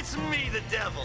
It's me, the devil.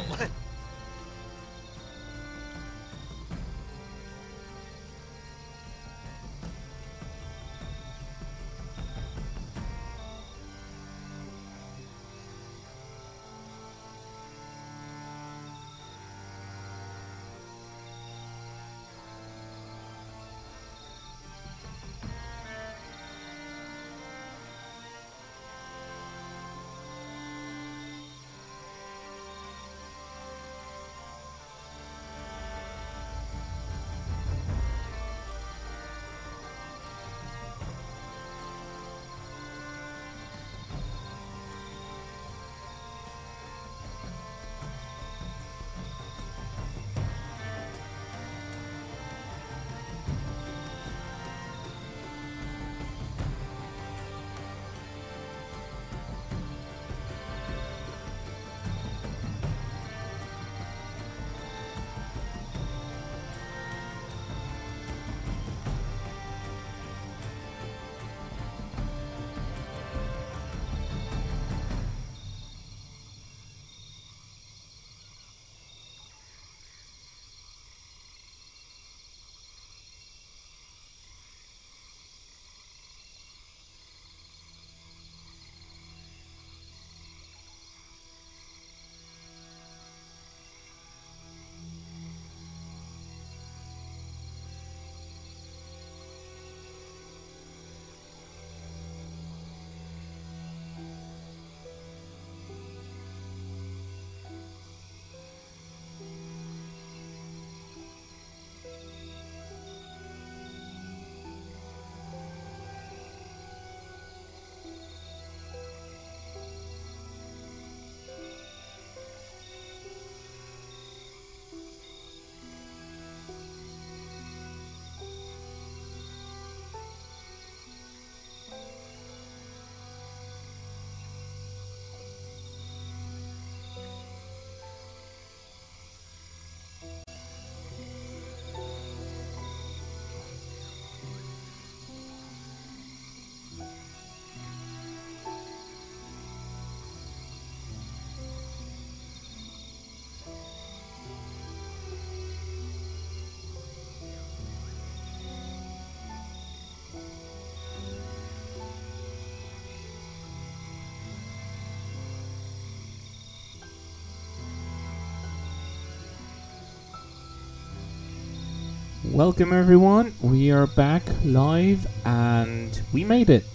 Welcome everyone, we are back live and we made it.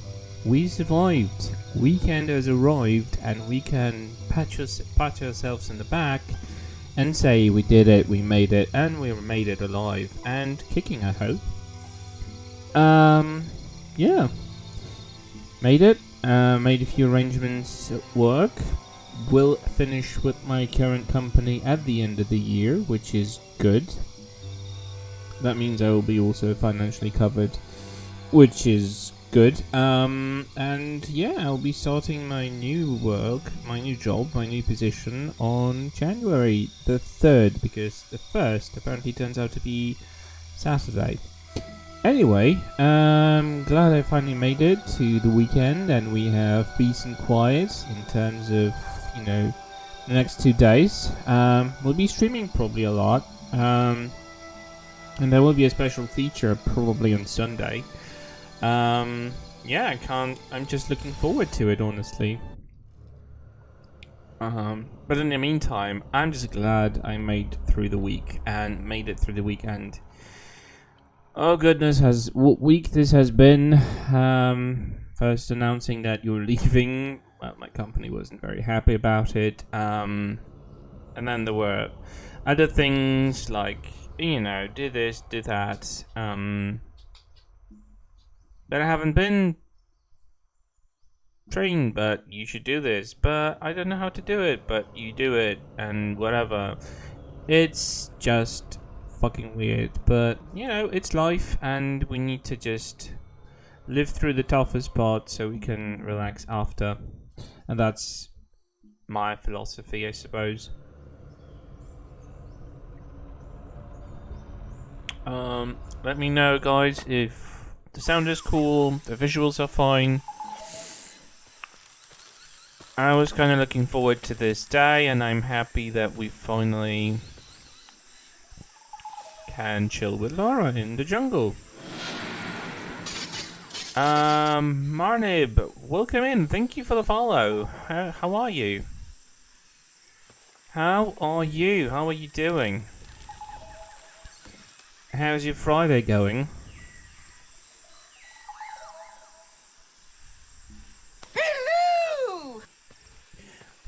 We survived. Weekend has arrived and we can pat ourselves in the back and say we did it, we made it, and we made it alive and kicking, I hope. Yeah. Made it, made a few arrangements at work. Will finish with my current company at the end of the year, which is good. That means I will be also financially covered, which is good. And yeah, I'll be starting my new work, my new job, my new position on January the 3rd, because the 1st apparently turns out to be Saturday. Anyway, glad I finally made it to the weekend and we have peace and quiet in terms of, the next 2 days. We'll be streaming probably a lot. And there will be a special feature probably on Sunday. Yeah, I'm just looking forward to it, honestly. But in the meantime, I'm just glad I made through the week and made it through the weekend. Oh goodness, what week this has been. First announcing that you're leaving. Well, my company wasn't very happy about it. And then there were other things like, do this, do that. But I haven't been trained, but you should do this. But I don't know how to do it, but you do it, and whatever. It's just fucking weird. But, it's life, and we need to just live through the toughest part so we can relax after. And that's my philosophy, I suppose. Let me know, guys, if the sound is cool, the visuals are fine. I was kind of looking forward to this day, and I'm happy that we finally can chill with Laura in the jungle. Marnib, welcome in. Thank you for the follow. How are you? How are you? How are you doing? How's your Friday going? Hello!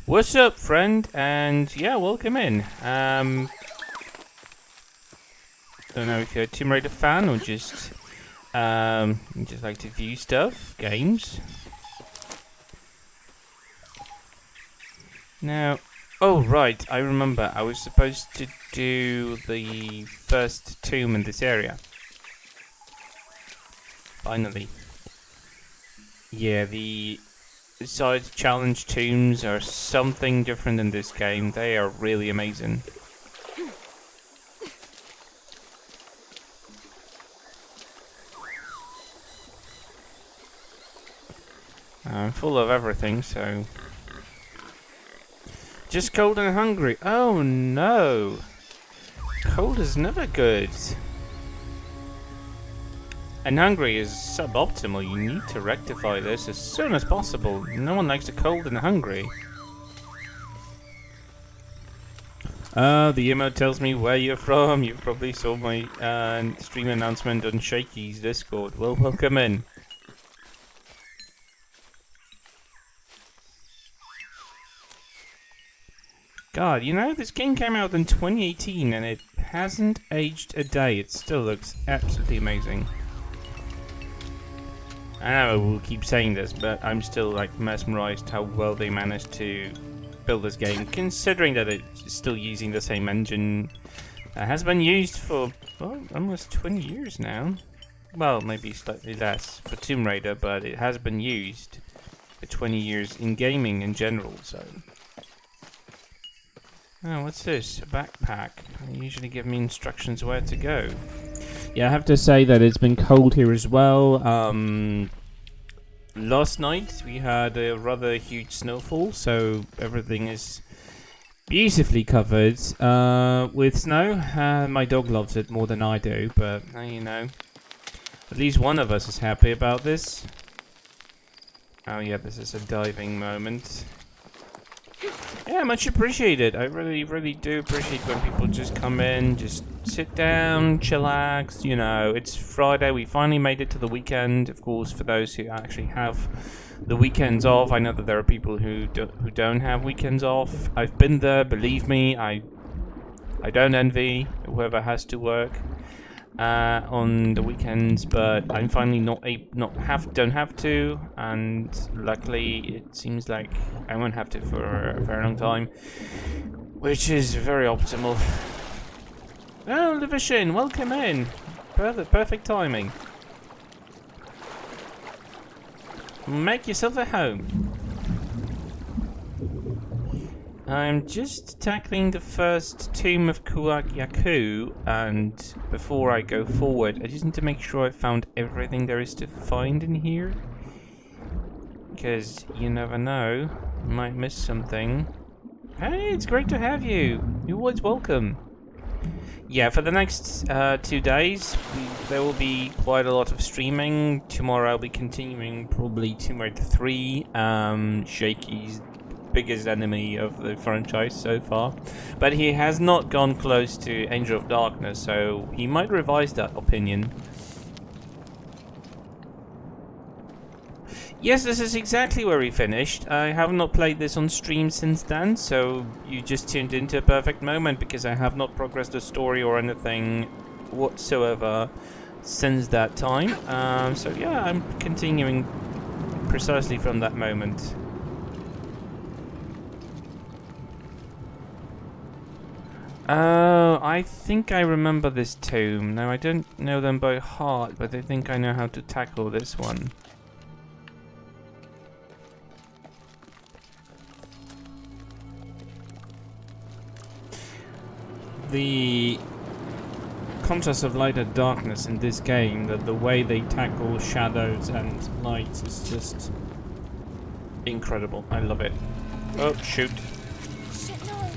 What's up, friend? And yeah, welcome in. Don't know if you're a Tomb Raider fan or just like to view stuff, games. Now, oh right, I remember. I was supposed to do the first tomb in this area. Finally. Yeah, the side challenge tombs are something different in this game. They are really amazing. I'm full of everything, so... Just cold and hungry. Oh no! Cold is never good. And hungry is suboptimal. You need to rectify this as soon as possible. No one likes a cold and hungry. The emote tells me where you're from. You probably saw my stream announcement on Shaky's Discord. Well, welcome in. God, you know, this game came out in 2018 and it hasn't aged a day. It still looks absolutely amazing. I know we'll keep saying this, but I'm still like mesmerized how well they managed to build this game, considering that it's still using the same engine that has been used for, well, almost 20 years now. Well, maybe slightly less for Tomb Raider, but it has been used for 20 years in gaming in general, so... Oh, what's this? A backpack. They usually give me instructions where to go. Yeah, I have to say that it's been cold here as well. Last night we had a rather huge snowfall, so everything is beautifully covered with snow. My dog loves it more than I do, but you know, at least one of us is happy about this. Oh yeah, this is a diving moment. Yeah, much appreciated. I really do appreciate when people just come in, just sit down, chillax. You know, it's Friday. We finally made it to the weekend. Of course, for those who actually have the weekends off, I know that there are people who don't have weekends off. I've been there. Believe me, I don't envy whoever has to work on the weekends, but I'm finally don't have to, and luckily it seems like I won't have to for a very long time, which is very optimal. Oh, Livishin, welcome in. Perfect timing. Make yourself at home. I'm just tackling the first tomb of Kuak Yaku, and before I go forward, I just need to make sure I found everything there is to find in here. Because you never know, you might miss something. Hey, it's great to have you. You're always welcome. Yeah, for the next 2 days, there will be quite a lot of streaming. Tomorrow I'll be continuing probably Tomb Raider 3, Shaky's biggest enemy of the franchise so far, but he has not gone close to Angel of Darkness, so he might revise that opinion. Yes, this is exactly where he finished. I have not played this on stream since then, so you just tuned into a perfect moment, because I have not progressed the story or anything whatsoever since that time. So yeah, I'm continuing precisely from that moment. Oh, I think I remember this tomb. Now, I don't know them by heart, but I think I know how to tackle this one. The contrast of light and darkness in this game, that the way they tackle shadows and light is just incredible. I love it. Oh, shoot. Shit, no.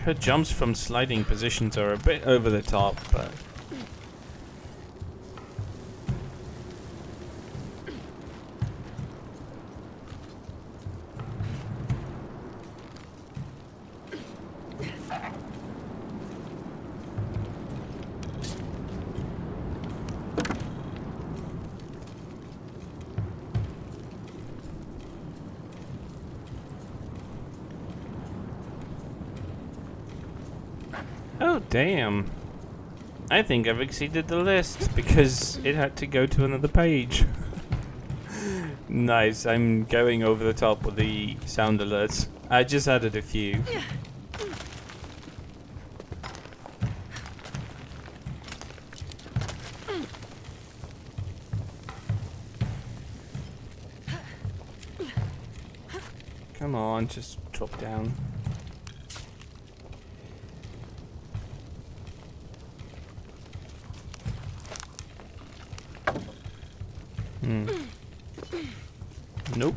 Her jumps from sliding positions are a bit over the top, but... Oh, damn. I think I've exceeded the list because it had to go to another page. Nice, I'm going over the top with the sound alerts. I just added a few. Come on, just drop down. Nope.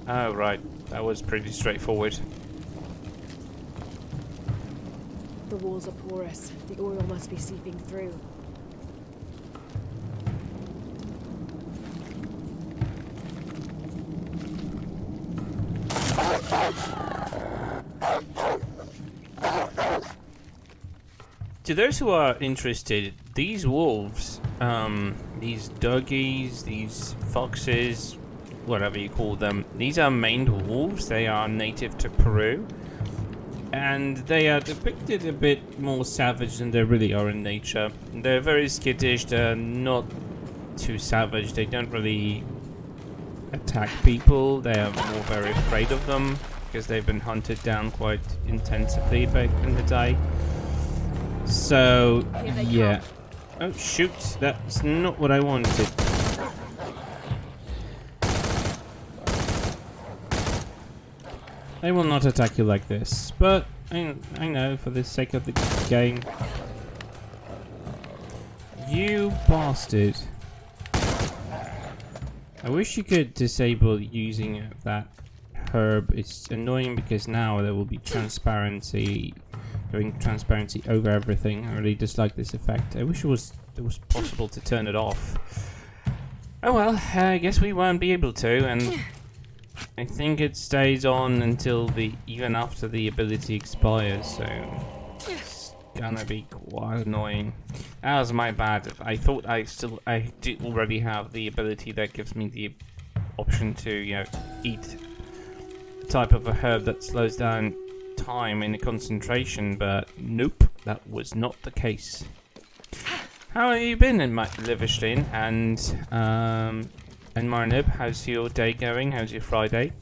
Oh, right. That was pretty straightforward. The walls are porous. The oil must be seeping through. To those who are interested, these wolves, these doggies, these foxes, whatever you call them, these are maned wolves. They are native to Peru, and they are depicted a bit more savage than they really are in nature. They're very skittish. They're not too savage. They don't really attack people. They are more very afraid of them because they've been hunted down quite intensively back in the day. So, yeah. Oh, shoot. That's not what I wanted. They will not attack you like this, but I know for the sake of the game. You bastard. I wish you could disable using that herb. It's annoying because now there will be transparency. Doing transparency over everything. I really dislike this effect. I wish it was possible to turn it off. Oh well, I guess we won't be able to, and I think it stays on until even after the ability expires, so it's gonna be quite annoying. That was my bad. I thought I did already have the ability that gives me the option to, you know, eat a type of a herb that slows down time in the concentration, but nope, that was not the case. How have you been in my Liverstein and Marnib? How's your day going? How's your Friday?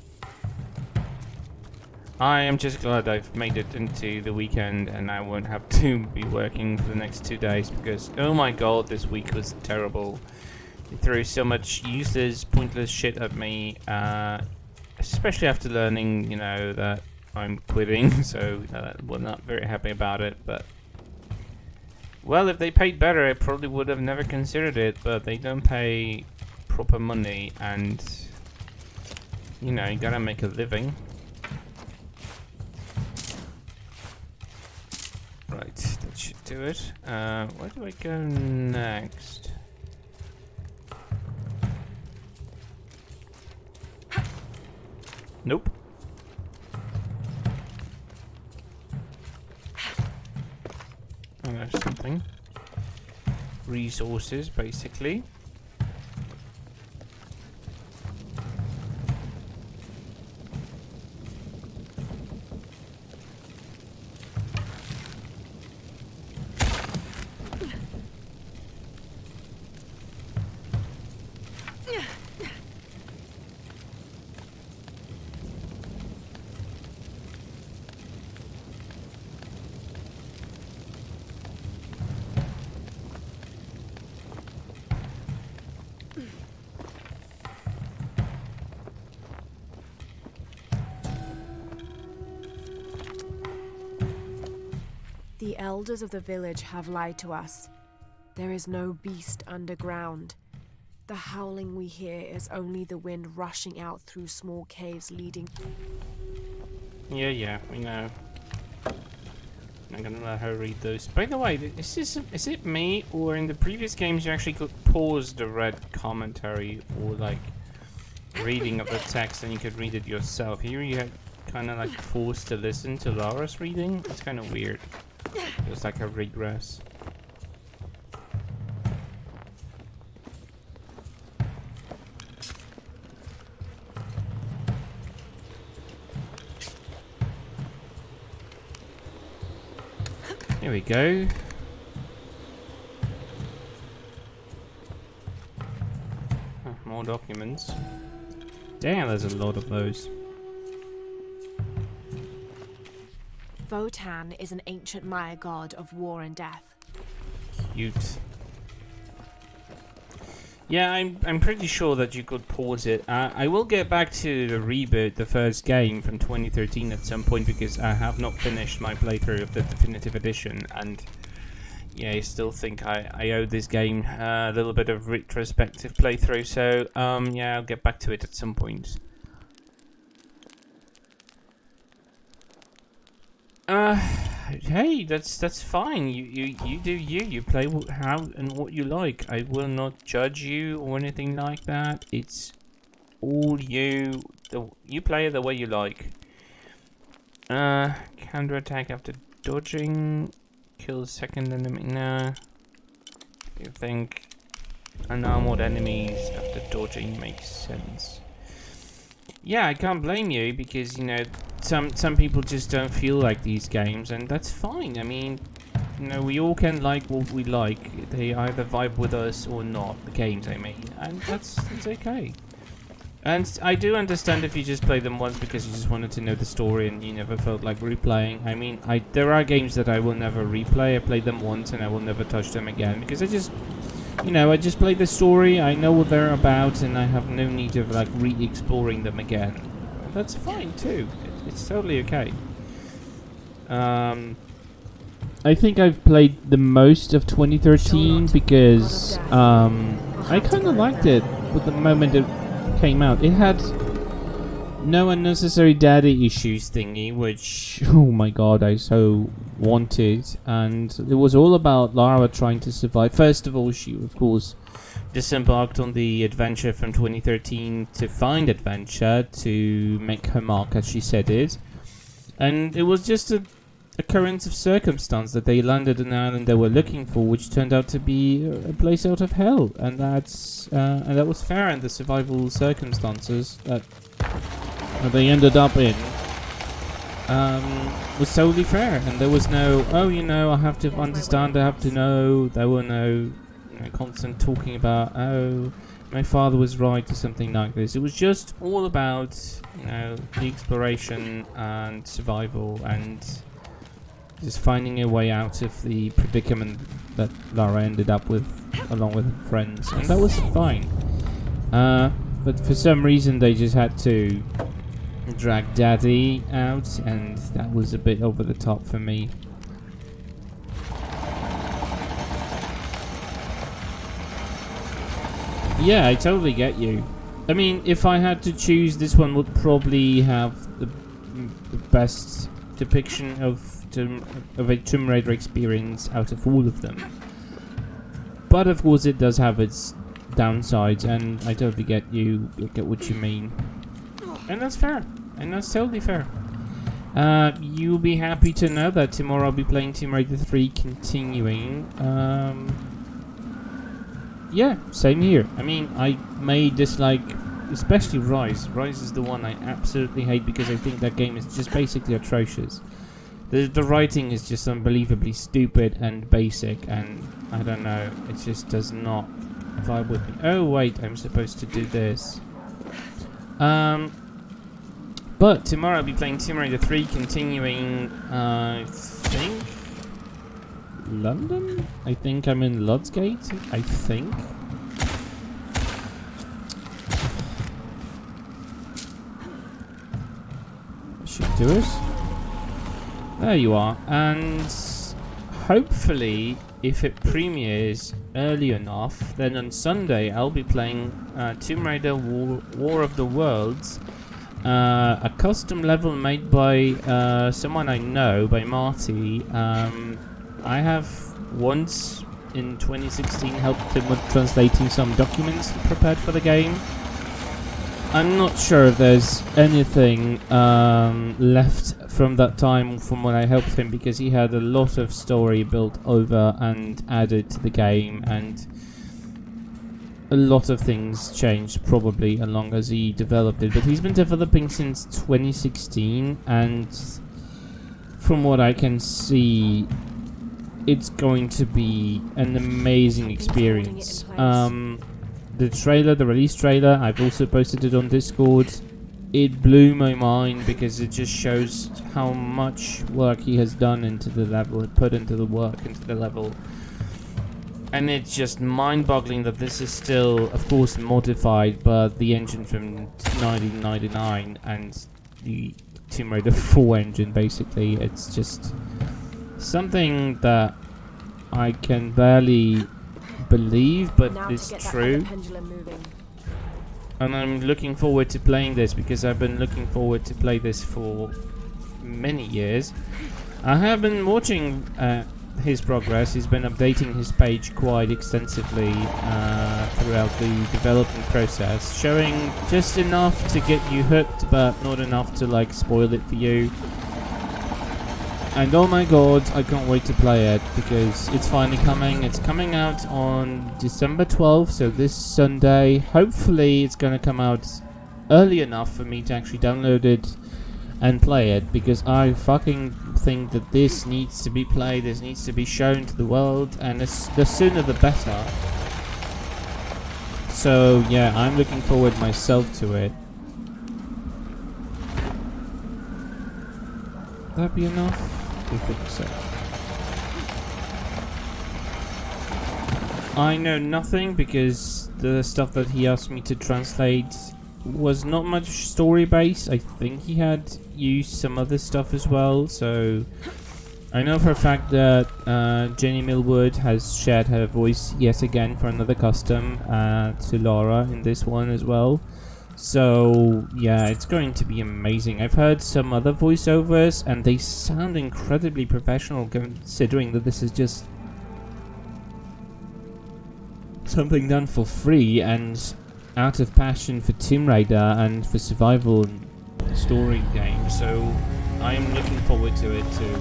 I am just glad I've made it into the weekend and I won't have to be working for the next 2 days because, oh my god, this week was terrible. They threw so much useless, pointless shit at me, especially after learning, you know, that I'm quitting, so we're not very happy about it, but well, if they paid better I probably would have never considered it, but they don't pay proper money and, you know, you gotta make a living. Right, that should do it. Where do I go next? Nope. Oh, there's something. Resources, basically. The elders of the village have lied to us. There is no beast underground. The howling we hear is only the wind rushing out through small caves leading... Yeah, we know. I'm gonna let her read those. By the way, is it me, or in the previous games you actually could pause the red commentary or like reading of the text and you could read it yourself? Here you had kind of like forced to listen to Lara's reading. It's kind of weird. It's like a regress. Here we go. Oh, more documents. Damn, there's a lot of those. Votan is an ancient Maya god of war and death. Cute. Yeah, I'm pretty sure that you could pause it. I will get back to the reboot, the first game from 2013 at some point, because I have not finished my playthrough of the definitive edition, and yeah, I still think I owe this game a little bit of retrospective playthrough, so yeah, I'll get back to it at some point. Hey, that's fine. You do you. You play how and what you like. I will not judge you or anything like that. It's all you. You play it the way you like. Counter attack after dodging. Kill second enemy. No. You think unarmored enemies after dodging makes sense. Yeah, I can't blame you because, you know, some people just don't feel like these games, and that's fine. I mean, you know, we all can like what we like. They either vibe with us or not, the games I mean, and that's okay. And I do understand if you just play them once because you just wanted to know the story and you never felt like replaying. I mean, there are games that I will never replay. I played them once and I will never touch them again because I just... You know, I just played the story, I know what they're about, and I have no need of, like, re-exploring them again. And that's fine, too. It's totally okay. I think I've played the most of 2013 because, I kind of liked it with the moment it came out. It had no unnecessary daddy issues thingy, which, oh my god, I so wanted. And it was all about Lara trying to survive. First of all, she, of course, disembarked on the adventure from 2013 to find adventure, to make her mark, as she said it. And it was just a occurrence of circumstance that they landed on an island they were looking for, which turned out to be a place out of hell. And that was fair in the survival circumstances that they ended up in. Was totally fair, and there was no, oh, you know, I have to understand, I have to know. There were no, you know, constant talking about, oh, my father was right, or something like this. It was just all about, you know, the exploration and survival and just finding a way out of the predicament that Lara ended up with, along with her friends, and that was fine. But for some reason they just had to drag Daddy out, and that was a bit over the top for me. Yeah, I totally get you. I mean, if I had to choose, this one would probably have the best depiction of a Tomb Raider experience out of all of them. But of course it does have its downsides, and I totally get what you mean. And that's fair. And that's totally fair. You'll be happy to know that tomorrow I'll be playing Tomb Raider 3 continuing. Yeah, same here. I mean, I may dislike, especially Rise. Rise is the one I absolutely hate because I think that game is just basically atrocious. The writing is just unbelievably stupid and basic, and I don't know, it just does not vibe with me. Oh wait, I'm supposed to do this. But tomorrow I'll be playing Tomb Raider 3, continuing, I think, London? I think I'm in Lodsgate, I think. Should do it. There you are, and hopefully, if it premieres early enough, then on Sunday I'll be playing Tomb Raider War of the Worlds, a custom level made by someone I know, by Marty. I have once in 2016 helped him with translating some documents prepared for the game. I'm not sure if there's anything left from that time from when I helped him, because he had a lot of story built over and added to the game, and a lot of things changed probably along as he developed it. But he's been developing since 2016, and from what I can see, it's going to be an amazing experience. The trailer, the release trailer, I've also posted it on Discord. It blew my mind because it just shows how much work he has done into the level, put into the work into the level. And it's just mind-boggling that this is still, of course, modified, but the engine from 1999 and the Tomb Raider 4 engine, basically. It's just something that I can barely believe, but it's true. And I'm looking forward to playing this, because I've been looking forward to play this for many years. I have been watching his progress. He's been updating his page quite extensively throughout the development process, showing just enough to get you hooked, but not enough to like spoil it for you. And oh my god, I can't wait to play it, because it's finally coming. It's coming out on December 12th, so this Sunday. Hopefully it's going to come out early enough for me to actually download it and play it, because I fucking think that this needs to be played, this needs to be shown to the world, and the sooner the better. So yeah, I'm looking forward myself to it. That be enough? I think so. I know nothing, because the stuff that he asked me to translate was not much story based. I think he had used some other stuff as well, so I know for a fact that Jenny Millwood has shared her voice yet again for another custom to Laura in this one as well. So yeah, it's going to be amazing. I've heard some other voiceovers and they sound incredibly professional, considering that this is just something done for free and out of passion for Tomb Raider and for survival and story games. So I'm looking forward to it too.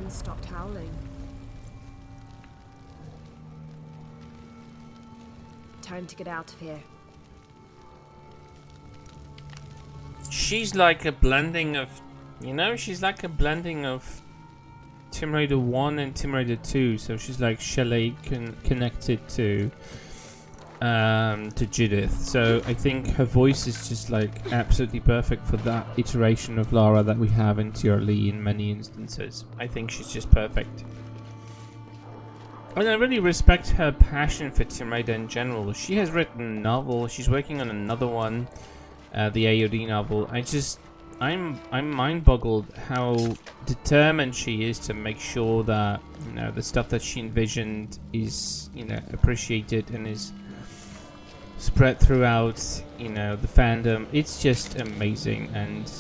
Stopped howling. Time to get out of here. She's like a blending of, she's like a blending of Tomb Raider 1 and Tomb Raider 2. So she's like Shelley connected to Judith. So I think her voice is just like absolutely perfect for that iteration of Lara that we have in Tier Lee in many instances. I think she's just perfect. And I really respect her passion for Tomb Raider in general. She has written a novel, she's working on another one, the AOD novel. I'm mind boggled how determined she is to make sure that the stuff that she envisioned is appreciated and is spread throughout the fandom. It's just amazing, and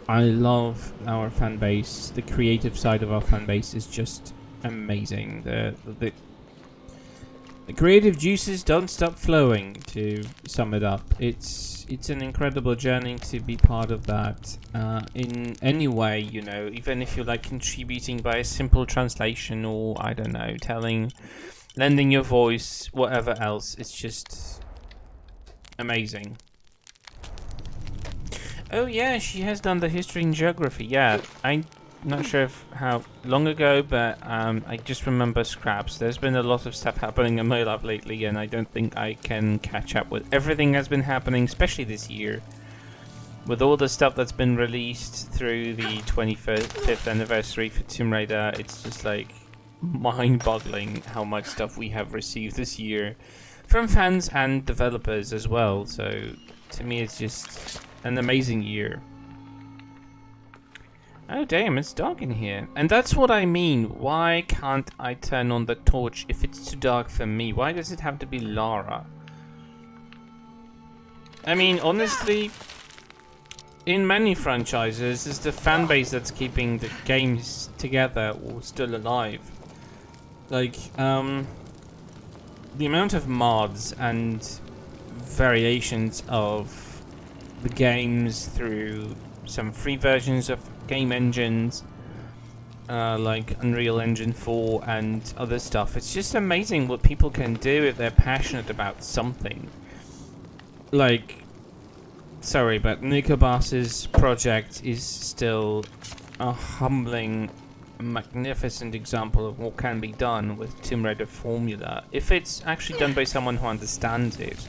I love our fan base. The creative side of our fan base is just amazing. The creative juices don't stop flowing, to sum it up. It's an incredible journey to be part of that in any way, even if you're like contributing by a simple translation, or I don't know, lending your voice, whatever else. It's just amazing. Oh yeah, she has done the history and geography. Yeah, I'm not sure how long ago, but I just remember scraps. There's been a lot of stuff happening in my life lately, and I don't think I can catch up with everything that's been happening, especially this year. With all the stuff that's been released through the 25th anniversary for Tomb Raider, it's just like mind-boggling how much stuff we have received this year from fans and developers as well. So to me, it's just an amazing year. Oh damn, it's dark in here. And that's what I mean. Why can't I turn on the torch if it's too dark for me? Why does it have to be Lara? I mean, honestly, in many franchises, it's the fan base that's keeping the games together or still alive. Like, the amount of mods and variations of the games through some free versions of game engines, like Unreal Engine 4 and other stuff. It's just amazing what people can do if they're passionate about something. Like, sorry, but Nicobas's project is still a humbling, magnificent example of what can be done with Tomb Raider formula if it's actually done by someone who understands it.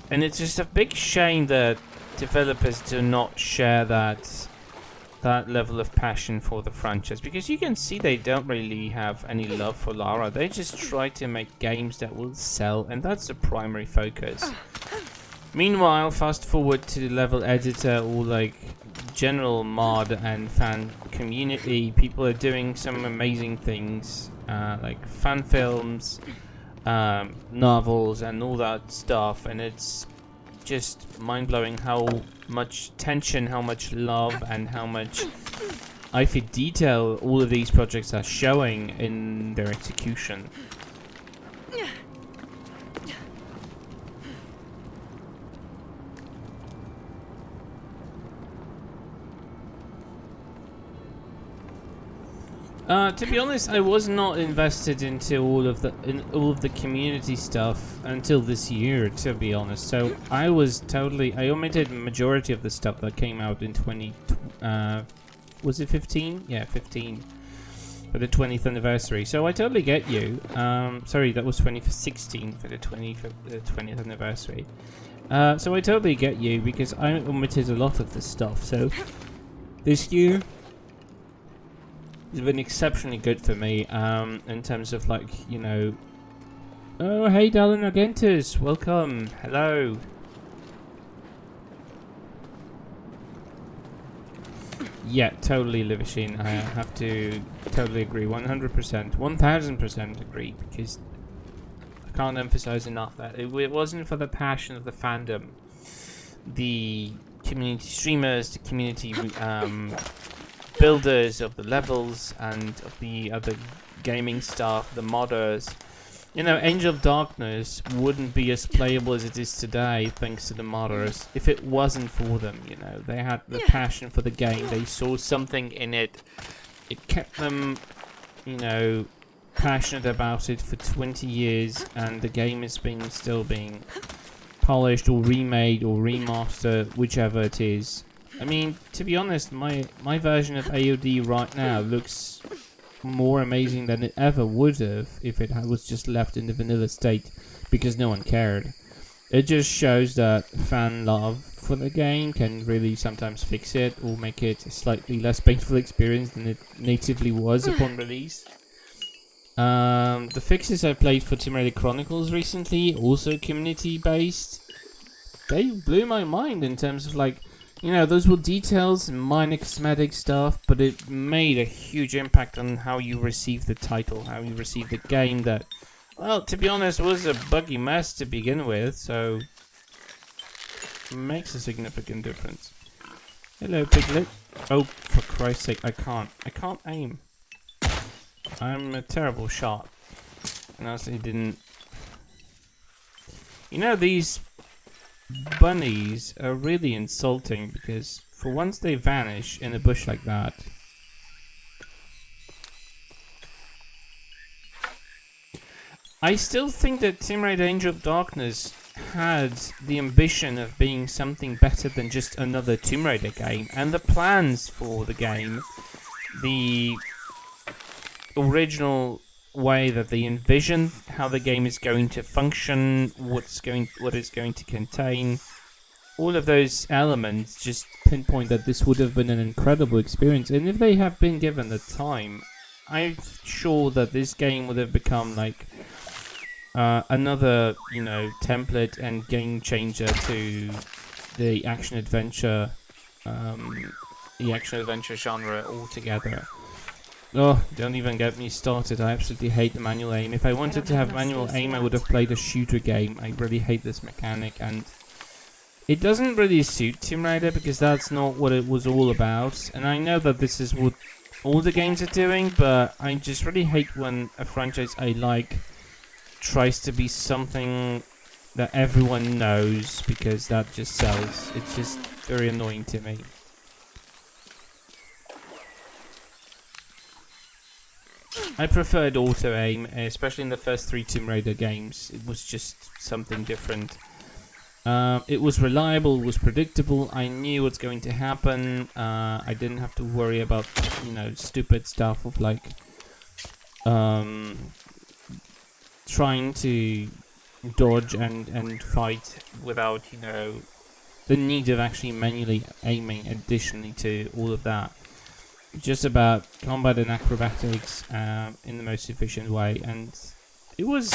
And it's just a big shame that developers do not share that level of passion for the franchise, because you can see they don't really have any love for Lara. They just try to make games that will sell, and that's the primary focus. Meanwhile, fast forward to the level editor or like general mod and fan community, people are doing some amazing things, like fan films, novels and all that stuff, and it's just mind-blowing how much tension, how much love and how much eye for detail all of these projects are showing in their execution. To be honest, I was not invested into all of the community stuff until this year, to be honest. So I omitted the majority of the stuff that came out in was it 15? Yeah, 15 for the 20th anniversary. So I totally get you. Sorry, that was 2016 for the 20th anniversary. So I totally get you because I omitted a lot of this stuff. So this year it's been exceptionally good for me, in terms of, like, you know... Oh, hey, Darlin Argentus, welcome, hello. Yeah, totally, Livishin, I have to totally agree, 100%, 1000% agree, because I can't emphasize enough that it wasn't for the passion of the fandom, the community streamers, the community, builders of the levels and of the other gaming stuff, the modders. You know, Angel of Darkness wouldn't be as playable as it is today thanks to the modders if it wasn't for them, you know. They had the passion for the game, they saw something in it. It kept them, you know, passionate about it for 20 years, and the game is still being polished or remade or remastered, whichever it is. I mean, to be honest, my version of AOD right now looks more amazing than it ever would have if it was just left in the vanilla state, because no one cared. It just shows that fan love for the game can really sometimes fix it or make it a slightly less painful experience than it natively was upon release. The fixes I played for Tomb Raider Chronicles recently, also community based, they blew my mind in terms of, like, you know, those were details and minor cosmetic stuff, but it made a huge impact on how you receive the title, how you receive the game that, well, to be honest, was a buggy mess to begin with, so it makes a significant difference. Hello, Piglet. Oh, for Christ's sake, I can't aim. I'm a terrible shot. And I honestly didn't... You know, these bunnies are really insulting because for once they vanish in a bush like that. I still think that Tomb Raider Angel of Darkness had the ambition of being something better than just another Tomb Raider game, and the plans for the game, the original way that they envision how the game is going to function, what it's going to contain, all of those elements just pinpoint that this would have been an incredible experience. And if they have been given the time, I'm sure that this game would have become like another, template and game changer to the action adventure genre altogether. Oh, don't even get me started. I absolutely hate the manual aim. If I wanted to have manual aim, I would have played a shooter game. I really hate this mechanic, and it doesn't really suit Tomb Raider because that's not what it was all about. And I know that this is what all the games are doing, but I just really hate when a franchise I like tries to be something that everyone knows because that just sells. It's just very annoying to me. I preferred auto aim, especially in the first 3 Tomb Raider games. It was just something different. It was reliable, it was predictable. I knew what's going to happen. I didn't have to worry about, stupid stuff of like trying to dodge and fight without, the need of actually manually aiming additionally to all of that. Just about combat and acrobatics in the most efficient way, and it was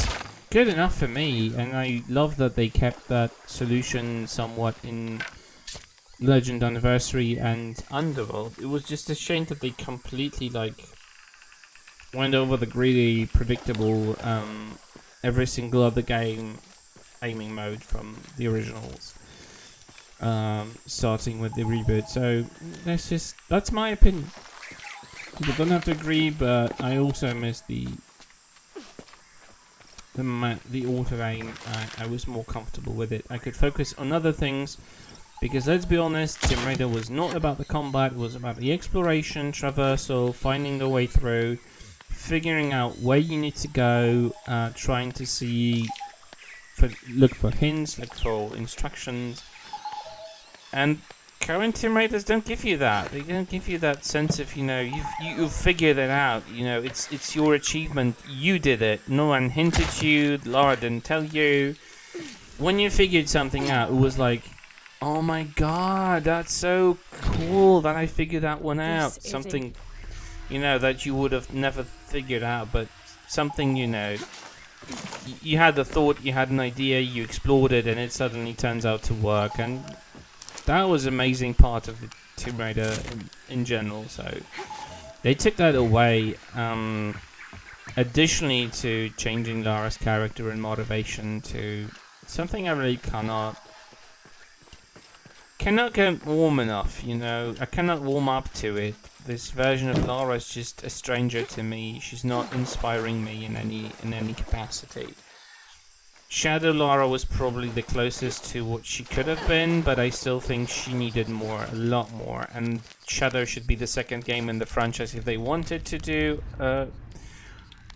good enough for me, and I love that they kept that solution somewhat in Legend Anniversary and Underworld. It was just a shame that they completely went over the greedy, predictable every single other game aiming mode from the originals. Starting with the reboot. So that's my opinion. You don't have to agree, but I also miss the auto aim. I was more comfortable with it. I could focus on other things because let's be honest, Tomb Raider was not about the combat. It was about the exploration, traversal, finding the way through, figuring out where you need to go, trying to look for hints, look for instructions. And current Tomb Raiders don't give you that. They don't give you that sense of, you've figured it out. It's your achievement. You did it. No one hinted you. Lara didn't tell you. When you figured something out, it was like, oh my god, that's so cool that I figured that one out. Something, that you would have never figured out, but something, you had a thought, you had an idea, you explored it, and it suddenly turns out to work. And that was an amazing part of the Tomb Raider in general, so they took that away, additionally to changing Lara's character and motivation to something I really cannot get warm enough, I cannot warm up to it. This version of Lara is just a stranger to me. She's not inspiring me in any capacity. Shadow Lara was probably the closest to what she could have been, but I still think she needed more, a lot more. And Shadow should be the second game in the franchise if they wanted to do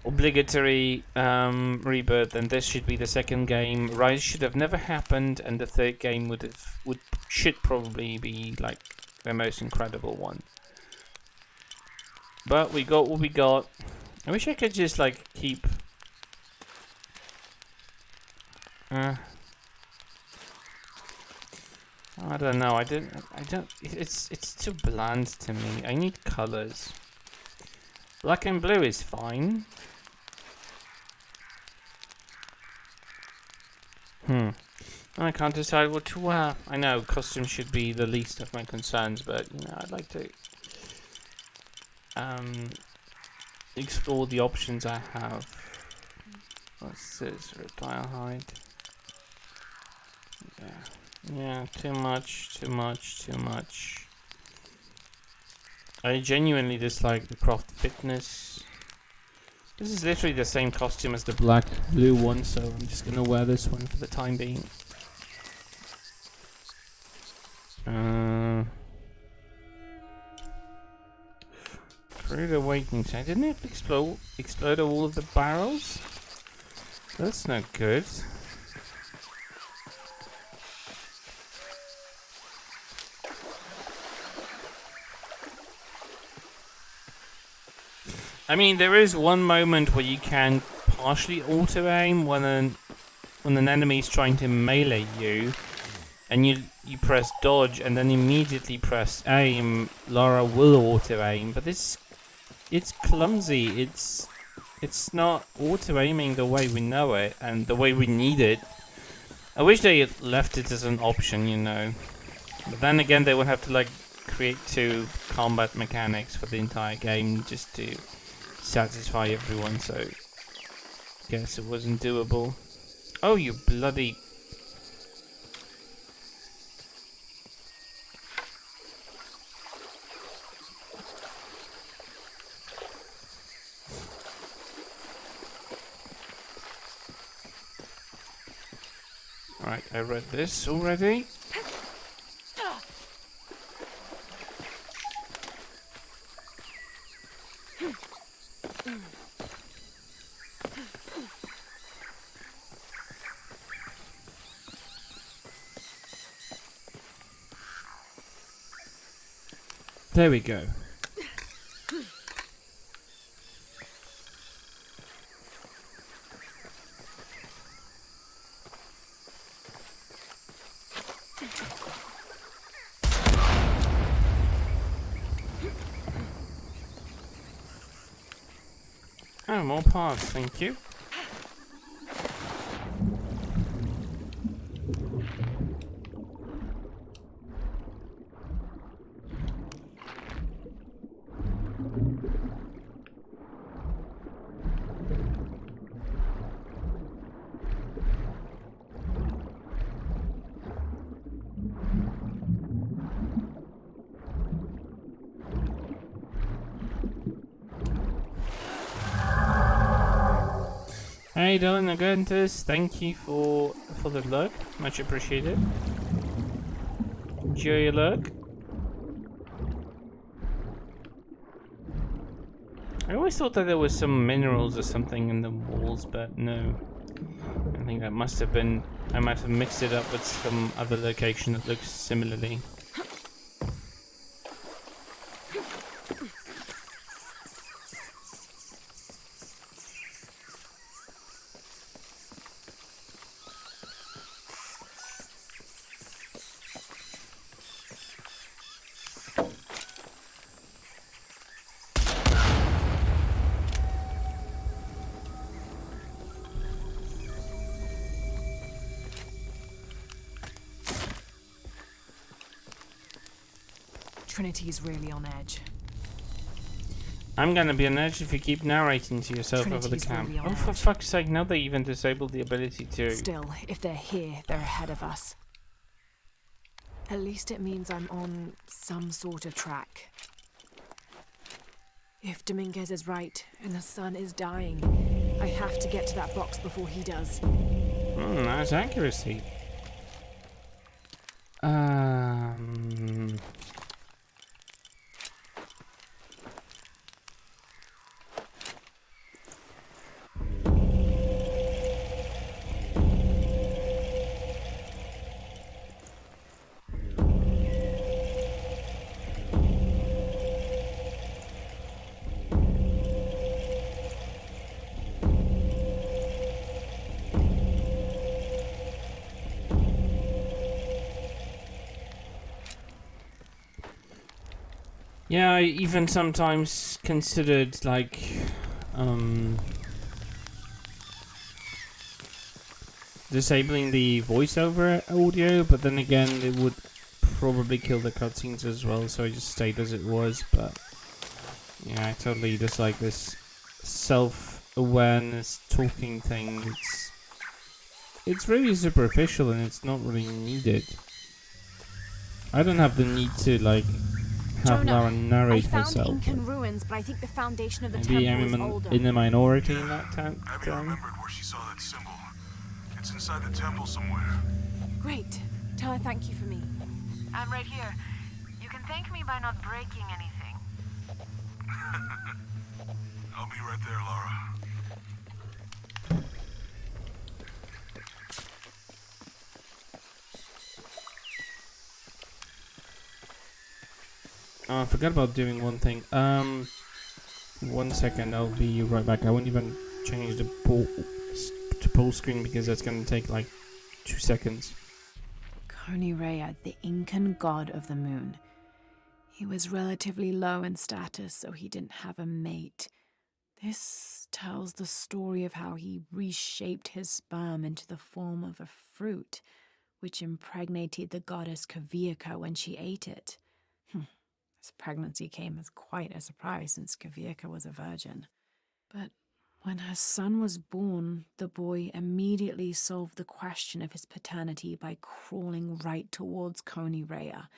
obligatory rebirth. Then this should be the second game. Rise should have never happened, and the third game should probably be like the most incredible one. But we got what we got. I wish I could just keep. I don't know. I don't. It's too bland to me. I need colors. Black and blue is fine. I can't decide what to wear. I know costume should be the least of my concerns, but I'd like to explore the options I have. What's this? Retire hide. Yeah, too much. I genuinely dislike the craft fitness. This is literally the same costume as the black blue one, so I'm just gonna wear this one for the time being. Crude awakening. I didn't have to explode all of the barrels. That's not good. I mean, there is one moment where you can partially auto-aim when an enemy is trying to melee you, and you press dodge and then immediately press aim. Lara will auto-aim, but this it's clumsy. It's not auto-aiming the way we know it and the way we need it. I wish they had left it as an option, you know. But then again, they would have to like create 2 combat mechanics for the entire game just to satisfy everyone, so I guess it wasn't doable. Oh, you bloody... Alright, I read this already. There we go. Oh, more parts, thank you. Hey Dylan Agentis, thank you for the lurk, much appreciated. Enjoy your lurk. I always thought that there was some minerals or something in the walls, but no. I think that must have been, I might have mixed it up with some other location that looks similarly. Trinity's really on edge. I'm gonna be on edge if you keep narrating to yourself over the Trinity's cam. really on Oh, for edge. fuck's sake, now they even disabled the ability to... Still, if they're here, they're ahead of us. At least it means I'm on some sort of track. If Dominguez is right and the sun is dying, I have to get to that box before he does. Nice accuracy. Yeah, I even sometimes considered, like, disabling the voiceover audio, but then again, it would probably kill the cutscenes as well, so I just stayed as it was, but yeah, I totally dislike this self-awareness talking thing. It's really superficial and it's not really needed. I don't have the need to, like, have Jonah, Lara narrate I found herself. Incan ruins, but I think the foundation of the Maybe temple is I'm older. in the minority in that time. Abby remembered where she saw that symbol. It's inside the temple somewhere. Great. Tell her thank you for me. I'm right here. You can thank me by not breaking anything. I'll be right there, Laura. Oh, I forgot about doing one thing. 1 second, I'll be right back. I won't even change the full screen because that's gonna take like 2 seconds. Koni Rea, the Incan god of the moon. He was relatively low in status, so he didn't have a mate. This tells the story of how he reshaped his sperm into the form of a fruit, which impregnated the goddess Kavika when she ate it. His pregnancy came as quite a surprise since Kavika was a virgin. But when her son was born, the boy immediately solved the question of his paternity by crawling right towards Koni Rhea.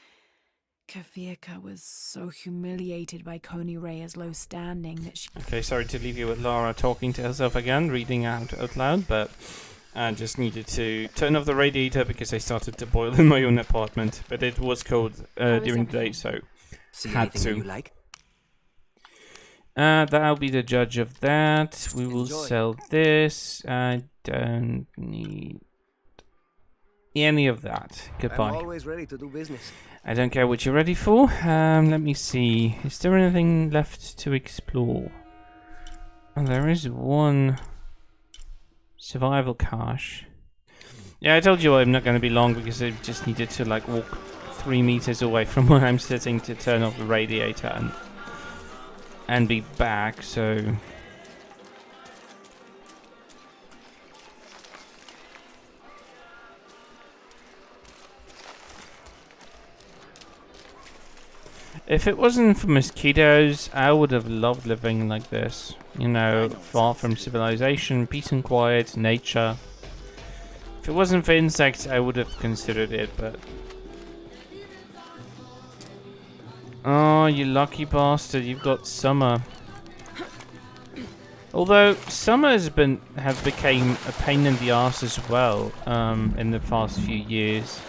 Kavika was so humiliated by Koni Rhea's low standing that she... Okay, sorry to leave you with Lara talking to herself again, reading out loud, but I just needed to turn off the radiator because I started to boil in my own apartment. But it was cold during the day, so had to. You like? That'll be the judge of that. We will sell this. I don't need any of that. Goodbye. I'm always ready to do business. I don't care what you're ready for. Let me see. Is there anything left to explore? Oh, there is one survival cache. Yeah, I told you I'm not going to be long because I just needed to like walk 3 meters away from where I'm sitting to turn off the radiator and be back, so... If it wasn't for mosquitoes, I would have loved living like this. You know, far from civilization, peace and quiet, nature. If it wasn't for insects, I would have considered it, but... Oh, you lucky bastard, you've got summer. Although, summer have become a pain in the ass as well, in the past few years.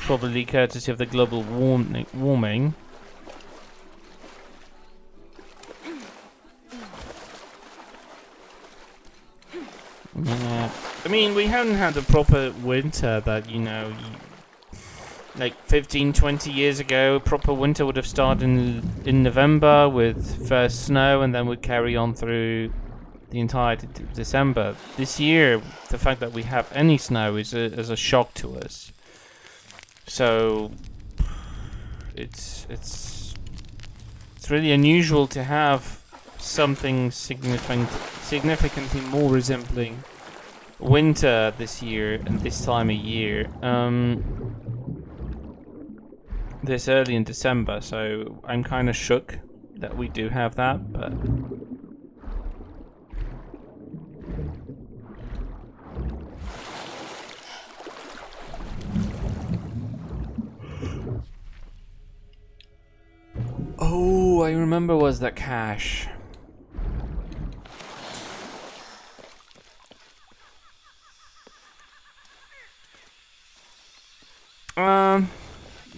Probably courtesy of the global warming. Yeah. I mean, we haven't had a proper winter that, you know, like 15, 20 years ago, proper winter would have started in November with first snow and then would carry on through the entire December. This year, the fact that we have any snow is a shock to us. So it's really unusual to have something significantly more resembling winter this year and this time of year. This early in December, so I'm kind of shook that we do have that, but. Oh, I remember was that cache.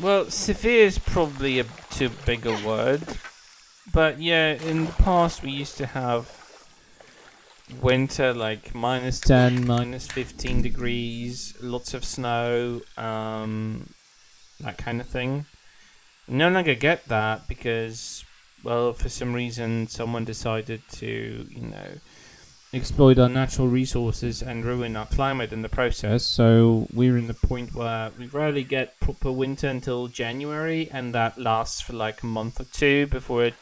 Well, severe is probably a too big a word. But yeah, in the past we used to have winter like minus 10, minus 15 degrees, lots of snow, that kind of thing. No longer get that because, well, for some reason someone decided to, you know, exploit our natural resources and ruin our climate in the process. So we're in the point where we rarely get proper winter until January, and that lasts for like a month or two before it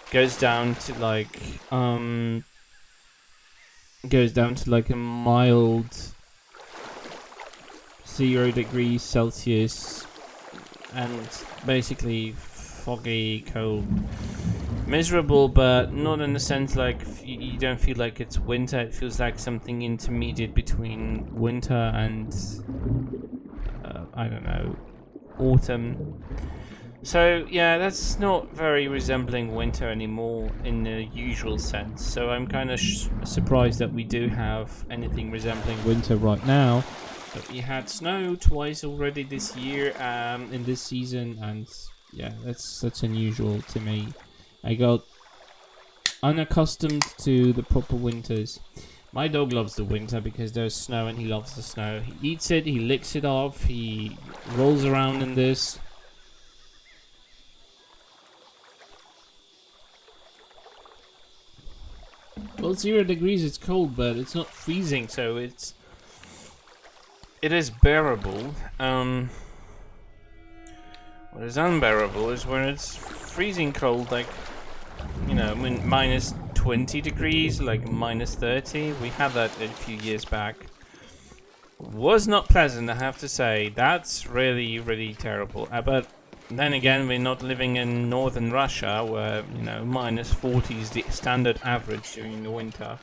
goes down to like a mild 0 degrees Celsius and basically foggy, cold, miserable, but not in the sense like you don't feel like it's winter. It feels like something intermediate between winter and I don't know, autumn. So yeah, that's not very resembling winter anymore in the usual sense. So I'm kind of surprised that we do have anything resembling winter right now. But we had snow twice already this year, in this season, and yeah, that's unusual to me. I got unaccustomed to the proper winters. My dog loves the winter because there's snow and he loves the snow. He eats it, he licks it off, he rolls around in this. Well, 0 degrees, it's cold, but it's not freezing, so it is bearable. What is unbearable is when it's freezing cold, like, you know, when minus 20 degrees, like minus 30. We had that a few years back. Was not pleasant, I have to say. That's really, really terrible. But then again, we're not living in northern Russia, where, you know, minus 40 is the standard average during the winter.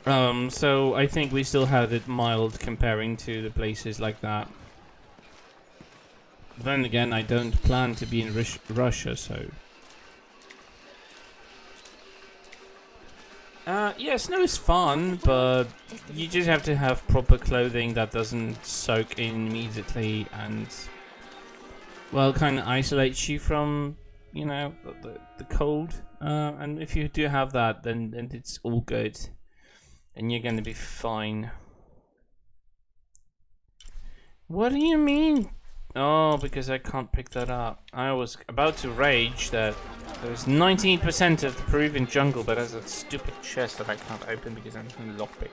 So I think we still had it mild comparing to the places like that. Then again, I don't plan to be in Russia, so... yeah, snow is fun, but you just have to have proper clothing that doesn't soak in immediately and, well, kind of isolates you from, you know, the cold. And if you do have that, then it's all good. And you're gonna be fine. What do you mean? Oh, because I can't pick that up. I was about to rage that there's 19% of the Peruvian jungle that has that stupid chest that I can't open because I'm from the lockpick.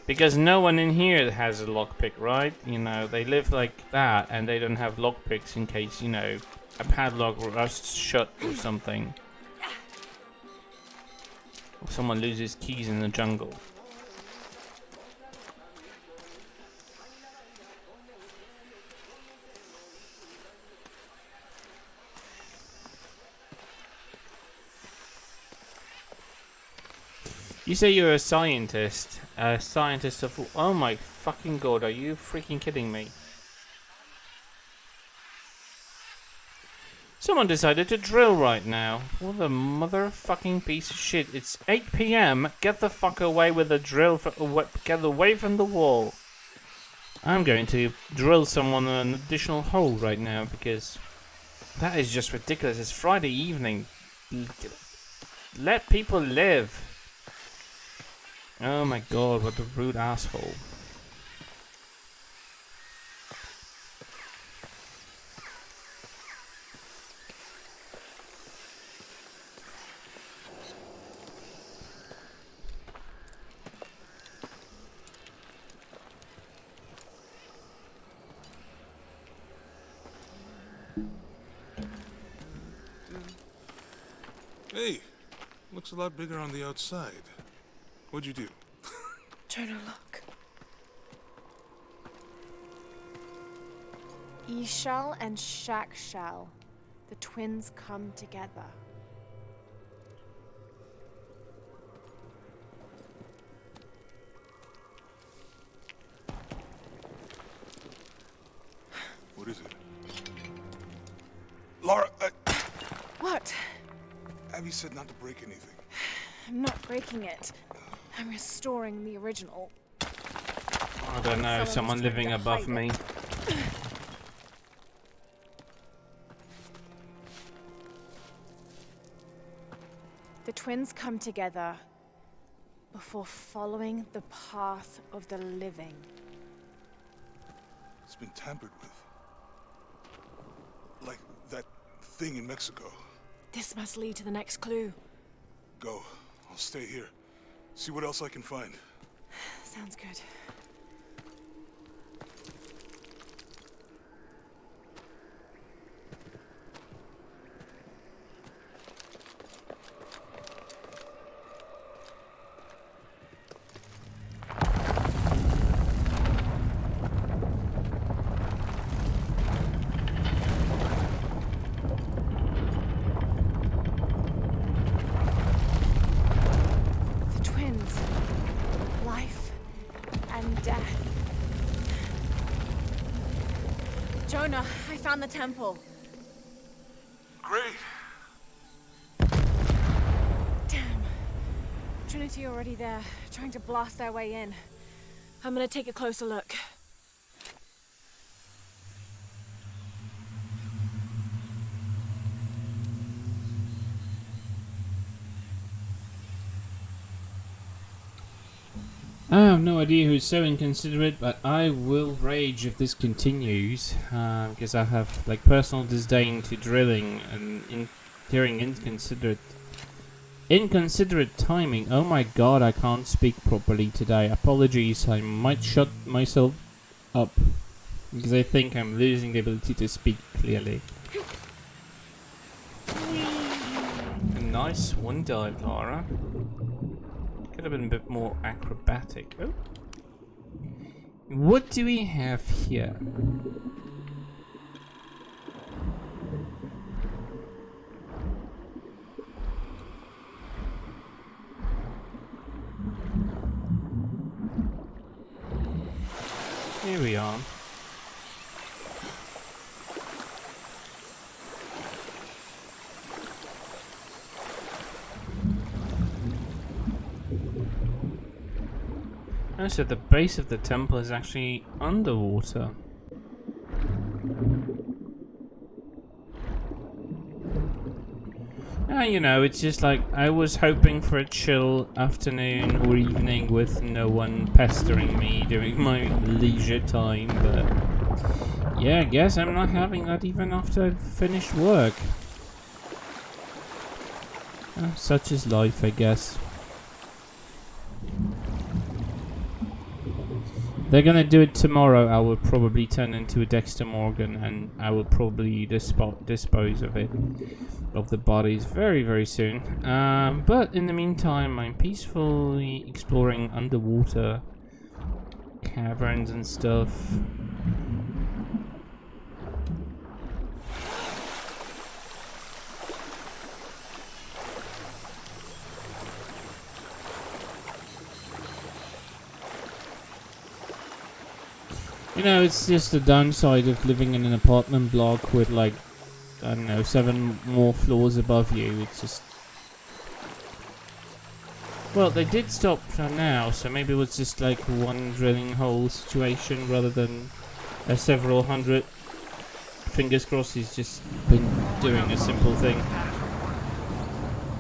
Because no one in here has a lockpick, right? You know, they live like that and they don't have lockpicks in case, you know, a padlock rusts shut or something. Or someone loses keys in the jungle. You say you're a scientist. A scientist of... Oh my fucking god, are you freaking kidding me? Someone decided to drill right now. What a motherfucking piece of shit. It's 8 PM. Get the fuck away with the drill. Get away from the wall. I'm going to drill someone an additional hole right now because that is just ridiculous. It's Friday evening. Let people live. Oh my god, what a rude asshole. Hey, looks a lot bigger on the outside. What'd you do? Jonah, look. E-shell and Shack shell. The twins come together. What is it? Laura, What? Abby said not to break anything. I'm not breaking it. I'm restoring the original. I don't know, someone living above me. The twins come together before following the path of the living. It's been tampered with. Like that thing in Mexico. This must lead to the next clue. Go. I'll stay here. See what else I can find. Sounds good. Jonah, I found the temple. Great. Damn. Trinity already there, trying to blast their way in. I'm gonna take a closer look. I have no idea who's so inconsiderate, but I will rage if this continues, because I have like personal disdain to drilling and hearing inconsiderate timing. Oh my god, I can't speak properly today. Apologies, I might shut myself up Because I think I'm losing the ability to speak clearly. A nice one dive, Lara. Could have been a bit more acrobatic. Oh. What do we have here? Here we are. Oh, so the base of the temple is actually underwater. You know, it's just like I was hoping for a chill afternoon or evening with no one pestering me during my leisure time, but yeah, I guess I'm not having that even after I've finished work. Such is life, I guess. They're gonna do it tomorrow. I will probably turn into a Dexter Morgan, and I will probably dispose of it, of the bodies, very, very soon. But in the meantime, I'm peacefully exploring underwater caverns and stuff. You know, it's just the downside of living in an apartment block with, like, I don't know, 7 more floors above you. It's just... Well, they did stop for now, so maybe it was just like one drilling hole situation rather than several hundred. Fingers crossed he's just been doing a simple thing.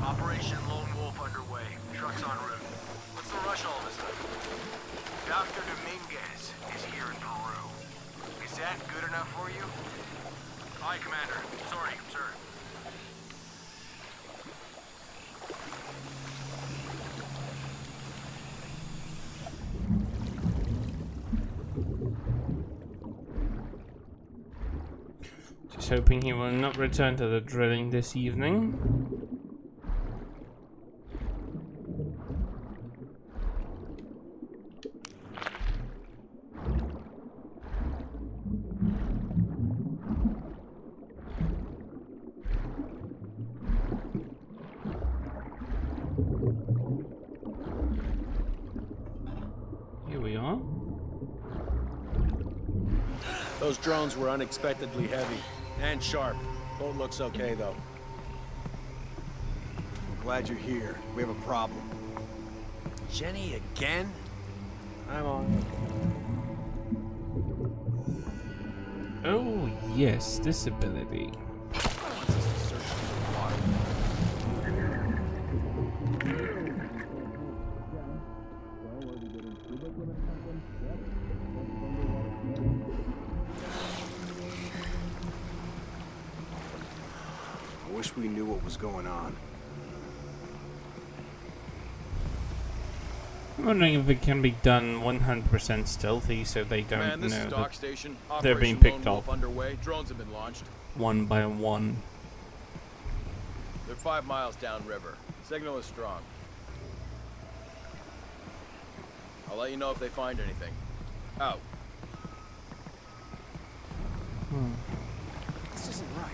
Operation Lone Wolf underway. Trucks en route. What's the rush all of a sudden? Dr. Dominguez is here in Peru. Is that good enough for you? Aye, Commander. Sorry, sir. Just hoping he will not return to the drilling this evening. Here we are. Those drones were unexpectedly heavy and sharp. Boat looks okay, though. I'm glad you're here. We have a problem. Jenny again? I'm on. Oh, yes, this ability. I wish we knew what was going on. I'm wondering if it can be done 100% stealthy so they don't Man, this know is that Dock Station. they're being Operation picked Lone off Wolf underway. Drones have been launched. one by one. They're 5 miles downriver. Signal is strong. I'll let you know if they find anything. Out. This isn't right.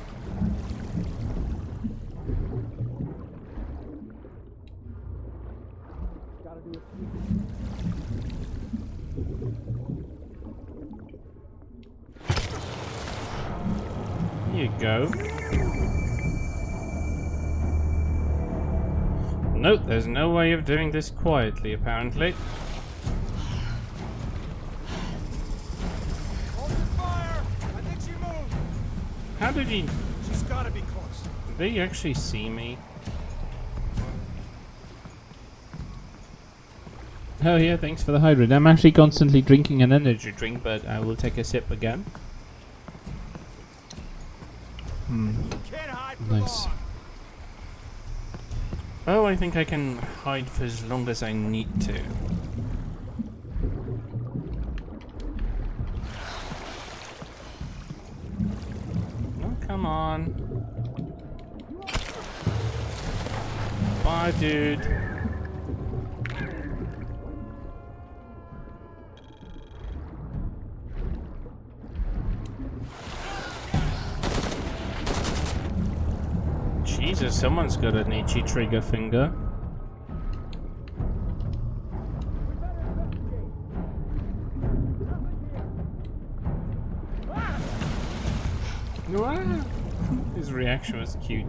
Here you go. Nope, there's no way of doing this quietly, apparently. Hold your fire! I think she moved! How did he... She's gotta be close. Did they actually see me? Oh yeah, thanks for the hydrate. I'm actually constantly drinking an energy drink, but I will take a sip again. Can't hide for Nice. long. Oh, I think I can hide for as long as I need to. Come on. Bye, dude. Jesus, someone's got an itchy trigger finger. Wow. His reaction was cute.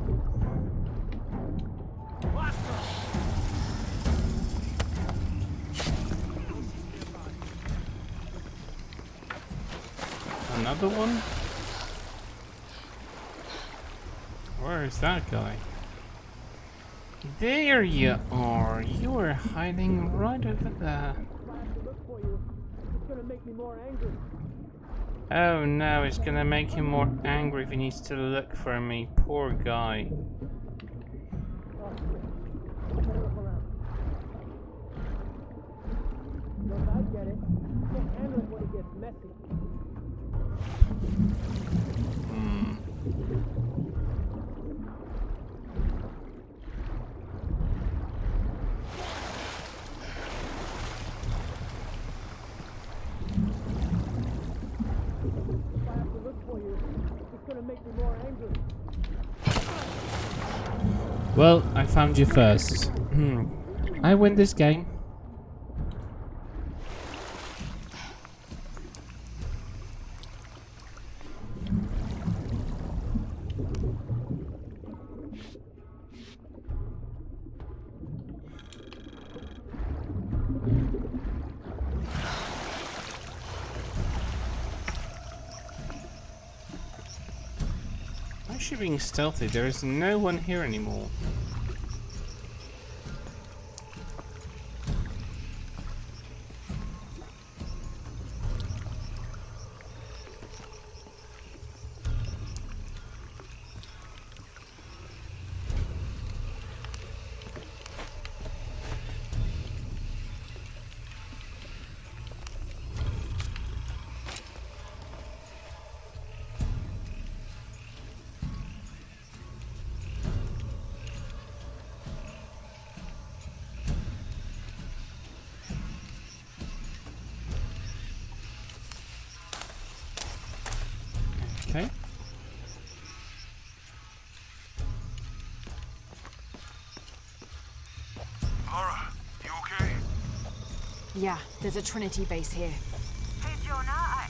Another one? Where is that guy? There you are. You were hiding right over there. Oh no, it's gonna make him more angry if he needs to look for me. Poor guy. Well, I found you first. I win this game. Why is she being stealthy? There is no one here anymore. Okay. Laura, you okay? Yeah, there's a Trinity base here. Hey, Jonah,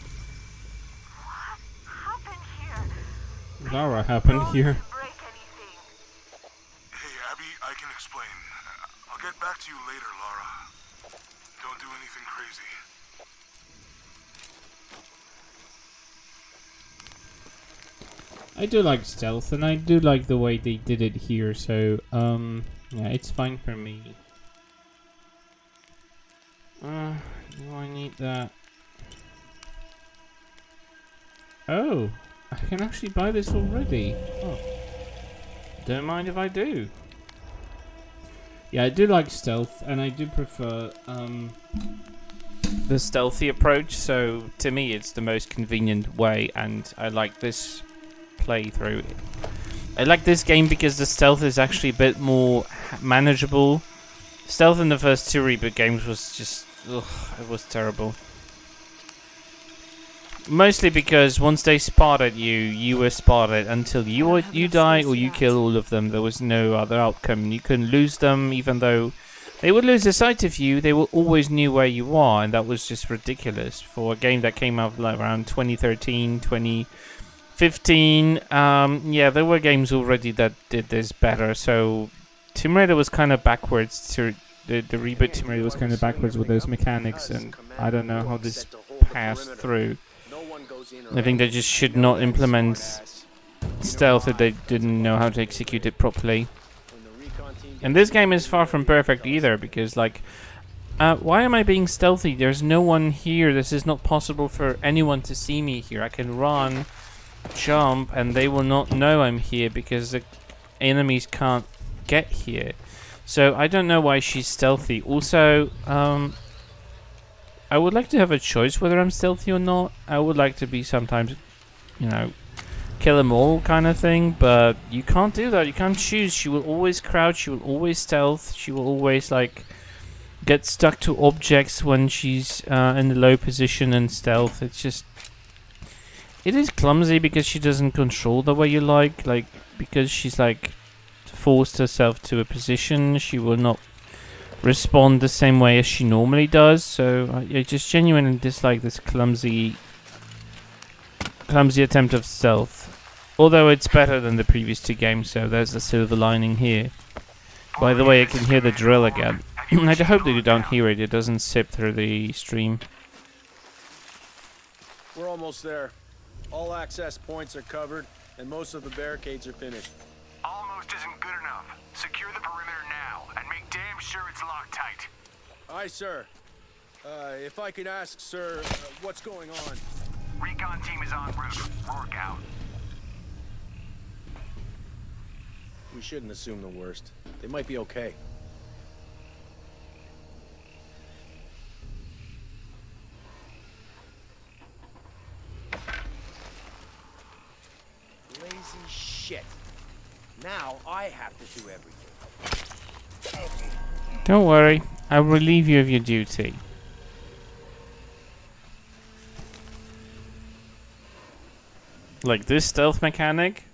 what happened here? Laura happened here. Don't break anything. Hey, Abby, I can explain. I'll get back to you later, Laura. Don't do anything crazy. I do like stealth, and I do like the way they did it here, so, yeah, it's fine for me. Do I need that? Oh, I can actually buy this already. Oh. Don't mind if I do. Yeah, I do like stealth, and I do prefer, The stealthy approach, so to me it's the most convenient way, and I like this playthrough. I like this game because the stealth is actually a bit more manageable. Stealth in the first two reboot games was just, ugh, it was terrible. Mostly because once they spotted you, you were spotted until you die or you kill all of them. There was no other outcome. You couldn't lose them, even though they would lose the sight of you. They will always knew where you are, and that was just ridiculous for a game that came out like around 2013, 2015. Yeah, there were games already that did this better. So Tomb Raider was kind of backwards. To the reboot Tomb Raider was kind of backwards with those mechanics, and I don't know how this passed through. I think they just should not implement stealth if they didn't know how to execute it properly. And this game is far from perfect either, because like, why am I being stealthy? There's no one here. This is not possible for anyone to see me here. I can run, jump, and they will not know I'm here because the enemies can't get here. So I don't know why she's stealthy. Also, I would like to have a choice whether I'm stealthy or not. I would like to be sometimes, you know, kill them all kind of thing, but you can't do that. You can't choose. She will always crouch, she will always stealth, she will always like get stuck to objects when she's in the low position and stealth. It's just, it is clumsy because she doesn't control the way you like because she's like forced herself to a position. She will not respond the same way as she normally does, so I just genuinely dislike this clumsy attempt of stealth. Although it's better than the previous 2 games, so there's the silver lining here. By the way, I can hear the drill again. I hope that you don't hear it. It doesn't sip through the stream. We're almost there. All access points are covered, and most of the barricades are finished. Almost isn't good enough. Secure the perimeter now, and make damn sure it's locked tight. Aye, sir. If I could ask, sir, what's going on? Recon team is en route. Work out. We shouldn't assume the worst. They might be okay. Lazy shit. Now I have to do everything. Don't worry, I'll relieve you of your duty. Like this stealth mechanic,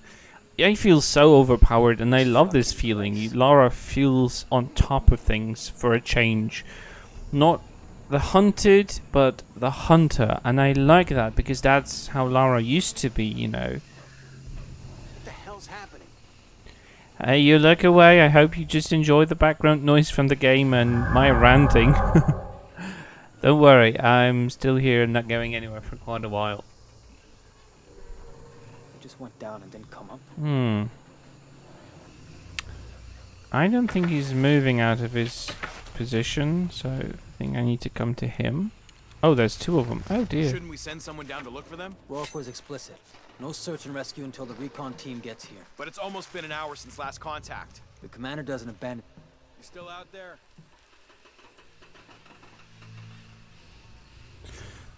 I feel so overpowered, and I love this feeling. Lara feels on top of things for a change. Not the hunted, but the hunter. And I like that, because that's how Lara used to be, you know. What the hell's happening? Hey, you look away. I hope you just enjoy the background noise from the game and my ranting. Don't worry, I'm still here and not going anywhere for quite a while. Just went down and didn't come up. I don't think he's moving out of his position, so I think I need to come to him. Oh, there's 2 of them. Oh dear. Shouldn't we send someone down to look for them? Rourke was explicit. No search and rescue until the recon team gets here. But it's almost been an hour since last contact. The commander doesn't abandon. You still out there?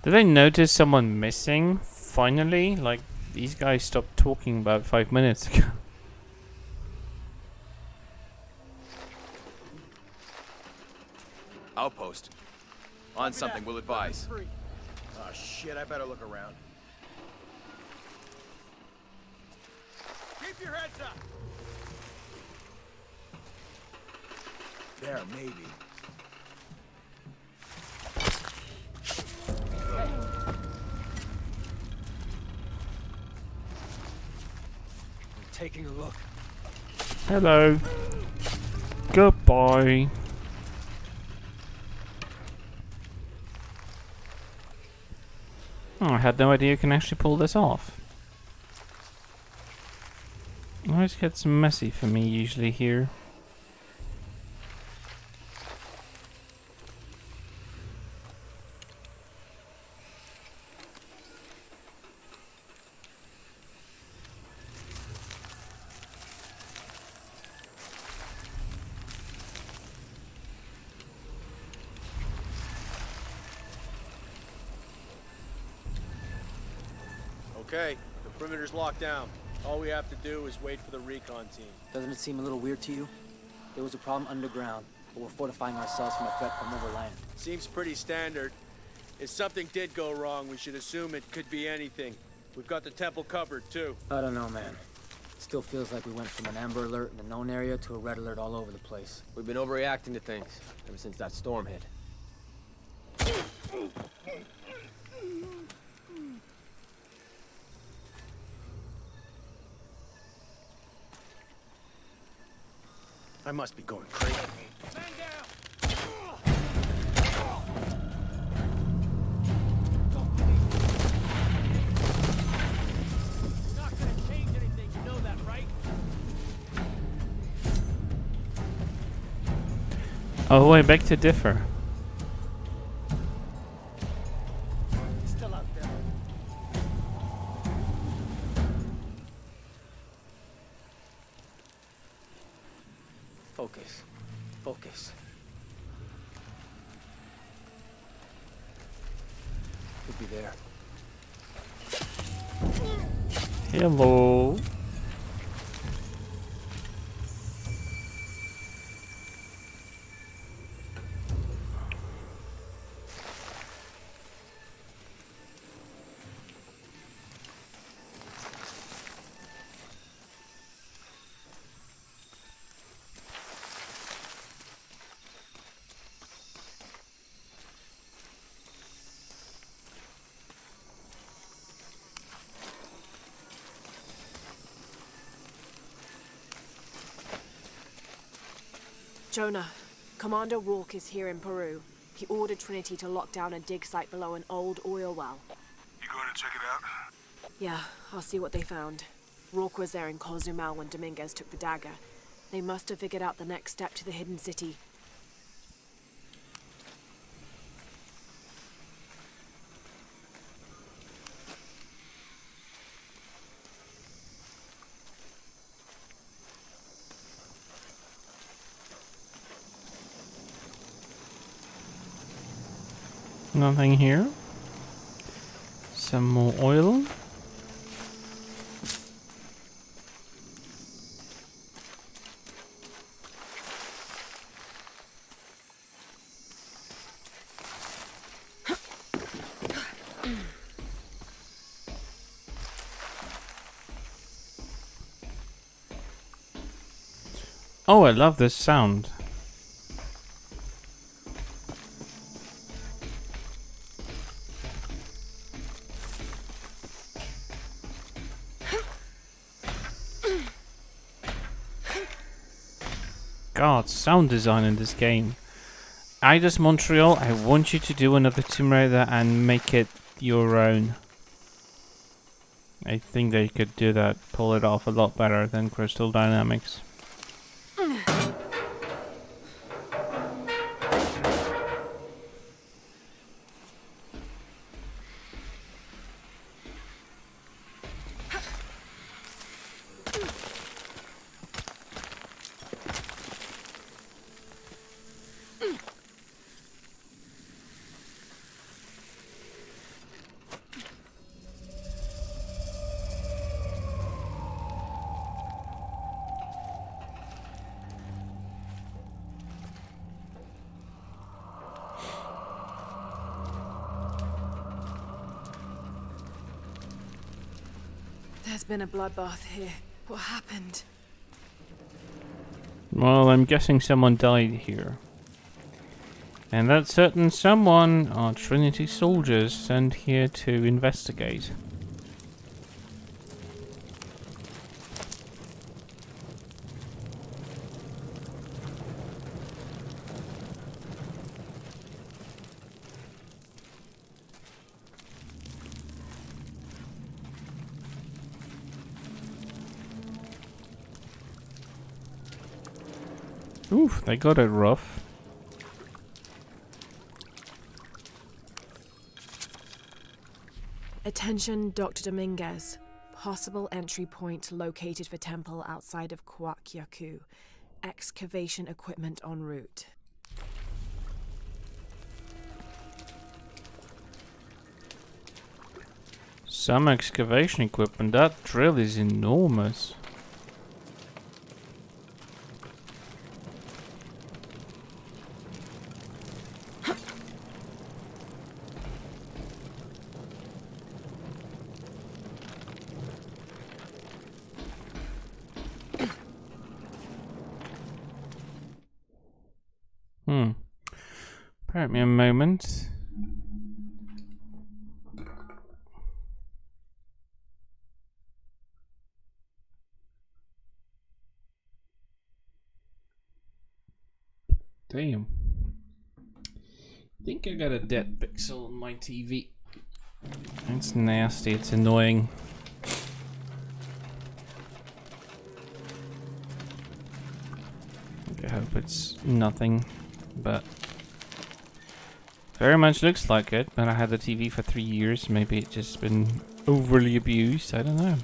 Did I notice someone missing? Finally? Like, these guys stopped talking about 5 minutes ago. Outpost. On something, we'll advise. Oh shit, I better look around. Keep your heads up! There, maybe. Taking a look. Hello. Goodbye. Oh, I had no idea you can actually pull this off. It always gets messy for me usually here. Okay, the perimeter's locked down. All we have to do is wait for the recon team. Doesn't it seem a little weird to you? There was a problem underground, but we're fortifying ourselves from a threat from overland. Seems pretty standard. If something did go wrong, we should assume it could be anything. We've got the temple covered, too. I don't know, man. It still feels like we went from an amber alert in the known area to a red alert all over the place. We've been overreacting to things ever since that storm hit. I must be going crazy. Not gonna change anything, you know that, right? Oh, I beg to differ. Still out there. Focus. Focus. Could be there. Hello. Jonah, Commander Rourke is here in Peru. He ordered Trinity to lock down a dig site below an old oil well. You going to check it out? Yeah, I'll see what they found. Rourke was there in Cozumel when Dominguez took the dagger. They must have figured out the next step to the hidden city. Nothing here. Some more oil. Oh, I love this sound. God, sound design in this game. Eidos Montreal, I want you to do another Tomb Raider and make it your own. I think they could do that, pull it off a lot better than Crystal Dynamics. There's been a bloodbath here. What happened? Well, I'm guessing someone died here. And that certain someone are Trinity soldiers sent here to investigate. Oof, they got it rough. Attention, Dr. Dominguez. Possible entry point located for temple outside of Coaquiacu. Excavation equipment en route. Some excavation equipment. That drill is enormous. Bear me a moment. Damn. I think I got a dead pixel on my TV. It's nasty, it's annoying. I hope it's nothing, but very much looks like it. But I had the TV for 3 years, maybe it's just been overly abused, I don't know.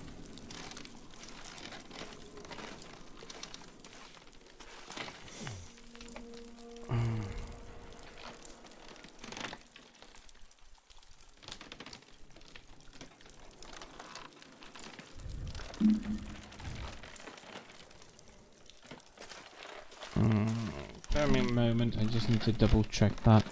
Bear me a moment, I just need to double check that.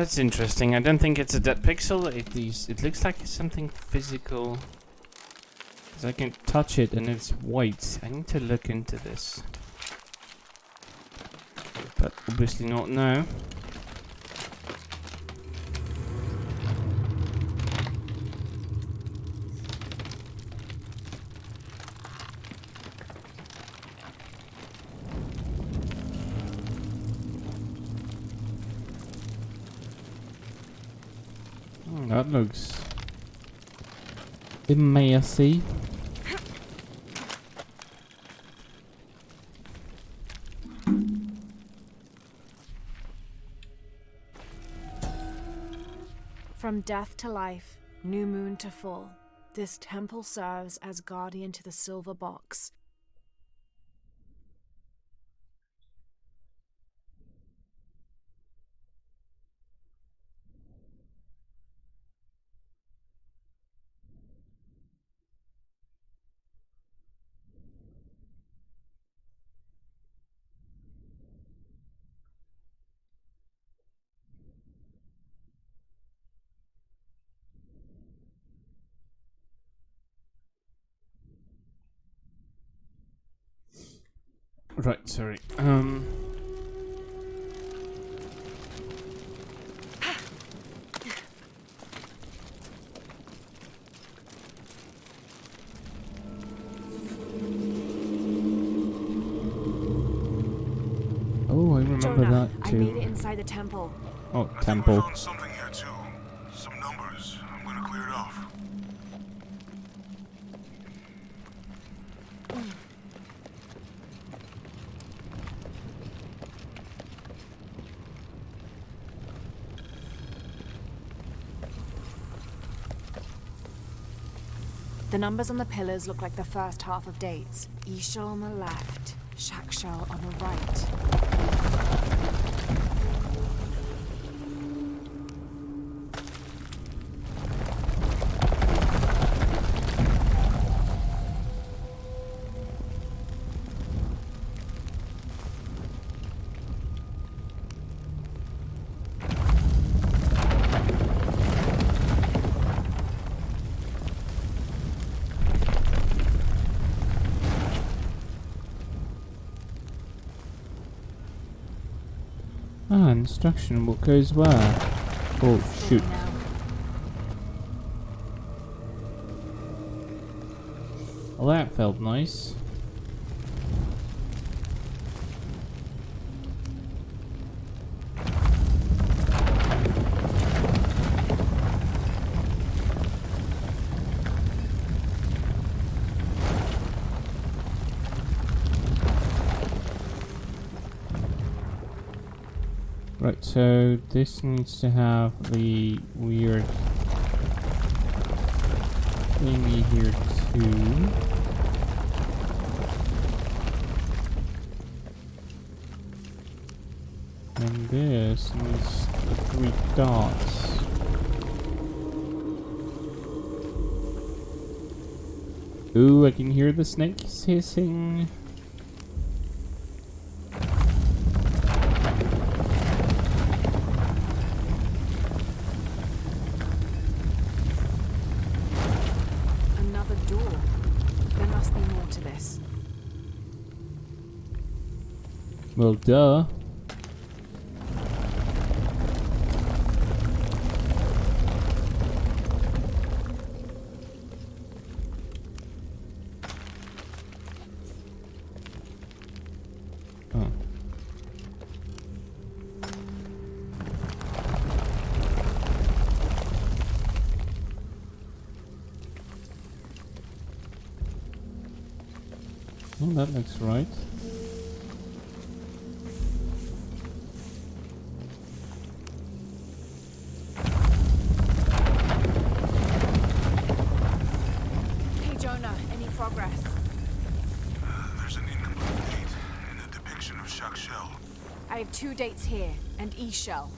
That's interesting. I don't think it's a dead pixel. It looks like it's something physical. 'Cause I can touch it and it's white. I need to look into this. But obviously not now. That looks amazing. From death to life, new moon to full, this temple serves as guardian to the silver box. Right, sorry. Oh, I remember Jonah, that I too. made it inside the temple. Oh, I temple. found something here too. Some numbers. I'm gonna clear it off. The numbers on the pillars look like the first half of dates. Ishal on the left, Shakshal on the right. Ah, instruction. What goes where? Oh, shoot. Well, that felt nice. Right, so this needs to have the weird thingy here too. And this needs the 3 dots. Ooh, I can hear the snakes hissing. Another door. There must be more to this. Well, duh. Oh. Well, that looks right. Hey Jonah, any progress? There's an incomplete date and a depiction of Jacques Shell. I have 2 dates here, and E-Shell.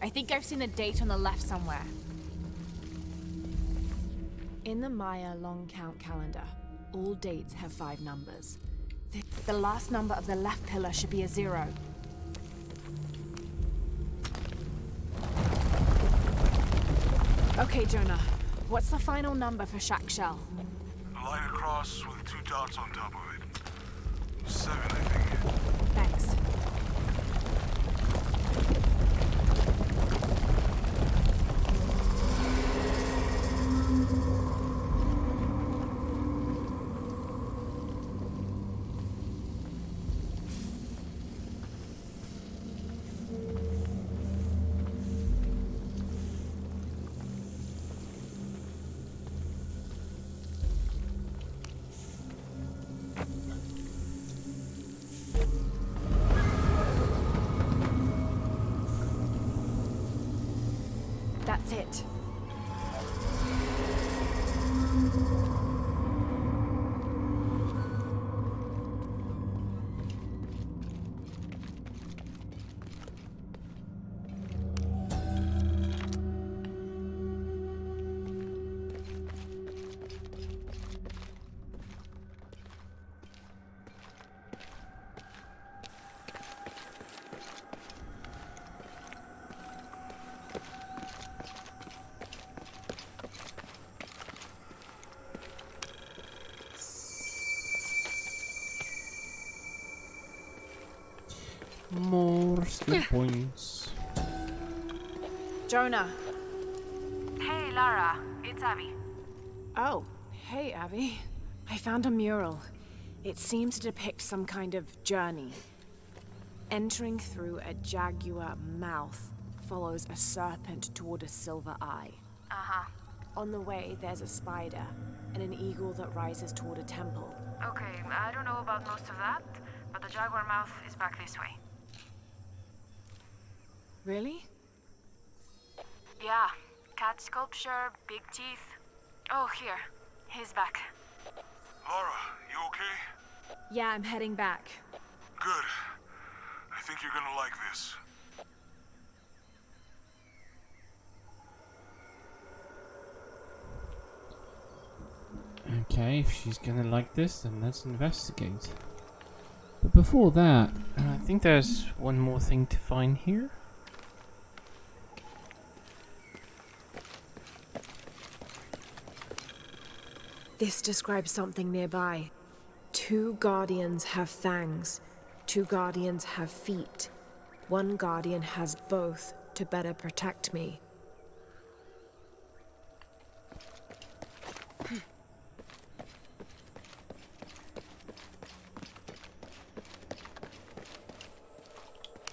I think I've seen a date on the left somewhere. In the Maya long count calendar, all dates have 5 numbers. The last number of the left pillar should be a 0. Okay, Jonah. What's the final number for Jacques Shell? A line across with 2 dots on top of it. 7, I think. Thanks. That's it. More skill points. Jonah. Hey, Lara. It's Abby. Oh, hey, Abby. I found a mural. It seems to depict some kind of journey. Entering through a jaguar mouth follows a serpent toward a silver eye. Uh-huh. On the way, there's a spider and an eagle that rises toward a temple. Okay, I don't know about most of that, but the jaguar mouth is back this way. Really? Yeah. Cat sculpture, big teeth. Oh, here. He's back. Laura, you okay? Yeah, I'm heading back. Good. I think you're gonna like this. Okay, if she's gonna like this, then let's investigate. But before that, I think there's one more thing to find here. This describes something nearby. 2 guardians have fangs. 2 guardians have feet. 1 guardian has both to better protect me.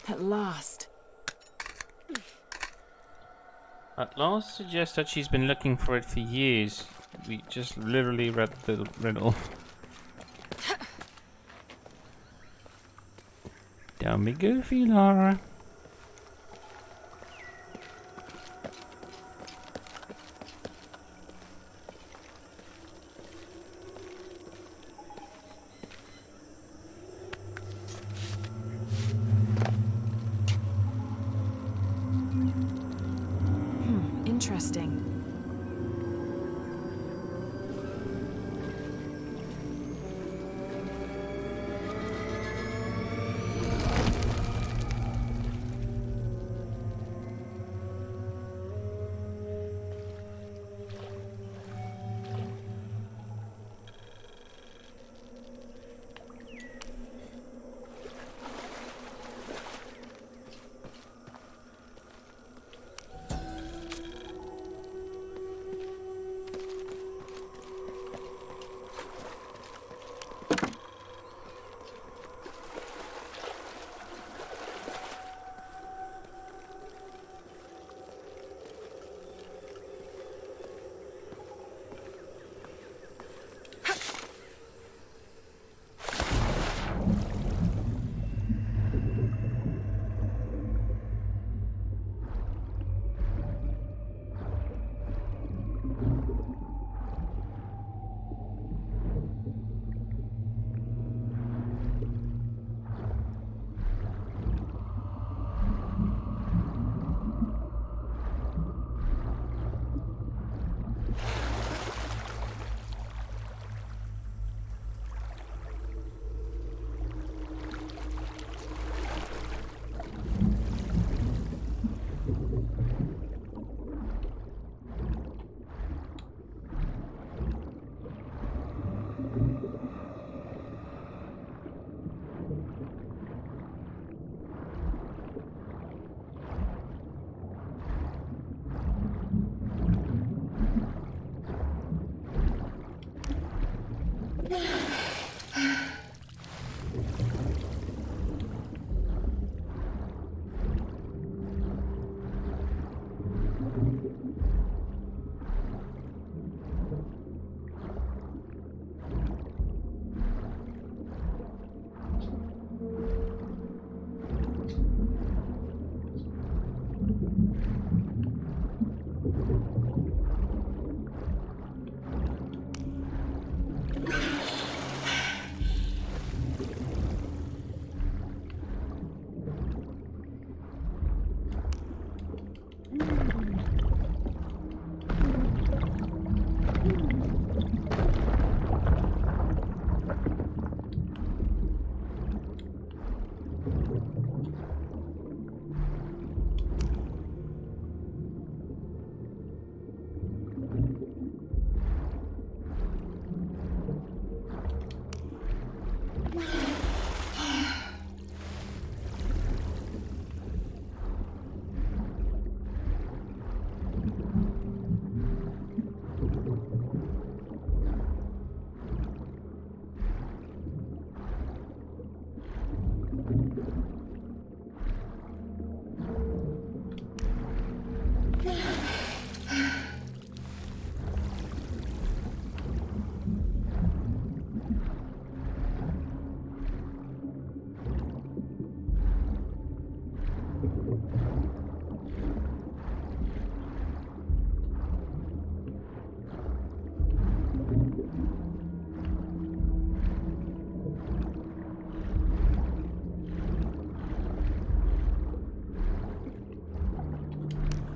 At last. At last suggests that she's been looking for it for years. We just literally read the riddle. Don't be goofy, Lara. Interesting.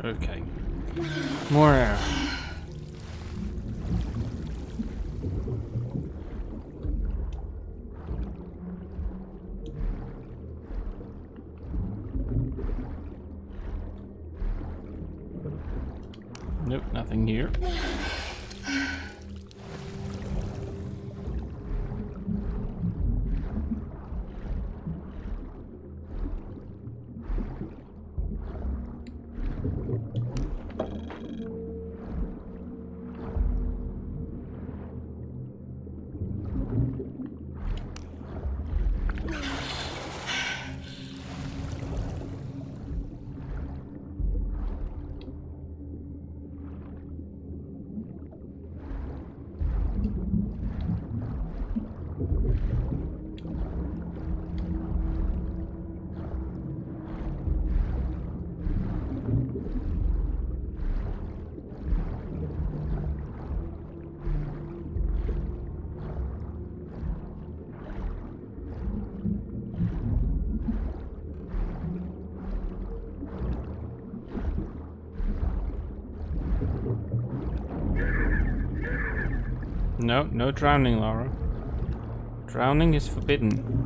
Okay. More air. Nope, nothing here. No, no drowning, Laura. Drowning is forbidden.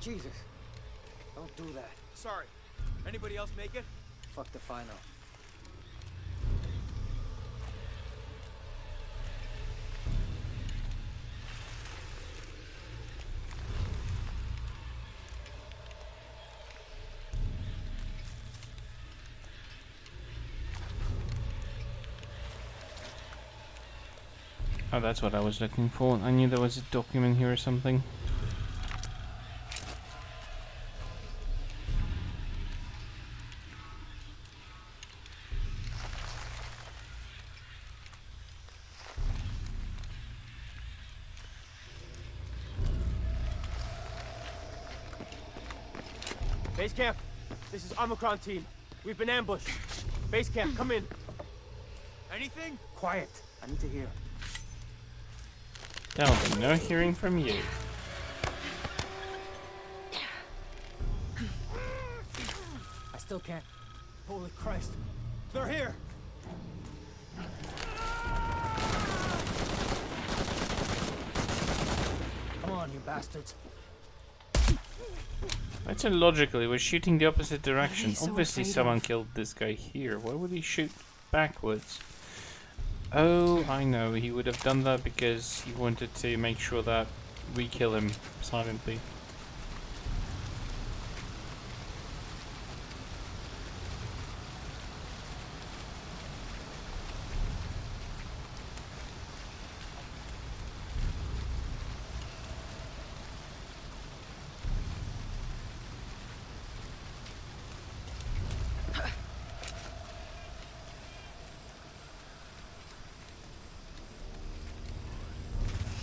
Jesus. Don't do that. Sorry. Anybody else make it? Fuck the final. Oh, that's what I was looking for. I knew there was a document here or something. Base camp, this is Omicron team. We've been ambushed. Base camp, come in. Anything? Quiet. I need to hear. There'll be no hearing from you. I still can't. Holy Christ. They're here. Come on, you bastards. That's illogical. He was shooting the opposite direction. so Obviously afraid someone of? killed this guy here. Why would he shoot backwards? Oh, I know. He would have done that because he wanted to make sure that we kill him silently.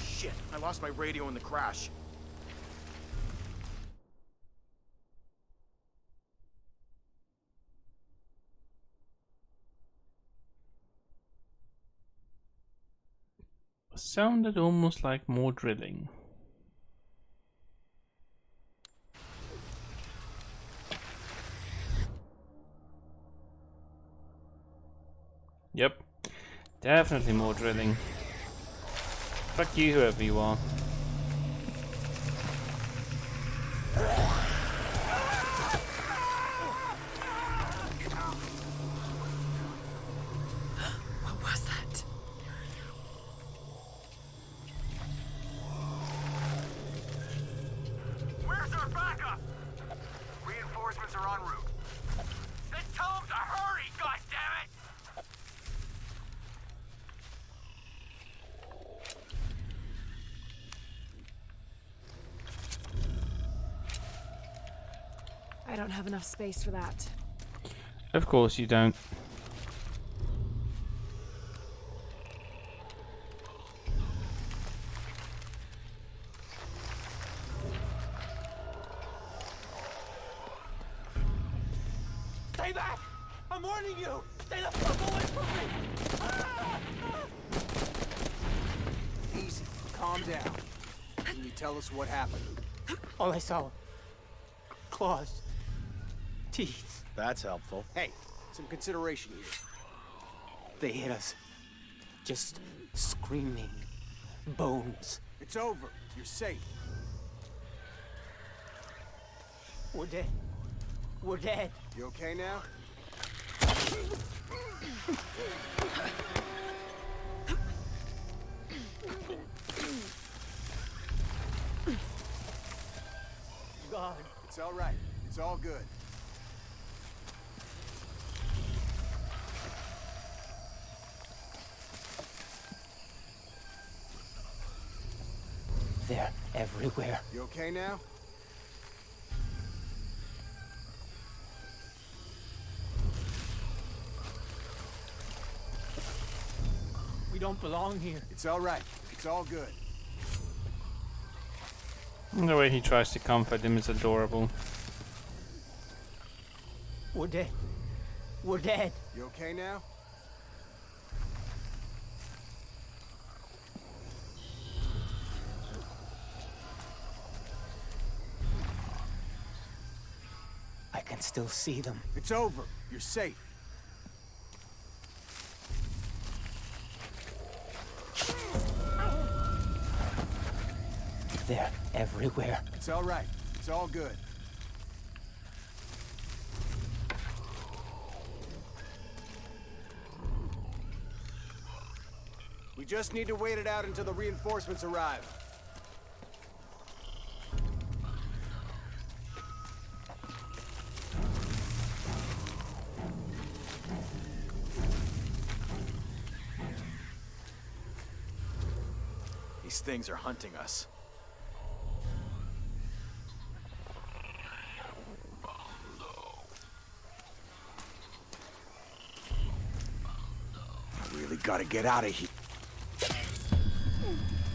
Shit, I lost my radio in the crash. Sounded almost like more drilling. Yep, definitely more drilling. Fuck you, whoever you are. What was that? Where's our backup? Reinforcements are en route. Then tell them to hurry, goddammit! I don't have enough space for that. Of course you don't. Stay back! I'm warning you! Stay the fuck away from me! Easy. Calm down. Can you tell us what happened? All I saw... claws. Teeth. That's helpful. Hey, some consideration here. They hit us. Just screaming. Bones. It's over. You're safe. We're dead. We're dead. You okay now? God. It's all right. It's all good. They're everywhere. You okay now? We don't belong here. It's all right. It's all good. The way he tries to comfort him is adorable. We're dead. We're dead. You okay now? I can still see them. It's over. You're safe. They're everywhere. It's all right. It's all good. We just need to wait it out until the reinforcements arrive. These things are hunting us. I really gotta get out of here.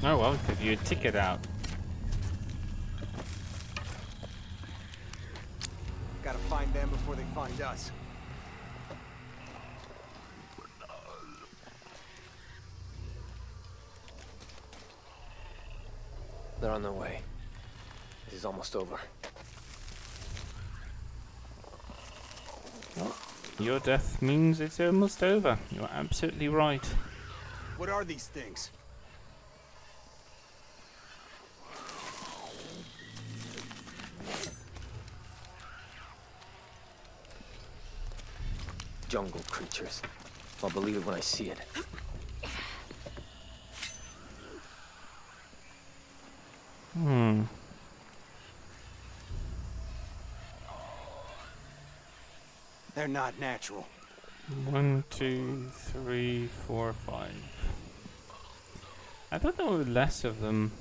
Oh well, give you a ticket out. Gotta find them before they find us. They're on their way. This is almost over. Well, your death means it's almost over. You're absolutely right. What are these things? Jungle creatures. I'll believe it when I see it. They're not natural. 1, 2, 3, 4, 5. I thought there were less of them.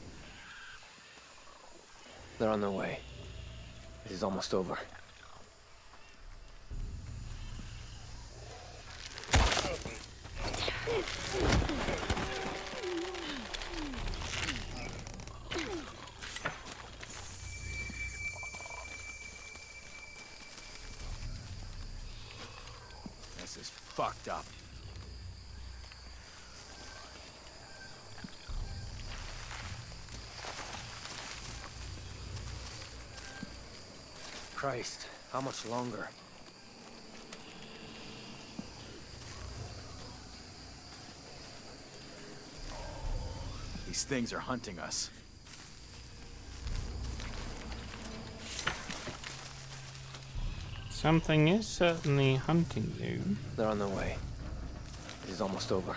They're on their way. This is almost over. This is fucked up. Christ, how much longer? These things are hunting us. Something is certainly hunting you. They're on their way. This is almost over.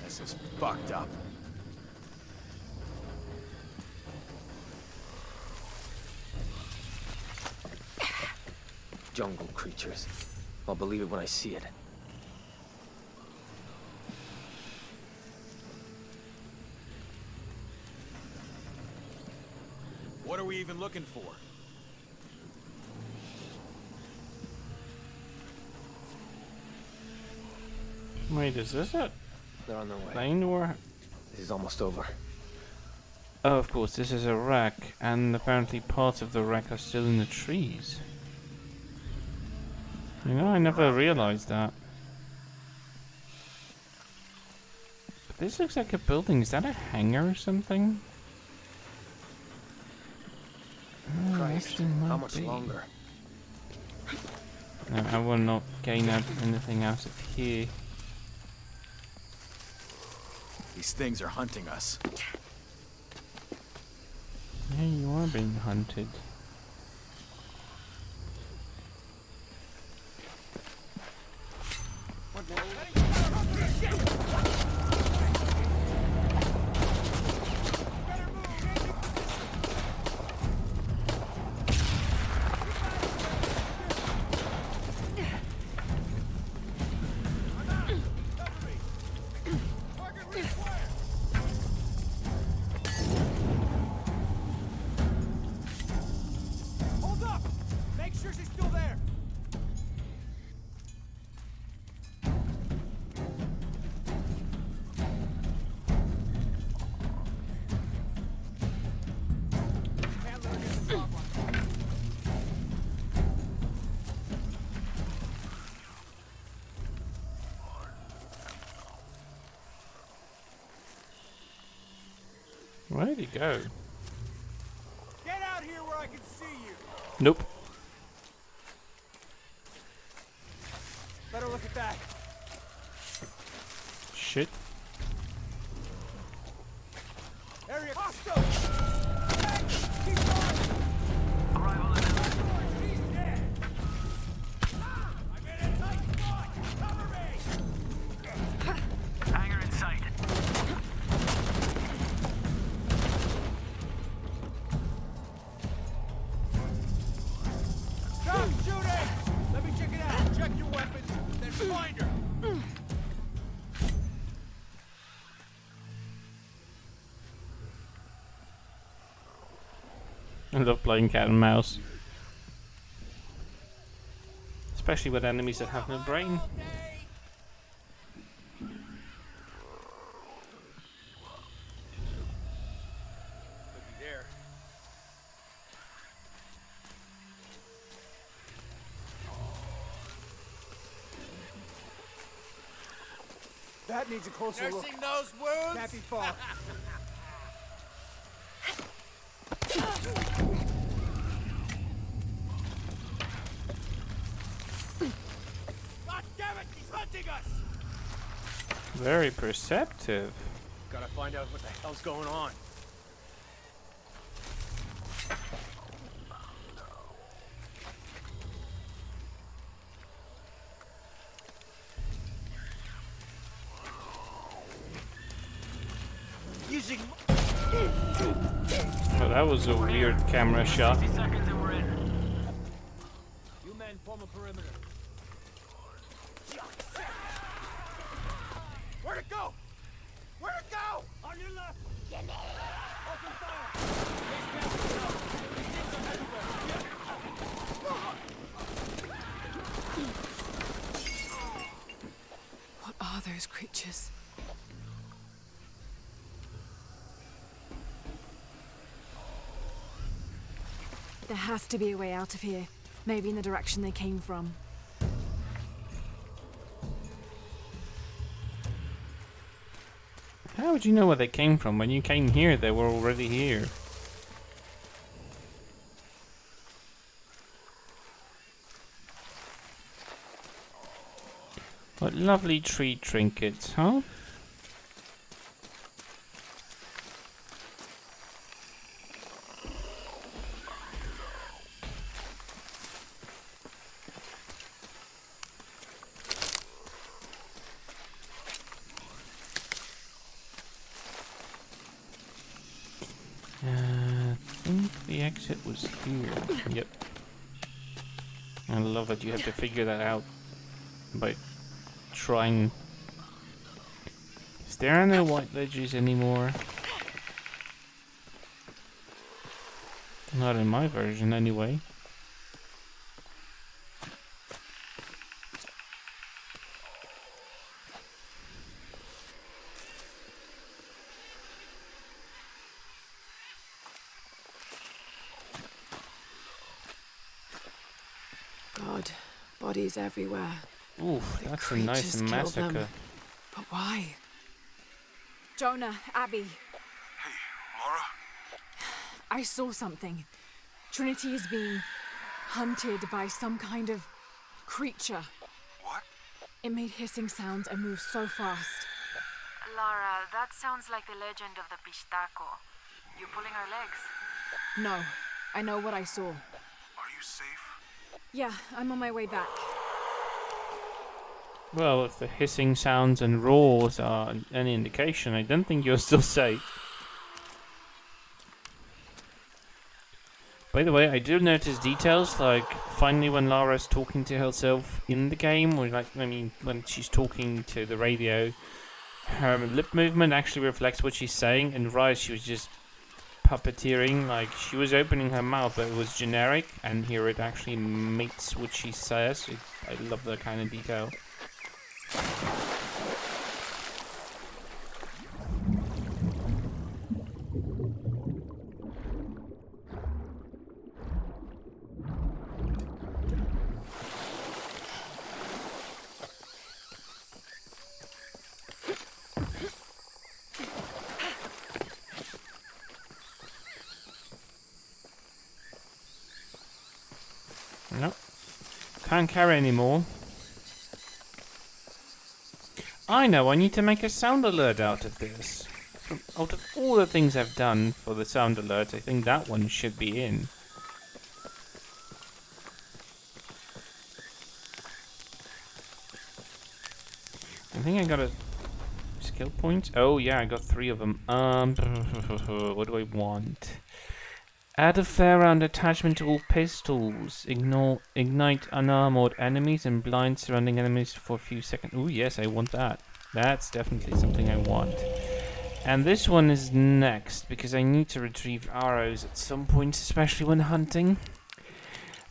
This is fucked up. Jungle creatures. I'll believe it when I see it. What are we even looking for? Wait, is this a They're on their way. plane or? This is almost over. Oh, of course, this is a wreck, and apparently parts of the wreck are still in the trees. You know, I never realized that. But this looks like a building. Is that a hangar or something? Oh, Christ, actually how might much be. longer? No, I will not gain out anything out of here. These things are hunting us. Yeah, you are being hunted. Hold up! Make sure she's still there. Where'd he go? Get out here where I can see you. Nope. Better look at that. Shit. Area hostile. Keep going. Arrival in. He's dead. I'm in a tight spot. Cover me. Hangar in sight. Stop! I love playing cat and mouse. Especially with enemies that have no brain. That needs a closer look. Nursing those wounds? Can't be far. God damn it, he's hunting us! Very perceptive. Gotta find out what the hell's going on. Using. Well, that was a weird camera shot. 60 seconds and we're in. You men form a perimeter. Where'd it go? Where'd it go? On your left. Open fire. What are those creatures? There has to be a way out of here. Maybe in the direction they came from. How would you know where they came from? When you came here, they were already here. What lovely tree trinkets, huh? I think the exit was here. Yep. I love that you have to figure that out by trying. There are no white ledges anymore. Not in my version, anyway. God, bodies everywhere. Oof, The that's a nice creatures killed massacre. them. But why? Jonah, Abby, Hey, Laura? I saw something. Trinity is being hunted by some kind of creature. What? It made hissing sounds and moved so fast. Lara, that sounds like the legend of the Pistaco. You pulling our legs? No, I know what I saw. Are you safe? Yeah, I'm on my way back. Well, if the hissing sounds and roars are any indication, I don't think you're still safe. By the way, I do notice details, like finally when Lara's talking to herself in the game, or like, I mean, when she's talking to the radio, her lip movement actually reflects what she's saying. And Rise, she was just puppeteering, like she was opening her mouth, but it was generic, and here it actually meets what she says. I love that kind of detail. Nope. Can't carry anymore. I know, I need to make a sound alert out of this. Out of all the things I've done for the sound alert, I think that one should be in. I think I got a skill point. Oh yeah, I got 3 of them. What do I want? Add a flare round attachment to all pistols. Ignite unarmored enemies and blind surrounding enemies for a few seconds. Oh yes, I want that. That's definitely something I want. And this one is next, because I need to retrieve arrows at some point, especially when hunting.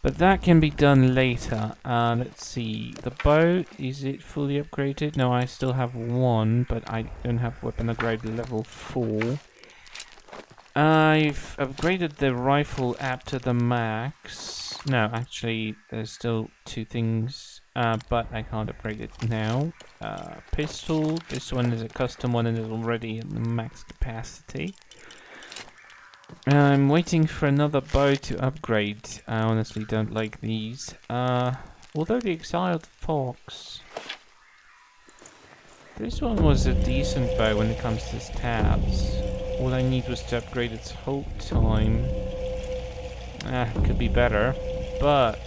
But that can be done later. Let's see. The bow, is it fully upgraded? No, I still have one, but I don't have weapon upgrade level 4. I've upgraded the rifle up to the max. No, actually, there's still 2 things, but I can't upgrade it now. Pistol, this one is a custom one and is already at the max capacity. I'm waiting for another bow to upgrade. I honestly don't like these. Although the Exiled Fox... This one was a decent bow when it comes to stats. All I need was to upgrade its hold time. It could be better, but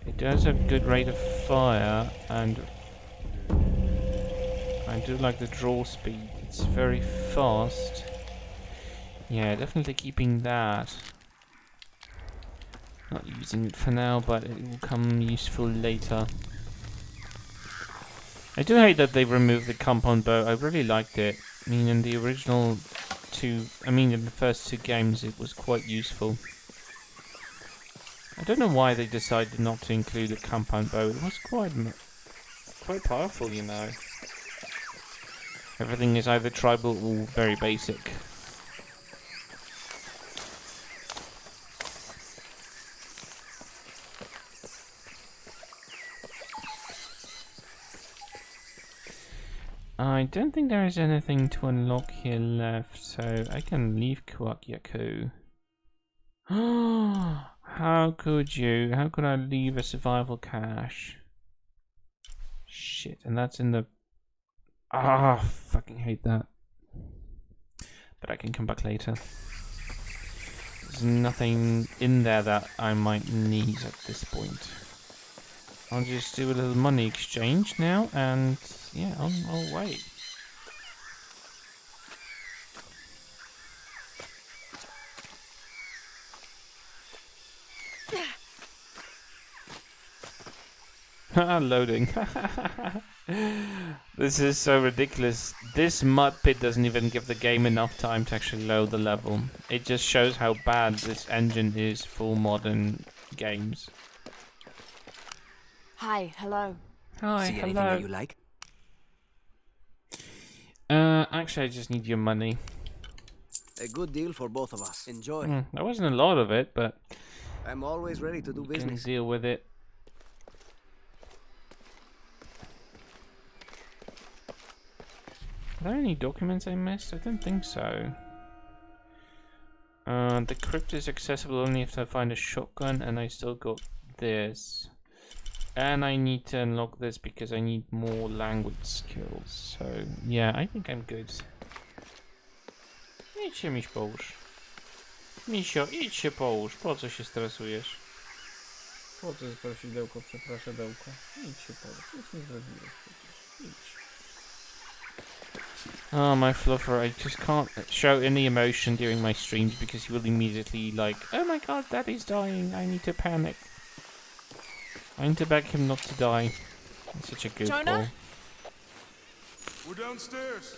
it does have good rate of fire, and I do like the draw speed. It's very fast. Yeah, definitely keeping that. Not using it for now, but it will come useful later. I do hate that they removed the compound bow. I really liked it. I mean, in the original in the first 2 games, it was quite useful. I don't know why they decided not to include a compound bow. It was quite powerful, you know. Everything is either tribal or very basic. I don't think there is anything to unlock here left, so I can leave Kuwakyaku. How could you? How could I leave a survival cache? Shit, and that's in the... fucking hate that. But I can come back later. There's nothing in there that I might need at this point. I'll just do a little money exchange now, and yeah, I'll wait. Loading. This is so ridiculous. This mud pit doesn't even give the game enough time to actually load the level. It just shows how bad this engine is for modern games. Hi, hello. Hi, See hello. anything that you like? Actually, I just need your money. A good deal for both of us. Enjoy. There wasn't a lot of it, but I'm always ready to do you can business. deal with it. Are there any documents I missed? I don't think so. The crypt is accessible only if I find a shotgun, and I still got this. And I need to unlock this because I need more language skills. So, yeah, I think I'm good. Idź się, miś, połóż. Misio, idź się połóż. Po co się stresujesz? Po co prosidełko, przepraszadełko? Idź się połóż. Nic nie zrobiłeś przecież. Idź. Oh, my fluffer, I just can't show any emotion during my streams because he will immediately like, oh my god, daddy's dying, I need to panic. I need to beg him not to die. He's such a good boy. We're downstairs.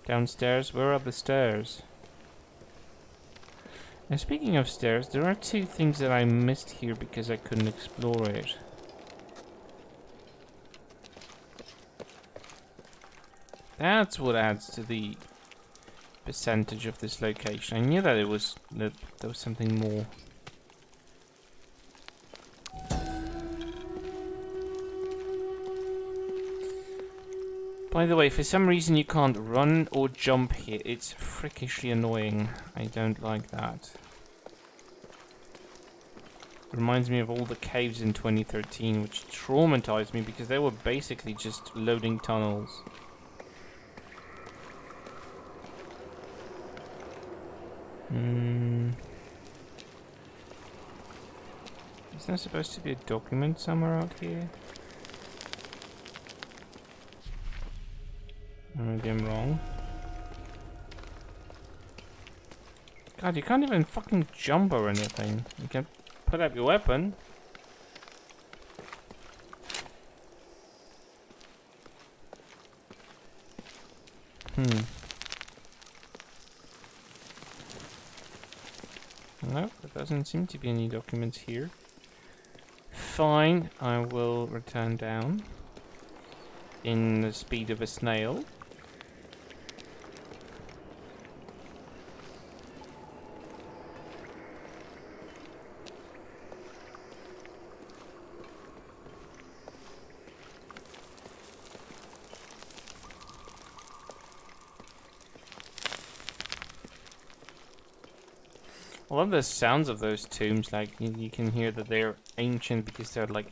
Downstairs? Where are the stairs? And speaking of stairs, there are 2 things that I missed here because I couldn't explore it. That's what adds to the percentage of this location. I knew that there was something more. By the way, for some reason you can't run or jump here. It's freakishly annoying. I don't like that. Reminds me of all the caves in 2013, which traumatized me because they were basically just loading tunnels. Is there supposed to be a document somewhere out here? Or maybe I'm wrong. God, you can't even fucking jump or anything. You can put up your weapon. No, there doesn't seem to be any documents here. Fine, I will return down in the speed of a snail. I love the sounds of those tombs. Like you can hear that they're ancient because they're like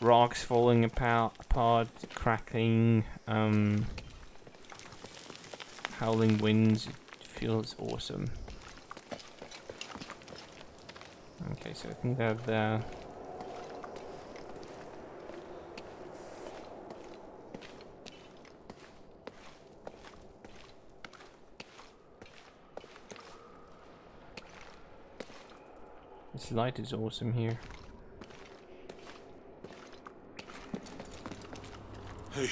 rocks falling apart, cracking, howling winds. It feels awesome. Okay, so I think that this light is awesome here. Hey,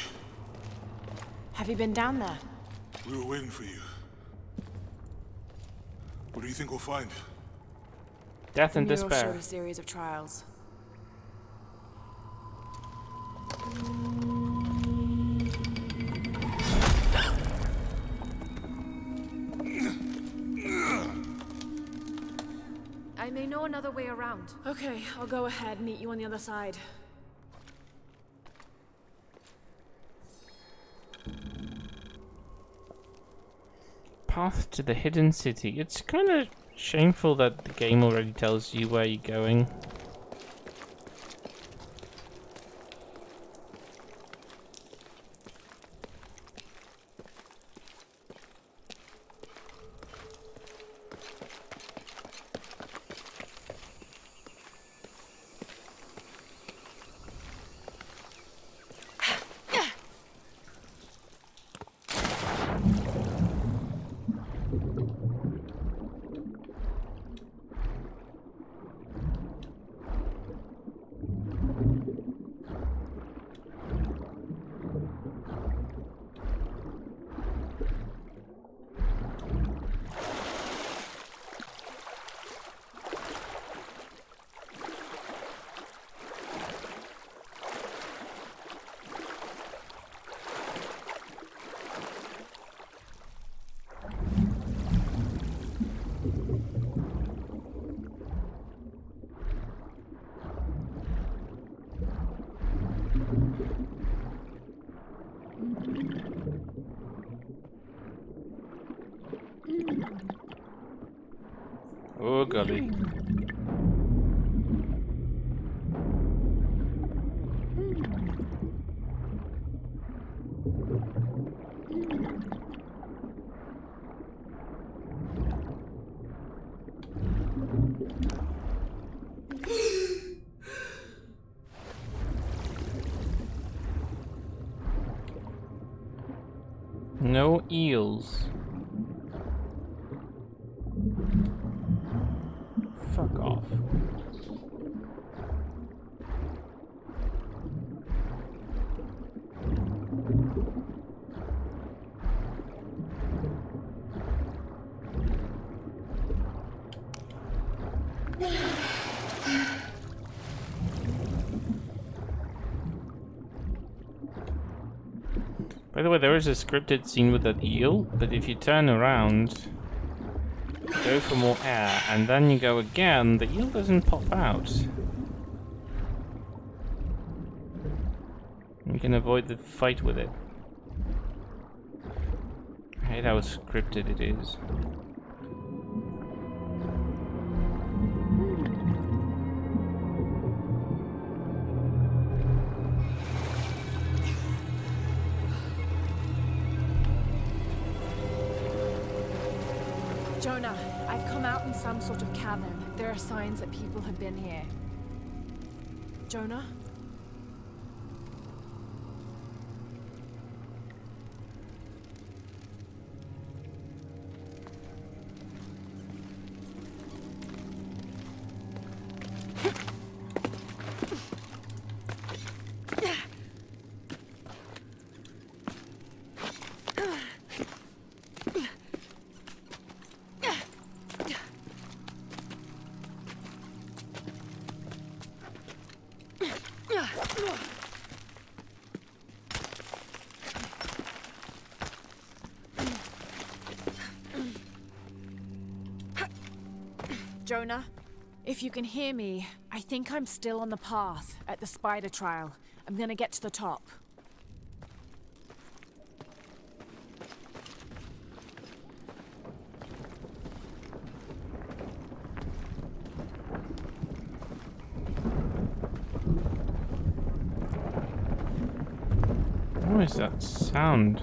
Have you been down there? we were waiting for you. What do you think we'll find? Death and The mural despair. showed a series of trials. I may know another way around. Okay, I'll go ahead, meet you on the other side. Path to the hidden city. It's kind of shameful that the game already tells you where you're going. Oh golly. No eels. Fuck off. By the way, there is a scripted scene with that eel, but if you turn around, go for more air, and then you go again, the eel doesn't pop out. You can avoid the fight with it. I hate how scripted it is. Jonah, I've come out in some sort of cavern. There are signs that people have been here. Jonah? Jonah, if you can hear me, I think I'm still on the path at the spider trial. I'm gonna get to the top. What is that sound?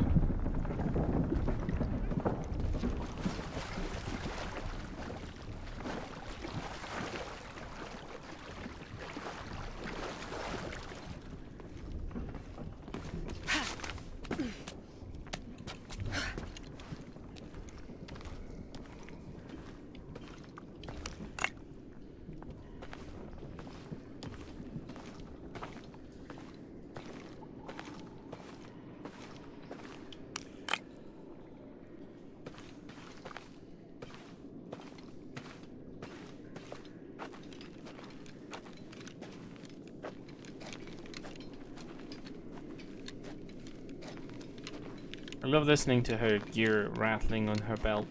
I love listening to her gear rattling on her belt.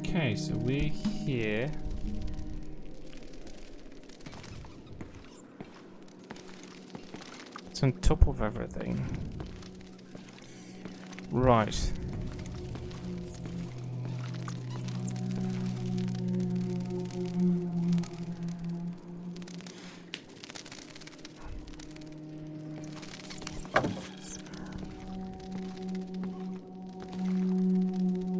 Okay, so we're here. It's on top of everything. Right.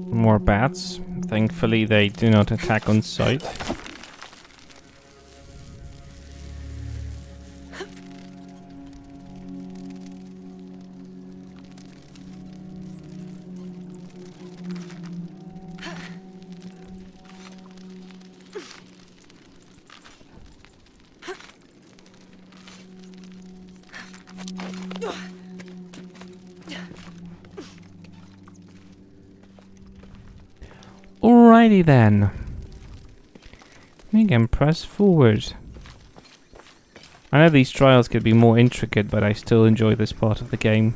More bats. Thankfully, they do not attack on sight. Alrighty then. We can press forward. I know these trials could be more intricate, but I still enjoy this part of the game.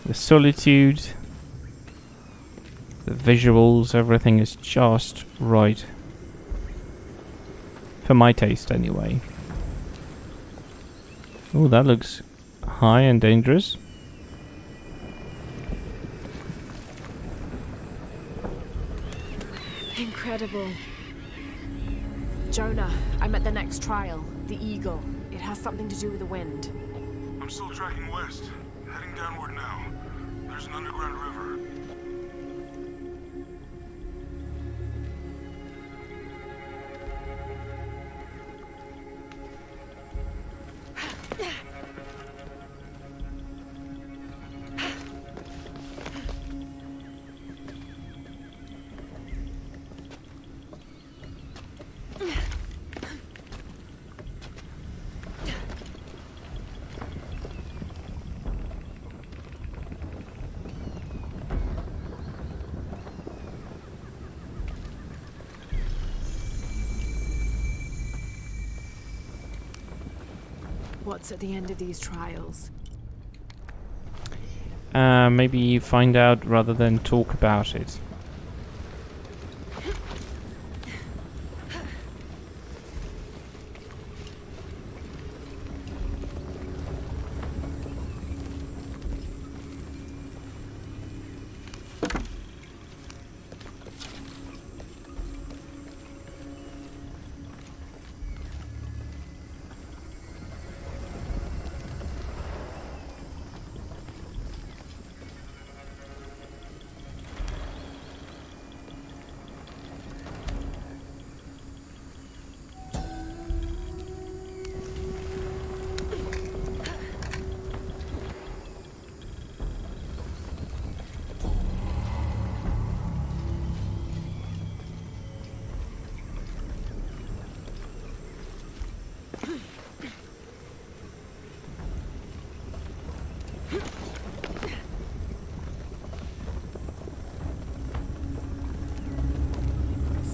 The solitude, the visuals, everything is just right. For my taste, anyway. Oh, that looks high and dangerous. Incredible. Jonah, I'm at the next trial, the Eagle. It has something to do with the wind. I'm still tracking west, heading downward now. There's an underground river. What's at the end of these trials? Maybe find out rather than talk about it.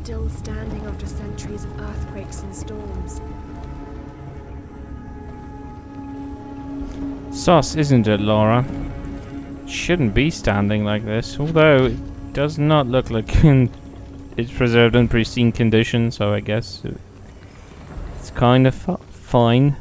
still standing after centuries of earthquakes and storms. Sus, isn't it, Laura? Shouldn't be standing like this, although it does not look like it's preserved in pristine condition, so I guess it's kind of fine.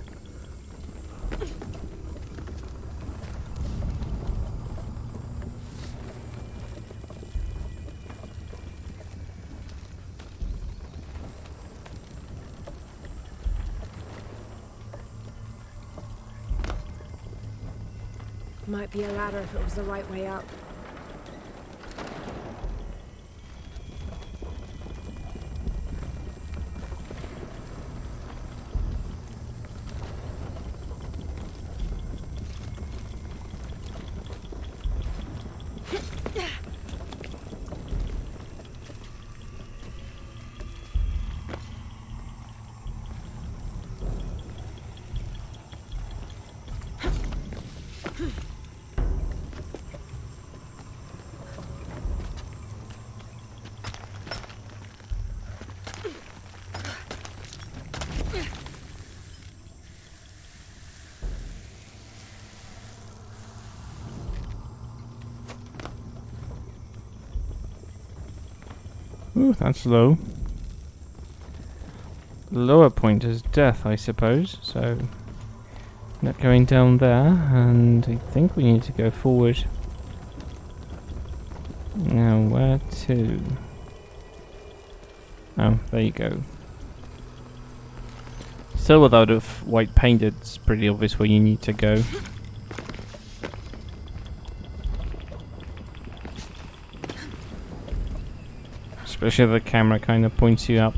Might be a ladder if it was the right way up. Ooh, that's low. The lower point is death, I suppose, so not going down there, and I think we need to go forward. Now, where to? Oh, there you go. Still without a white paint, it's pretty obvious where you need to go. Especially if the camera kind of points you up.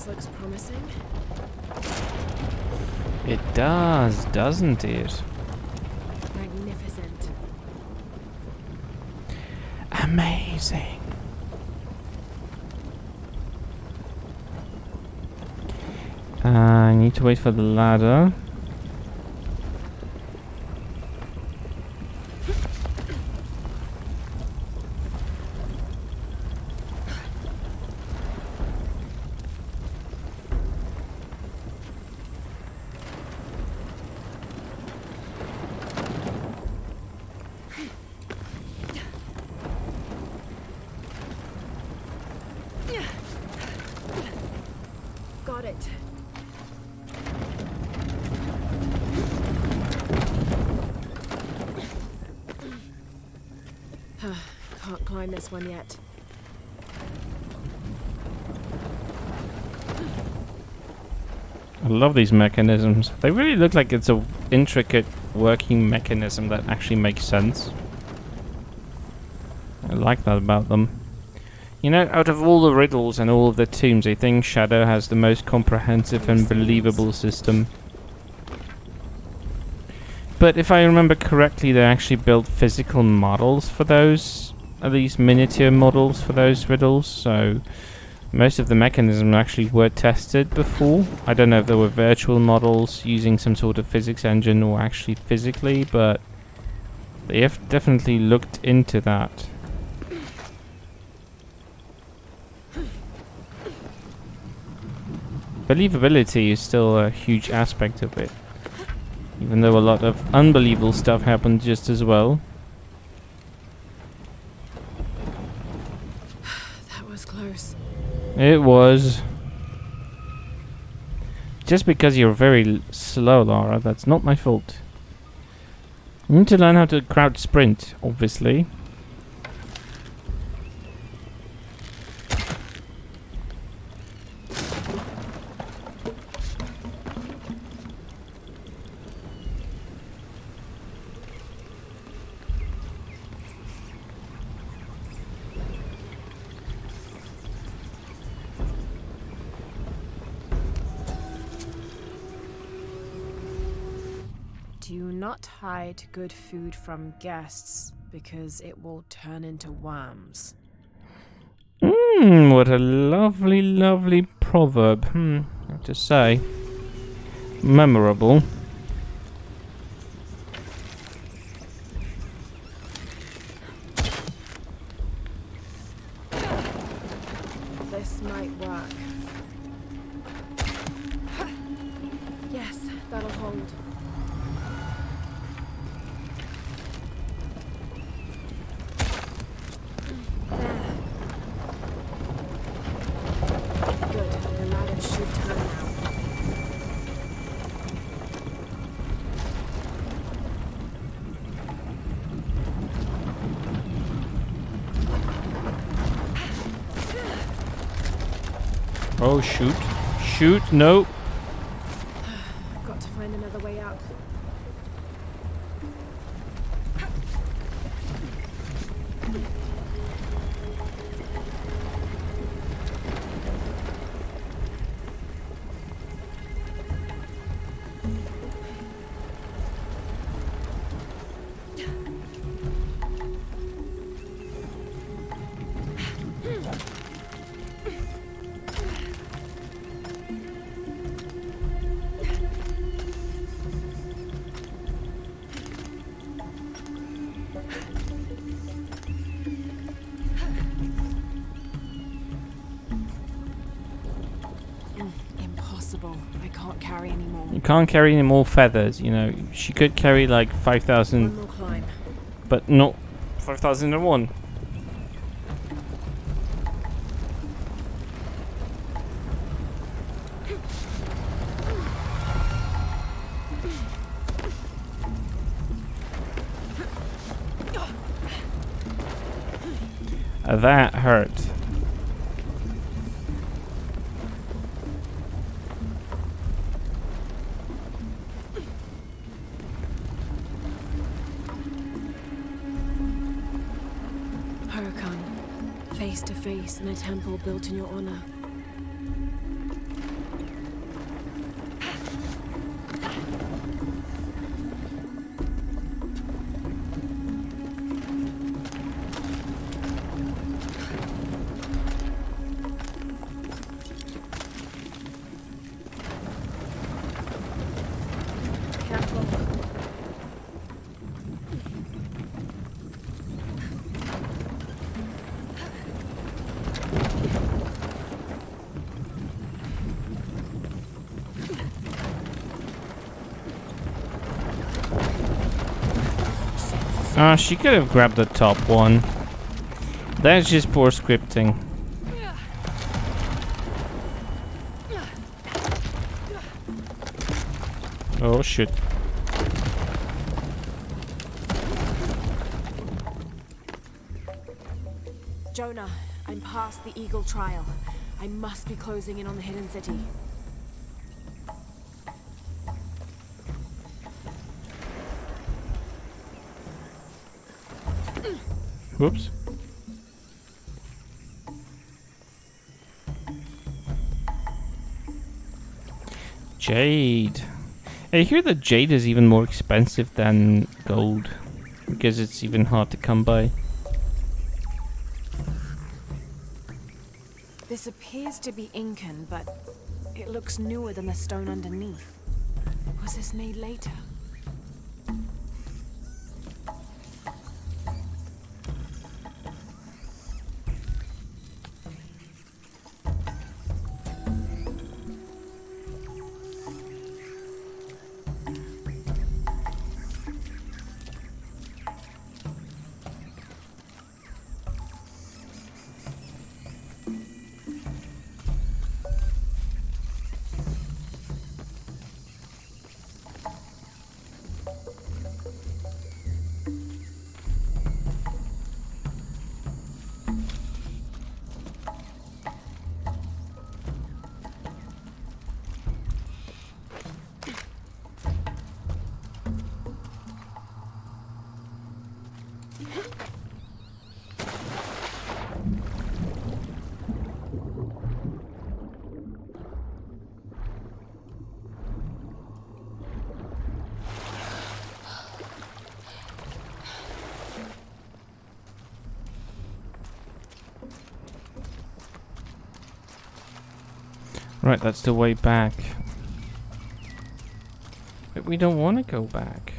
Looks promising. It does, doesn't it? Magnificent. Amazing. I need to wait for the ladder. Got it. Can't climb this one yet. I love these mechanisms. They really look like it's a intricate working mechanism that actually makes sense. I like that about them. You know, out of all the riddles and all of the tombs, I think Shadow has the most comprehensive and believable system. But if I remember correctly, they actually built physical models for those, at least miniature models for those riddles, so most of the mechanisms actually were tested before. I don't know if there were virtual models using some sort of physics engine or actually physically, but they have definitely looked into that. Believability is still a huge aspect of it, even though a lot of unbelievable stuff happened just as well. That was close. It was. Just because you're very slow, Lara, that's not my fault. You need to learn how to crouch sprint, obviously. Do not hide good food from guests, because it will turn into worms. What a lovely, lovely proverb. I have to say. Memorable. This might work. Yes, that'll hold. There. Good. The ladder should turn now. Oh, shoot. Shoot, no. Got to find another way up. Impossible. I can't carry anymore. You can't carry any more feathers, you know. She could carry like 5,000, One more climb. but not 5,001. That hurt. Huracan, face to face in a temple built in your honor. Careful. She could have grabbed the top one. That's just poor scripting. Oh shit. Jonah, I'm past the Eagle trial. I must be closing in on the hidden city. Whoops. Jade. I hear that jade is even more expensive than gold, because it's even hard to come by. This appears to be Incan, but it looks newer than the stone underneath. Was this made later? Right, that's the way back. But we don't want to go back.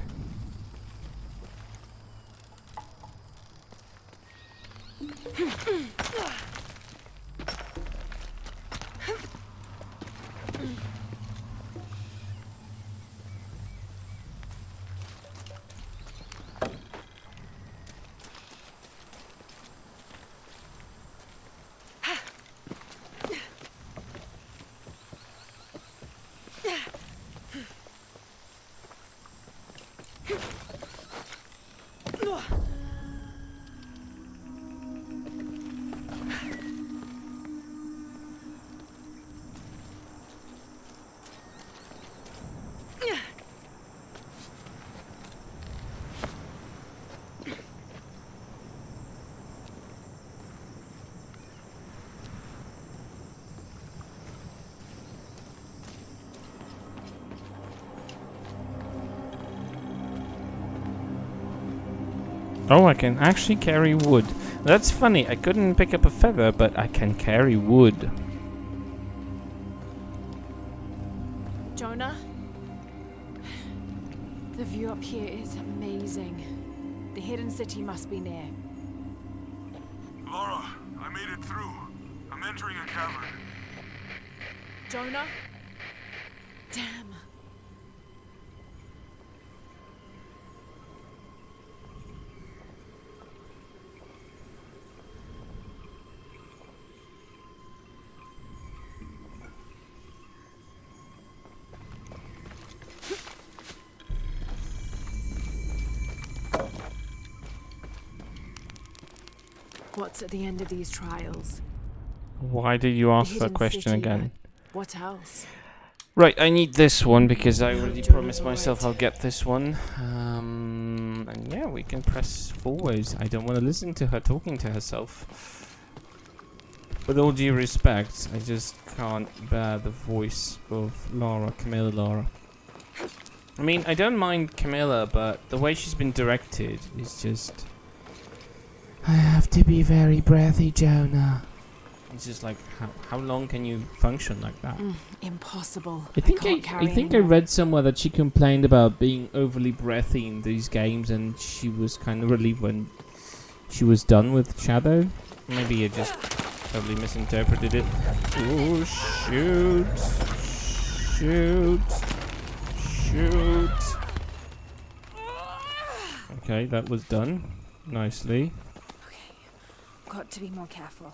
Oh, I can actually carry wood. That's funny. I couldn't pick up a feather, but I can carry wood. Jonah? The view up here is amazing. The hidden city must be near. Laura, I made it through. I'm entering a cavern. Jonah? Damn. What's at the end of these trials? Why did you ask that hidden question city, again? but what else? Right, I need this one because I already Jonah's promised myself I'll get this one. And yeah, we can press forwards. I don't want to listen to her talking to herself. With all due respect, I just can't bear the voice of Camilla Lara. I mean, I don't mind Camilla, but the way she's been directed is just... I have to be very breathy, Jonah. It's just like, how long can you function like that? Impossible. I think I read somewhere that she complained about being overly breathy in these games, and she was kind of relieved when she was done with Shadow. Maybe you just totally misinterpreted it. Oh, shoot. Shoot. Shoot. Okay, that was done. Nicely. Got to be more careful.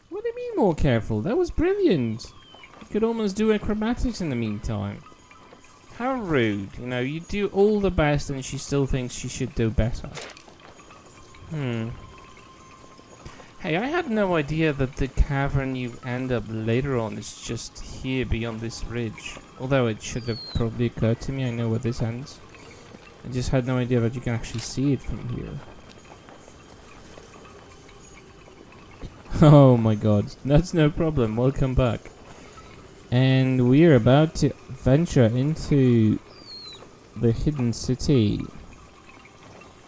What do you mean more careful? That was brilliant. You could almost do acrobatics in the meantime. How rude. You know, you do all the best and she still thinks she should do better. Hey, I had no idea that the cavern you end up later on is just here beyond this ridge. Although it should have probably occurred to me, I know where this ends. I just had no idea that you can actually see it from here. Oh my god, that's no problem, welcome back. And we're about to venture into the hidden city.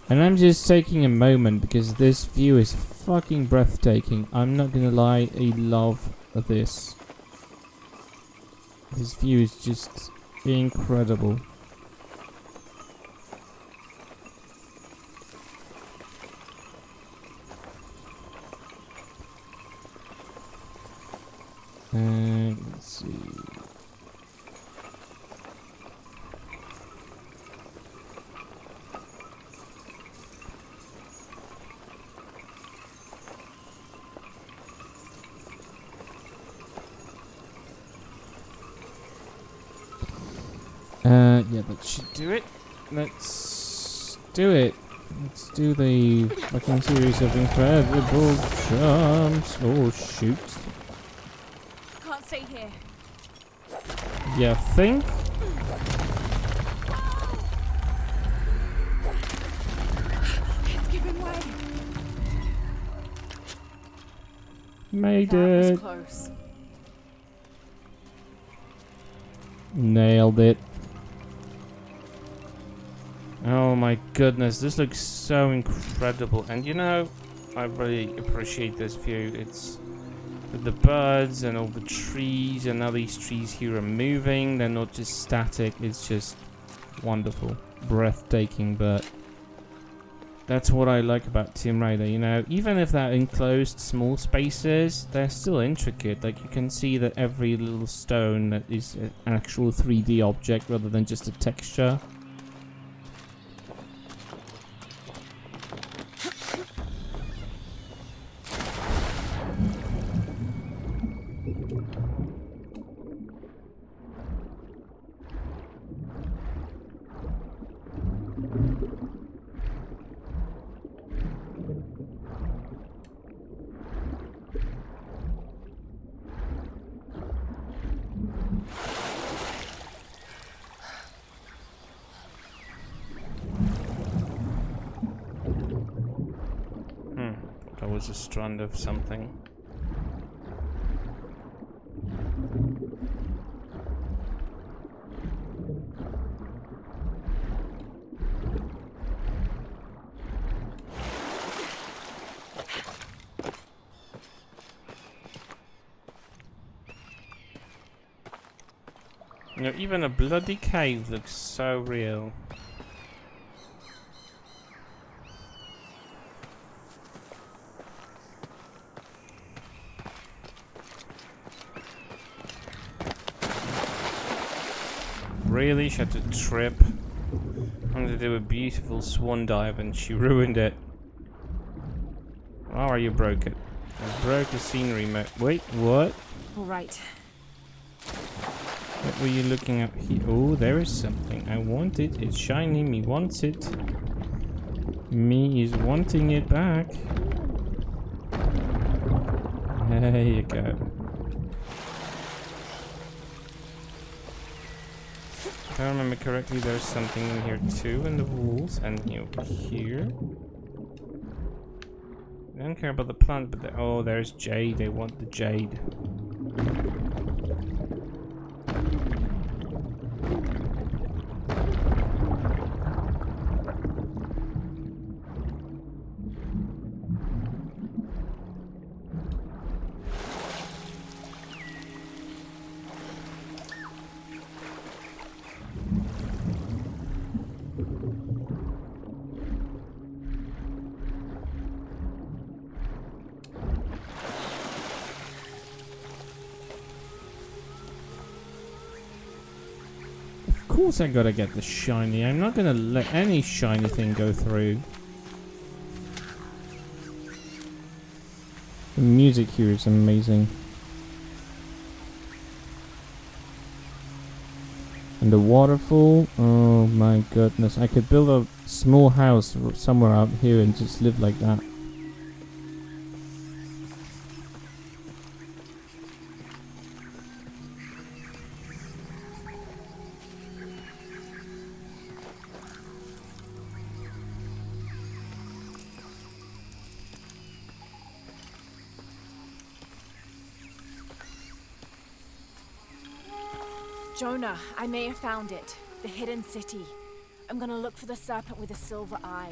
And I'm just taking a moment because this view is fucking breathtaking. I'm not gonna lie, I love this. This view is just incredible. Let's see. Yeah, that should do it. Let's do it. Let's do the fucking series of incredible jumps. Oh, shoot. Can't stay here. You think? It's giving way. Made That was it. close. Nailed it. Oh my goodness, this looks so incredible. And you know, I really appreciate this view. It's with the birds and all the trees, and now these trees here are moving. They're not just static. It's just wonderful, breathtaking. But that's what I like about Tomb Raider, you know. Even if they're enclosed small spaces, they're still intricate. Like, you can see that every little stone that is an actual 3D object rather than just a texture. That was a strand of something. You know, even a bloody cave looks so real. Really? She had to trip. I wanted to do a beautiful swan dive and she ruined it. Oh, you broke it. I broke the scenery map. Wait, what? All right. What were you looking at here? Oh, there is something. I want it. It's shiny. Me wants it. Me is wanting it back. There you go. If I remember correctly, there's something in here too, in the walls, and here. I don't care about the plant, but oh, there's jade. They want the jade. Of course I gotta get the shiny. I'm not gonna let any shiny thing go through. The music here is amazing. And the waterfall, oh my goodness. I could build a small house somewhere out here and just live like that. Jonah, I may have found it. The hidden city. I'm gonna look for the serpent with a silver eye.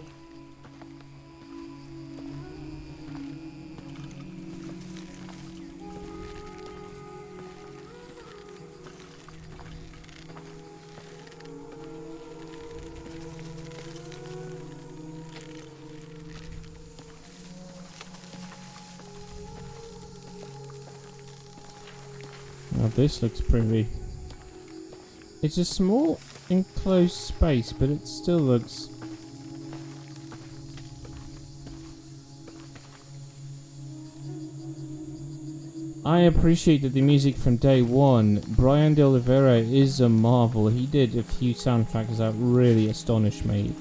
Now this looks pretty. It's a small enclosed space, but it still looks... I appreciated the music from day one. Brian De Oliveira is a marvel. He did a few soundtracks that really astonished me.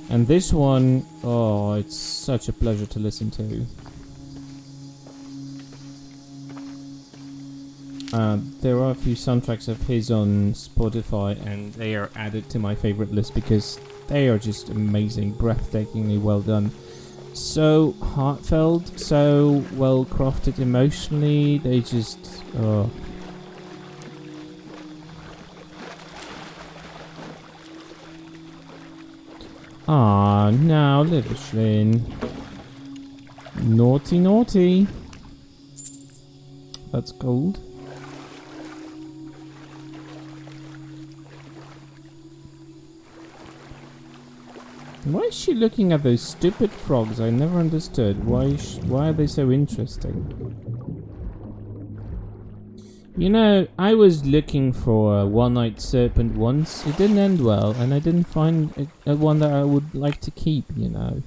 And this one, oh, it's such a pleasure to listen to. There are a few soundtracks of his on Spotify, and they are added to my favorite list because they are just amazing, breathtakingly well done. So heartfelt, so well crafted emotionally, they just... oh. Ah, now Liverslin. Naughty, naughty. That's gold. Why is she looking at those stupid frogs? I never understood. Why are they so interesting? You know, I was looking for a one-eyed serpent once. It didn't end well, and I didn't find a one that I would like to keep, you know.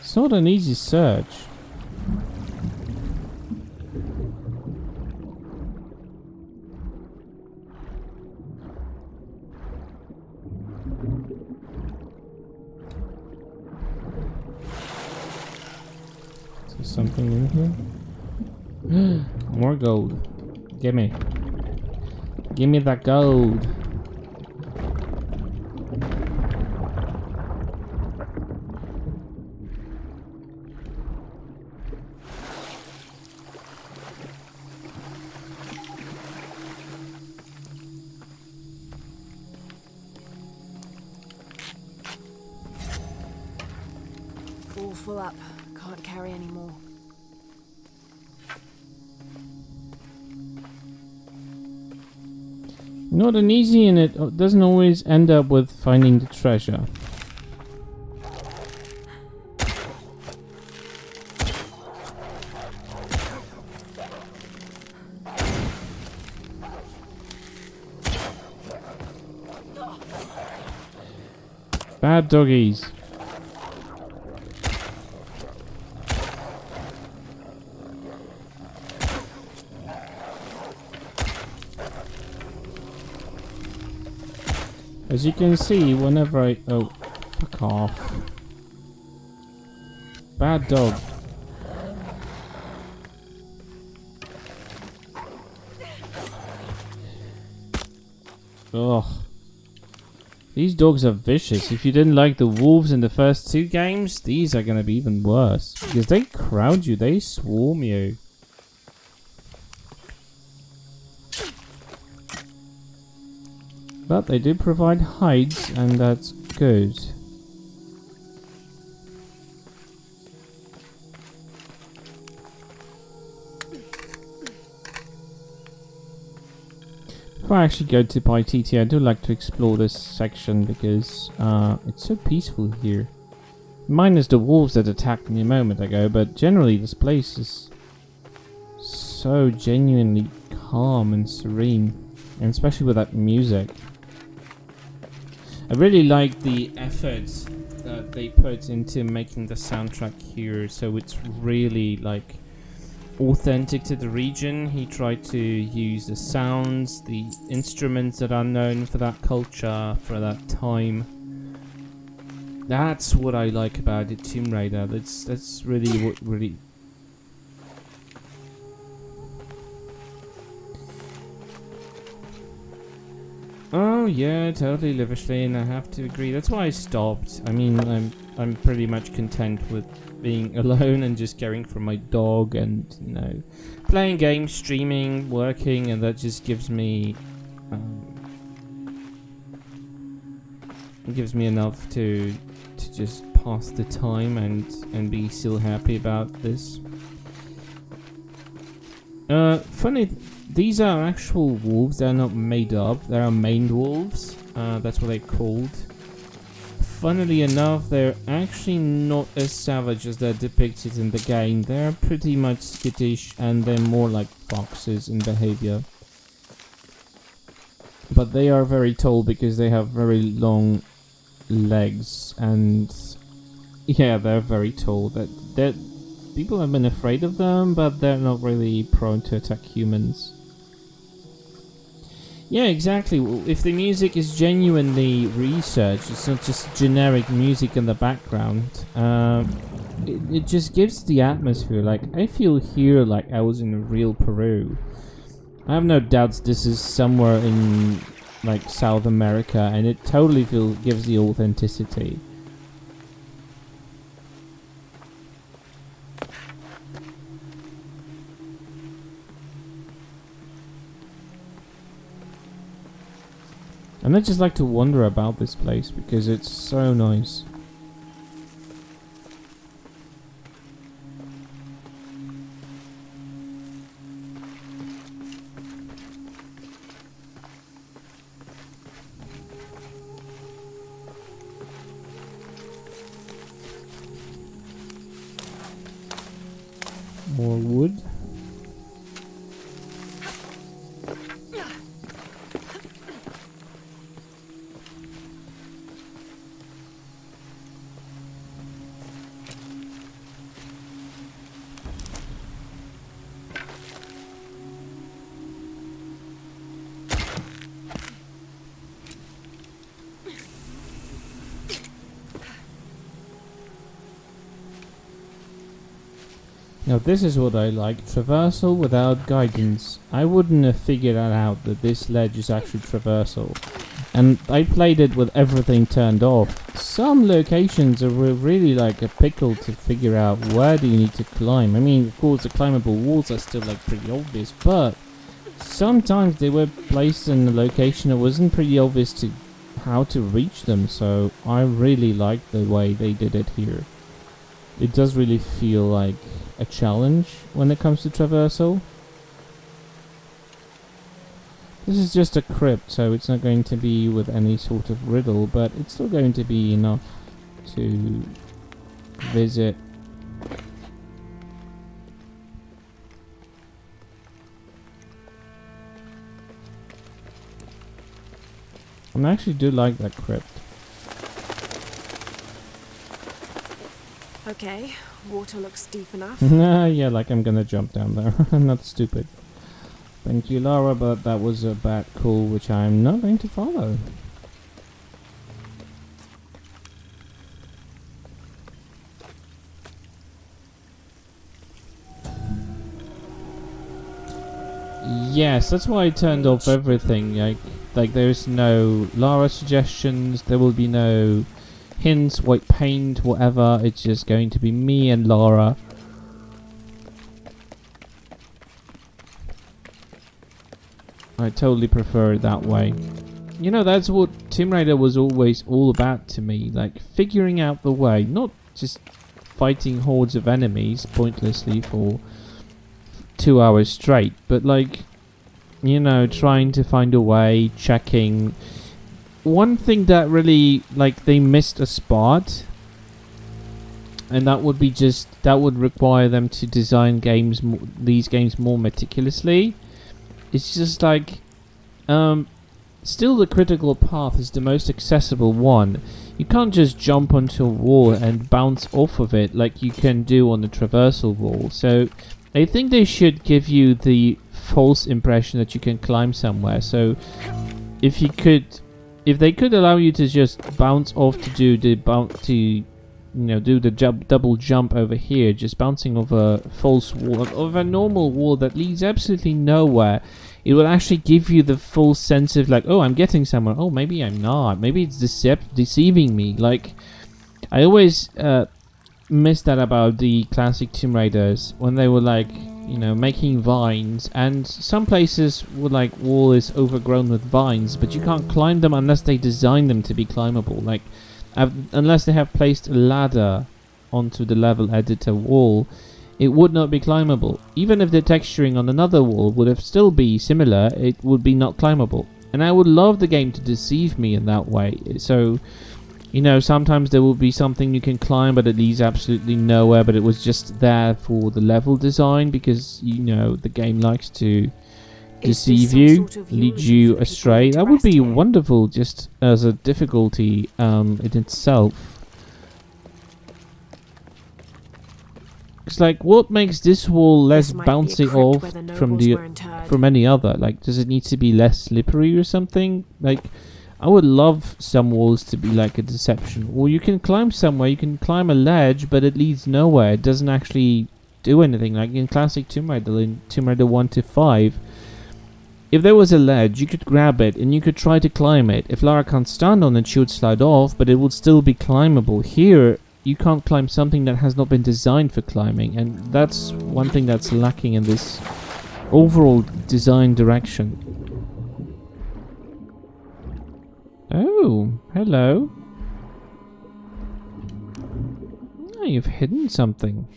It's not an easy search. Something in here? More gold. Gimme. Gimme that gold. All full up. Can't carry any more. Not an easy, and it doesn't always end up with finding the treasure. Bad doggies. As you can see, whenever I... Oh, fuck off. Bad dog. Ugh. These dogs are vicious. If you didn't like the wolves in the first 2 games, these are gonna be even worse. Because they crowd you, they swarm you. But they do provide hides, and that's good. Before I actually go to Paititi, I do like to explore this section because it's so peaceful here. Minus the wolves that attacked me a moment ago, but generally this place is so genuinely calm and serene, and especially with that music. I really like the effort that they put into making the soundtrack here, so it's really like authentic to the region. He tried to use the sounds, the instruments that are known for that culture, for that time. That's what I like about it, Tomb Raider. That's really what really... Oh yeah, totally, Liverstein. I have to agree. That's why I stopped. I mean, I'm pretty much content with being alone and just caring for my dog, and you know, playing games, streaming, working, and that just gives me enough to just pass the time and be still happy about this. Funny. These are actual wolves, they're not made up, they are maned wolves, that's what they're called. Funnily enough, they're actually not as savage as they're depicted in the game. They're pretty much skittish, and they're more like foxes in behavior. But they are very tall because they have very long legs, and yeah, they're very tall. People have been afraid of them, but they're not really prone to attack humans. Yeah, exactly. If the music is genuinely researched, it's not just generic music in the background. It just gives the atmosphere. Like, I feel here like I was in real Peru. I have no doubts this is somewhere in like South America, and it totally gives the authenticity. And I just like to wonder about this place because it's so nice. more wood. Now this is what I like, traversal without guidance. I wouldn't have figured that out, that this ledge is actually traversal. And I played it with everything turned off. Some locations are really like a pickle to figure out where do you need to climb. I mean, of course the climbable walls are still like pretty obvious, but sometimes they were placed in a location that wasn't pretty obvious to how to reach them, so I really like the way they did it here. It does really feel like a challenge when it comes to traversal. This is just a crypt, so it's not going to be with any sort of riddle, but it's still going to be enough to visit. And I actually do like that crypt. Okay, water looks deep enough. Yeah, like I'm gonna jump down there. I'm not stupid. Thank you, Lara, but that was a bad call which I'm not going to follow. Yes, that's why I turned off everything. Like there's no Lara suggestions, there will be no hints, white paint, whatever. It's just going to be me and Lara. I totally prefer it that way. You know, that's what Tomb Raider was always all about to me. Like, figuring out the way. Not just fighting hordes of enemies pointlessly for 2 hours straight. But like, you know, trying to find a way, checking. One thing that really, like, they missed a spot. And that would be just, that would require them to design games, these games more meticulously. It's just like, still the critical path is the most accessible one. You can't just jump onto a wall and bounce off of it like you can do on the traversal wall. So I think they should give you the false impression that you can climb somewhere. So if they could allow you to just bounce off to do the do the double jump over here, just bouncing off a false wall, of a normal wall that leads absolutely nowhere, it will actually give you the full sense of like, oh, I'm getting somewhere. Oh, maybe I'm not. Maybe it's deceiving me. Like, I always miss that about the classic Tomb Raiders when they were like, you know, making vines, and some places were like wall is overgrown with vines, but you can't climb them unless they design them to be climbable. Like, unless they have placed a ladder onto the level editor wall, it would not be climbable. Even if the texturing on another wall would have still be similar, it would be not climbable. And I would love the game to deceive me in that way. So, you know, sometimes there will be something you can climb, but it leads absolutely nowhere, but it was just there for the level design, because, you know, the game likes to deceive you, lead you astray. That would be wonderful just as a difficulty in itself. It's like, what makes this wall less bouncy off from any other? Like, does it need to be less slippery or something? Like, I would love some walls to be like a deception. Or you can climb somewhere, you can climb a ledge, but it leads nowhere. It doesn't actually do anything. Like in classic Tomb Raider, in Tomb Raider 1 to 5, if there was a ledge, you could grab it and you could try to climb it. If Lara can't stand on it, she would slide off, but it would still be climbable. Here, you can't climb something that has not been designed for climbing, and that's one thing that's lacking in this overall design direction. Oh, hello. Oh, you've hidden something.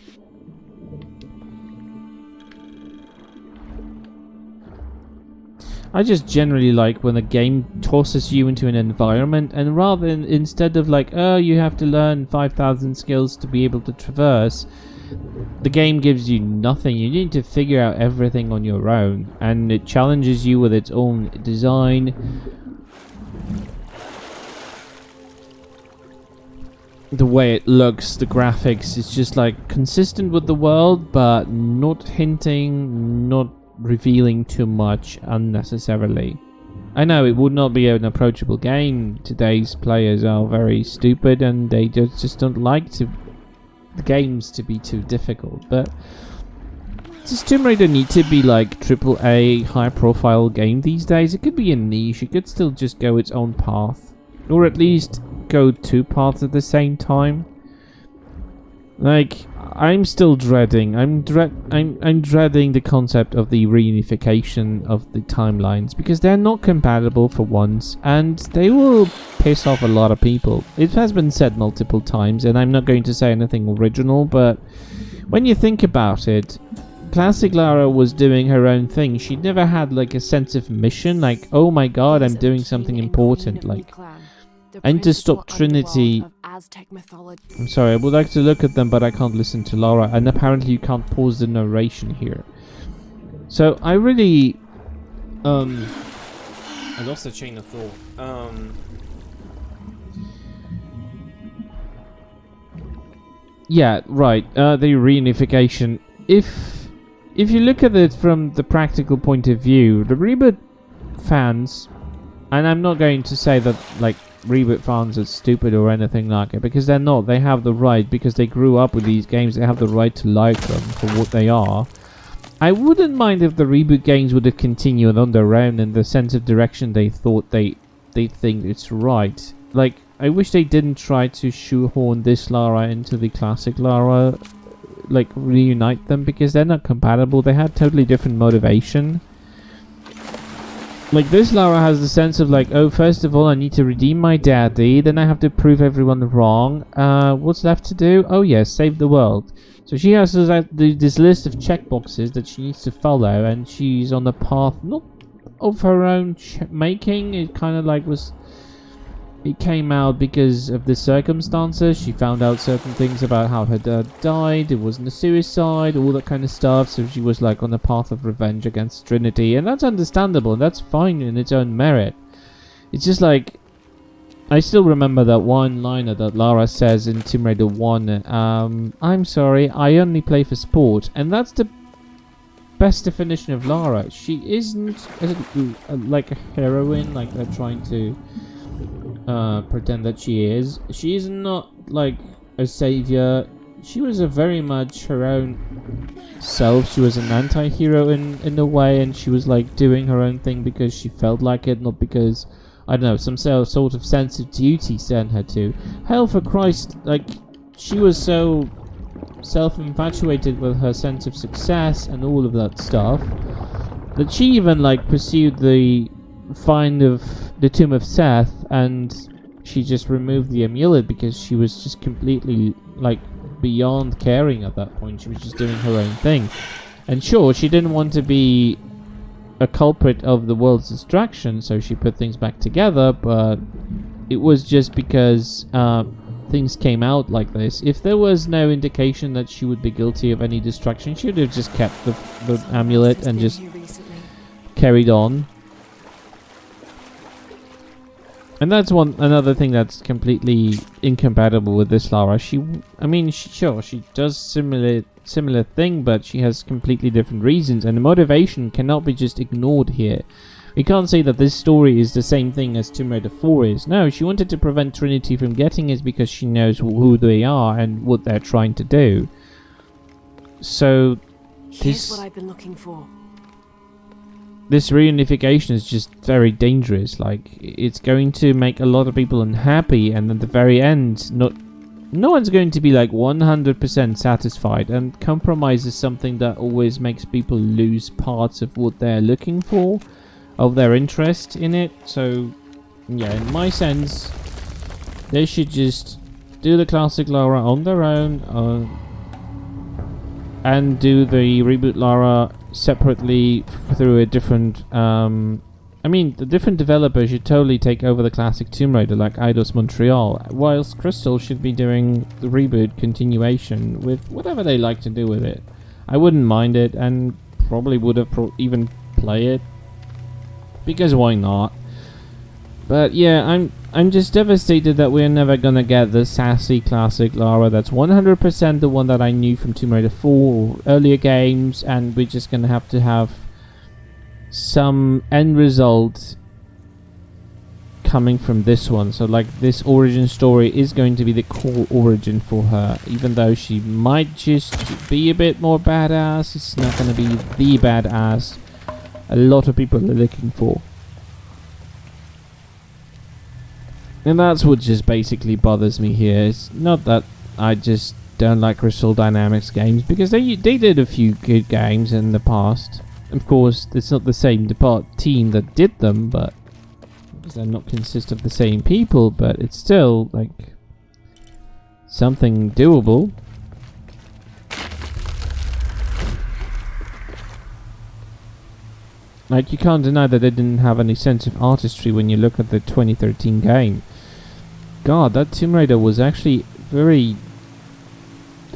I just generally like when a game tosses you into an environment, and rather than, instead of like, oh, you have to learn 5,000 skills to be able to traverse, the game gives you nothing. You need to figure out everything on your own, and it challenges you with its own design. The way it looks, the graphics, it's just like consistent with the world, but not hinting, not revealing too much unnecessarily. I know it would not be an approachable game. Today's players are very stupid and they just don't like the games to be too difficult. But does Tomb Raider need to be like AAA high profile game these days? It could be a niche. It could still just go its own path, or at least go two paths at the same time. Like, I'm still dreading. I'm dreading the concept of the reunification of the timelines, because they're not compatible for once, and they will piss off a lot of people. It has been said multiple times, and I'm not going to say anything original, but when you think about it, classic Lara was doing her own thing. She never had like a sense of mission, like, oh my god, I'm doing something important, like, and to stop Trinity. I'm sorry, I would like to look at them, but I can't listen to Lara, and apparently you can't pause the narration here. So I really I lost the chain of thought. Yeah, right. The reunification. If you look at it from the practical point of view, the Reboot fans, and I'm not going to say that like Reboot fans are stupid or anything like it, because they're not. They have the right, because they grew up with these games, they have the right to like them for what they are. I wouldn't mind if the Reboot games would have continued on their own in the sense of direction they thought they think it's right. Like, I wish they didn't try to shoehorn this Lara into the classic Lara, like reunite them, because they're not compatible. They had totally different motivation. Like, this Lara has the sense of like, oh, first of all, I need to redeem my daddy, then I have to prove everyone wrong. What's left to do? Oh yes, save the world. So she has this list of checkboxes that she needs to follow, and she's on the path, not of her own making. It kind of like was... It came out because of the circumstances. She found out certain things about how her dad died. It wasn't a suicide, all that kind of stuff. So she was like on the path of revenge against Trinity. And that's understandable. And that's fine in its own merit. It's just like... I still remember that one-liner that Lara says in Tomb Raider 1. I'm sorry, I only play for sport. And that's the best definition of Lara. She isn't like a heroine, like they're trying to... pretend that she is. She is not like a savior. She was a very much her own self. She was an anti-hero in a way, and she was like doing her own thing because she felt like it, not because, I don't know, some sort of sense of duty sent her to. Hell, for Christ, like, she was so self-infatuated with her sense of success and all of that stuff that she even like pursued the find of the Tomb of Seth, and she just removed the amulet because she was just completely like beyond caring at that point. She was just doing her own thing, and sure, she didn't want to be a culprit of the world's destruction, so she put things back together, but it was just because things came out like this. If there was no indication that she would be guilty of any destruction, she would have just kept the amulet and just carried on. And that's another thing that's completely incompatible with this Lara. I mean, sure, she does similar thing, but she has completely different reasons, and the motivation cannot be just ignored here. We can't say that this story is the same thing as Tomb Raider 4 is. No, she wanted to prevent Trinity from getting it because she knows who they are and what they're trying to do. So, here's what I've been looking for. This reunification is just very dangerous. Like, it's going to make a lot of people unhappy, and at the very end, no one's going to be like 100% satisfied, and compromise is something that always makes people lose parts of what they're looking for, of their interest in it. So yeah, in my sense, they should just do the classic Lara on their own, and do the reboot Lara separately through a different I mean, the different developers should totally take over the classic Tomb Raider like Eidos Montreal, whilst Crystal should be doing the reboot continuation with whatever they like to do with it. I wouldn't mind it, and probably would have even play it, because why not? But yeah, I'm just devastated that we're never gonna get the sassy classic Lara that's 100% the one that I knew from Tomb Raider 4 or earlier games, and we're just gonna have to have some end result coming from this one. So like this origin story is going to be the core origin for her, even though she might just be a bit more badass. It's not gonna be the badass a lot of people are looking for. And that's what just basically bothers me here. It's not that I just don't like Crystal Dynamics games, because they did a few good games in the past. Of course, it's not the same team that did them, but because they're not consist of the same people, but it's still like something doable. Like, you can't deny that they didn't have any sense of artistry when you look at the 2013 game. God, that Tomb Raider was actually very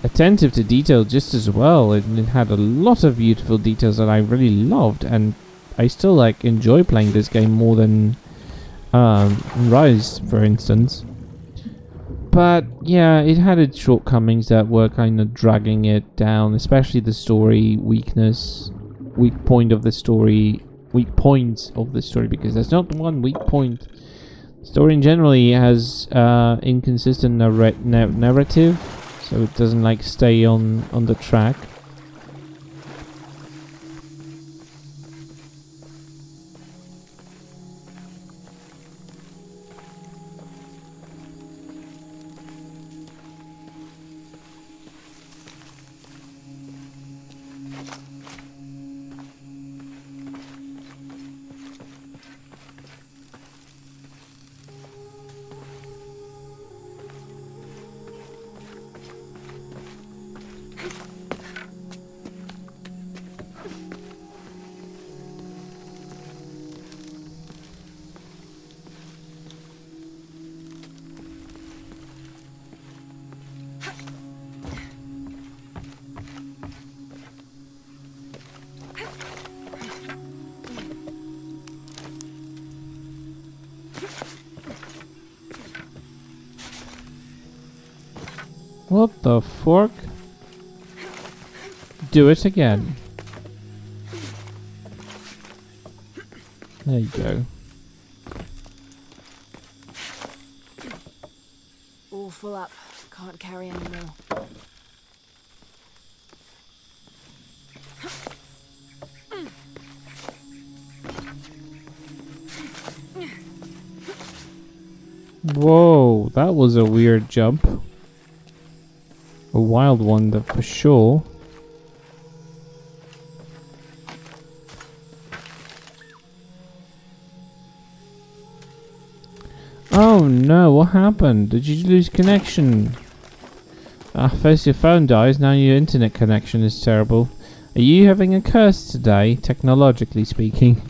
attentive to detail just as well. It had a lot of beautiful details that I really loved, and I still like enjoy playing this game more than Rise, for instance. But yeah, it had its shortcomings that were kind of dragging it down, especially the story weakness, weak points of the story, because there's not one weak point. Story in generally has inconsistent narrative, so it doesn't like stay on the track. What the fork? Do it again. There you go. All full up. Can't carry any more. Whoa, that was a weird jump. A wild one, that for sure. Oh no, what happened? Did you lose connection? First your phone dies, now your internet connection is terrible. Are you having a curse today, technologically speaking?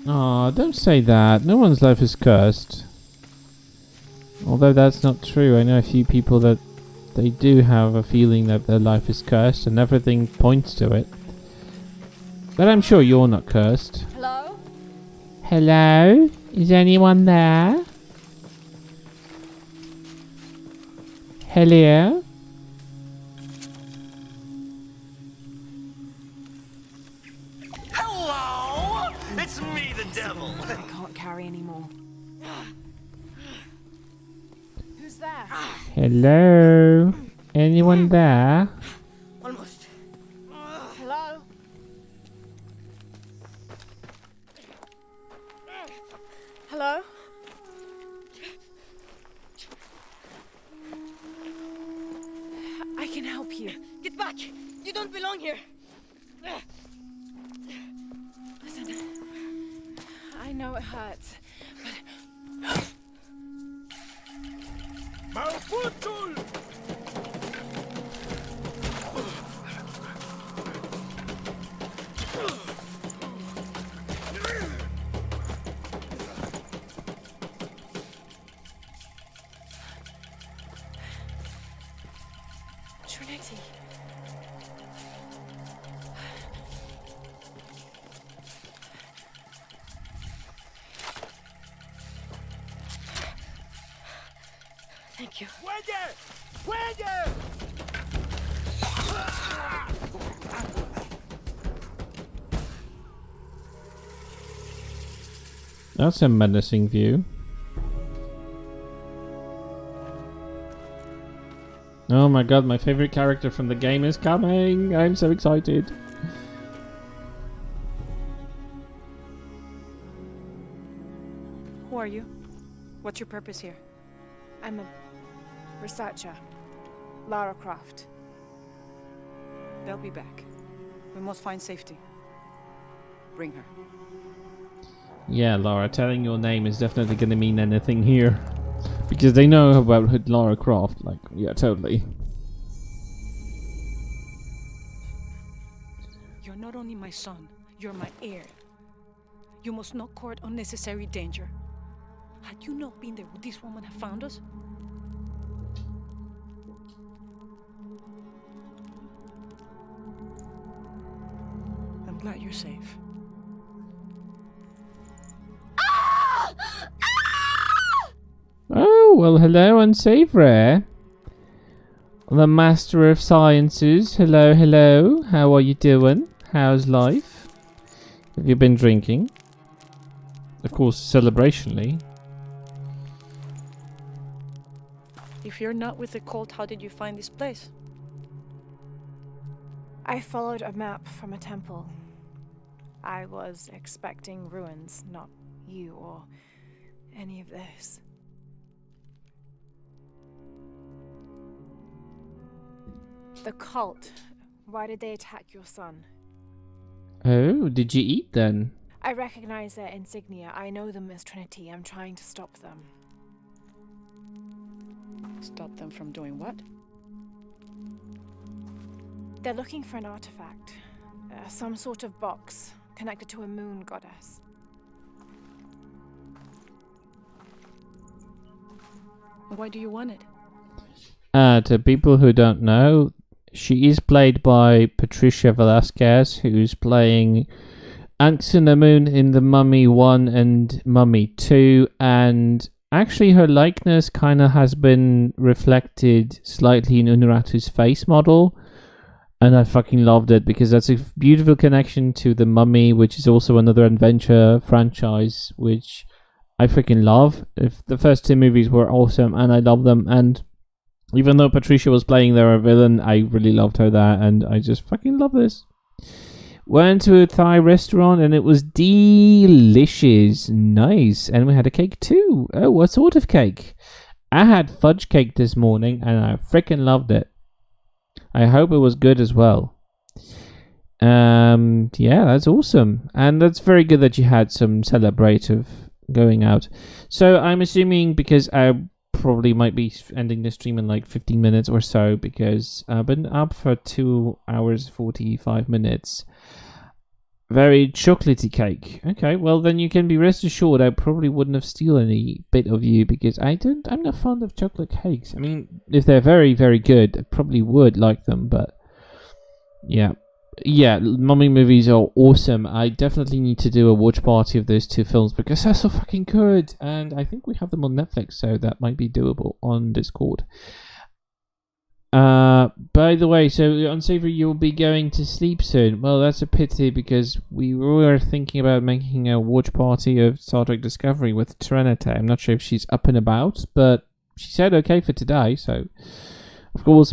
Aw, don't say that. No one's life is cursed. Although that's not true. I know a few people that they do have a feeling that their life is cursed, and everything points to it. But I'm sure you're not cursed. Hello? Hello? Is anyone there? Hello? Hello! It's me, the devil! I can't carry anymore. Who's there? Hello? Anyone there? Almost. Hello? Hello? I can help you. Get back! You don't belong here! Listen, I know it hurts, but... Malfutul! Trinity. Thank you. That's a menacing view. Oh my god, my favorite character from the game is coming! I'm so excited. Who are you? What's your purpose here? I'm a researcher. Lara Croft. They'll be back. We must find safety. Bring her. Yeah, Lara, telling your name is definitely going to mean anything here. Because they know about Lara Croft, like, yeah, totally. You're not only my son, you're my heir. You must not court unnecessary danger. Had you not been there, would this woman have found us? I'm glad you're safe. Oh, well, hello, Unsavory. The Master of Sciences. Hello, hello. How are you doing? How's life? Have you been drinking? Of course, celebrationally. If you're not with the cult, how did you find this place? I followed a map from a temple. I was expecting ruins, not you or any of this. The cult. Why did they attack your son? Oh, did you eat then? I recognize their insignia. I know them as Trinity. I'm trying to stop them. Stop them from doing what? They're looking for an artifact. Some sort of box connected to a moon goddess. Why do you want it? To people who don't know, she is played by Patricia Velasquez, who's playing Anxinamun in The Mummy 1 and Mummy 2, and actually her likeness kind of has been reflected slightly in Unuratu's face model, and I fucking loved it because that's a beautiful connection to The Mummy, which is also another adventure franchise, which I freaking love. If the first two movies were awesome, and I love them, and even though Patricia was playing their villain, I really loved her there, and I just fucking love this. Went to a Thai restaurant, and it was delicious. Nice. And we had a cake too. Oh, what sort of cake? I had fudge cake this morning, and I freaking loved it. I hope it was good as well. Yeah, that's awesome. And that's very good that you had some celebrative going out. So I'm assuming, because I probably might be ending the stream in like 15 minutes or so, because I've been up for 2 hours 45 minutes. Very chocolatey cake. Okay, well then you can be rest assured I probably wouldn't have stolen any bit of you, because I'm not fond of chocolate cakes. I mean, if they're very, very good, I probably would like them, but yeah. Yeah, Mummy movies are awesome. I definitely need to do a watch party of those two films because they're so fucking good. And I think we have them on Netflix, so that might be doable on Discord. By the way, so Unsavory, you'll be going to sleep soon. Well, that's a pity because we were thinking about making a watch party of Star Trek Discovery with Trinity. I'm not sure if she's up and about, but she said okay for today, so of course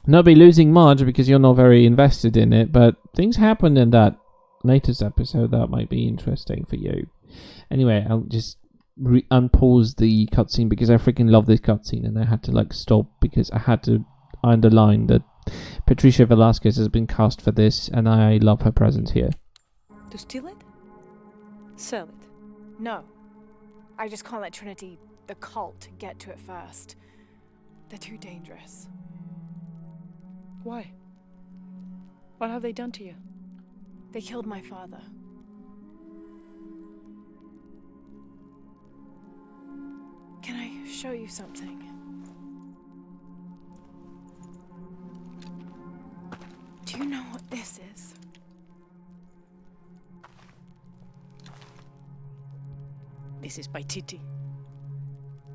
not be losing much because you're not very invested in it, but things happened in that latest episode that might be interesting for you. Anyway, I'll just unpause the cutscene because I freaking love this cutscene, and I had to like stop because I had to underline that Patricia Velasquez has been cast for this, and I love her presence here. To steal it? Sell it? No. I just can't let Trinity, the cult, get to it first. They're too dangerous. Why? What have they done to you? They killed my father. Can I show you something? Do you know what this is? This is by Titi.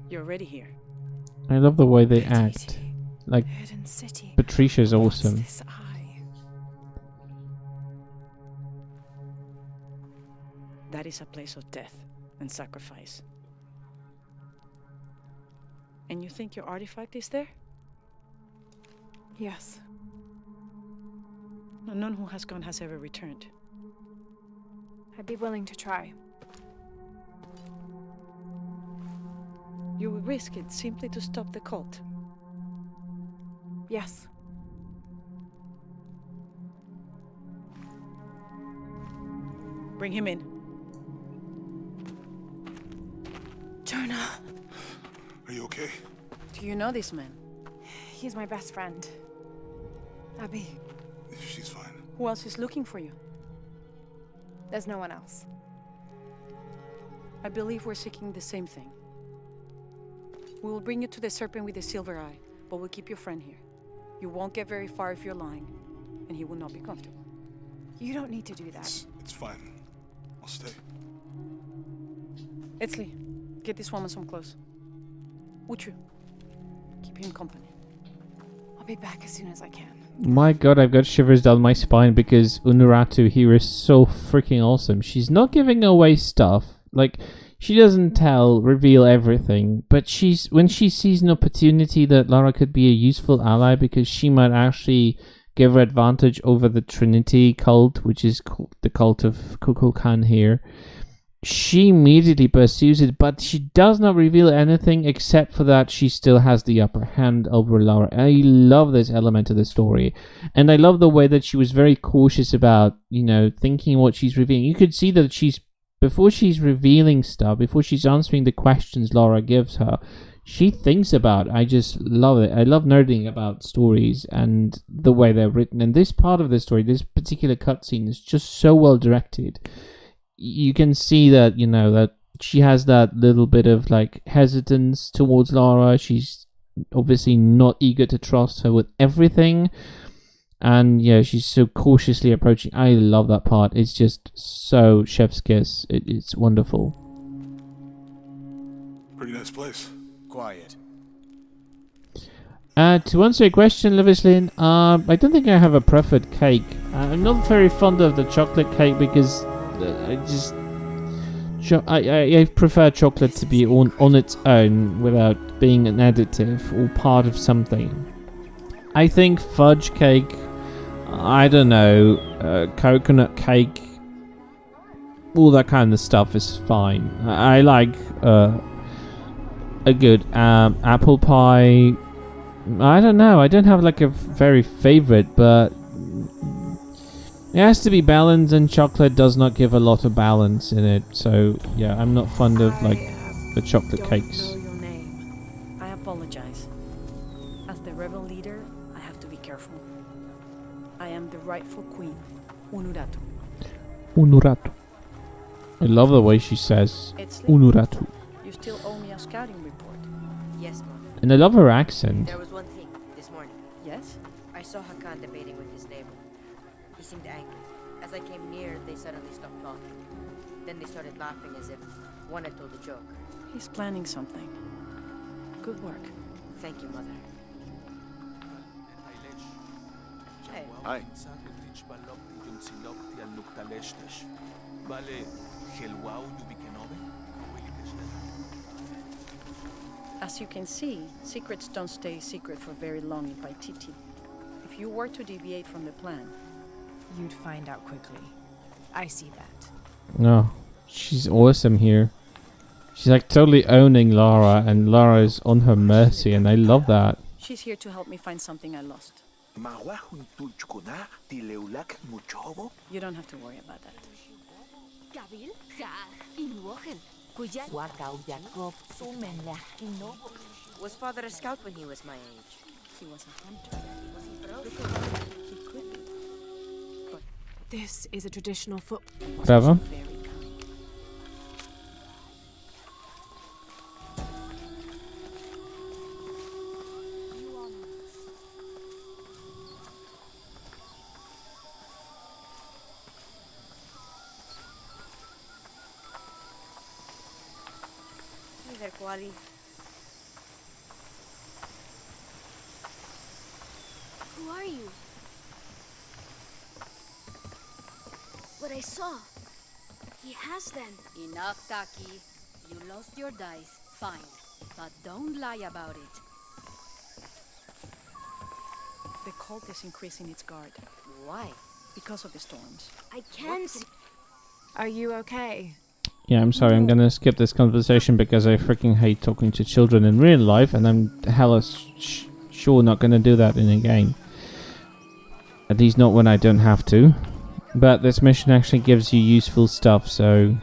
You're already here. I love the way they act. Like, Hidden City. Patricia's awesome. What's this eye? That is a place of death and sacrifice. And you think your artifact is there? Yes. No, none who has gone has ever returned. I'd be willing to try. You would risk it simply to stop the cult. Yes. Bring him in. Jonah. Are you okay? Do you know this man? He's my best friend. Abby. She's fine. Who else is looking for you? There's no one else. I believe we're seeking the same thing. We will bring you to the serpent with the silver eye, but we'll keep your friend here. You won't get very far if you're lying, and he will not be comfortable. You don't need to do that. It's fine. I'll stay. Etzli, get this woman some clothes. Uchu, keep him company. I'll be back as soon as I can. My god, I've got shivers down my spine because Unuratu here is so freaking awesome. She's not giving away stuff. Like, she doesn't reveal everything, but when she sees an opportunity that Lara could be a useful ally because she might actually give her advantage over the Trinity cult, which is the cult of Kukulkan here, she immediately pursues it, but she does not reveal anything except for that she still has the upper hand over Lara. I love this element of the story, and I love the way that she was very cautious about, thinking what she's revealing. You could see that before she's revealing stuff, before she's answering the questions Lara gives her, she thinks about it. I just love it. I love nerding about stories and the way they're written, and this part of the story, this particular cutscene, is just so well directed. You can see that, that she has that little bit of hesitance towards Lara. She's obviously not eager to trust her with everything. And yeah, she's so cautiously approaching. I love that part. It's just so chef's kiss. It's wonderful. Pretty nice place. Quiet. To answer your question, Levislin, I don't think I have a preferred cake. I'm not very fond of the chocolate cake because I prefer chocolate to be on its own without being an additive or part of something. I think fudge cake, I don't know, coconut cake, all that kind of stuff is fine. I like a good apple pie. I don't know, I don't have a very favorite, but it has to be balanced, and chocolate does not give a lot of balance in it. So yeah, I'm not fond of the chocolate cakes. I don't know your name. I apologize. As the rebel leader, I have to be careful. I am the rightful queen, Unuratu. Unuratu. I love the way she says Unuratu. You still owe me a scouting report. Yes, Mom. And I love her accent. There was one thing this morning. Yes? I saw Hakan debating with his neighbor. He seemed angry. As I came near, they suddenly stopped talking. Then they started laughing as if one had told a joke. He's planning something. Good work. Thank you, Mother. Hey. Hi. As you can see, secrets don't stay secret for very long in Paititi. If you were to deviate from the plan, you'd find out quickly. I see that. No, she's awesome here. She's totally owning Lara, and Lara is on her mercy, and I love that. She's here to help me find something I lost. You don't have to worry about that. Was father a scout when he was my age? He was a hunter. Was he broke? He could be. But This is a traditional foot. Whatever. very kind. Hey there, Quali. Who are you? What I saw. He has them. Enough, Taki. You lost your dice. Fine. But don't lie about it. The cult is increasing its guard. Why? Because of the storms. I can see. Are you okay? Yeah, I'm sorry, I'm gonna skip this conversation because I freaking hate talking to children in real life, and I'm hella sure not gonna do that in a game. At least not when I don't have to. But this mission actually gives you useful stuff, so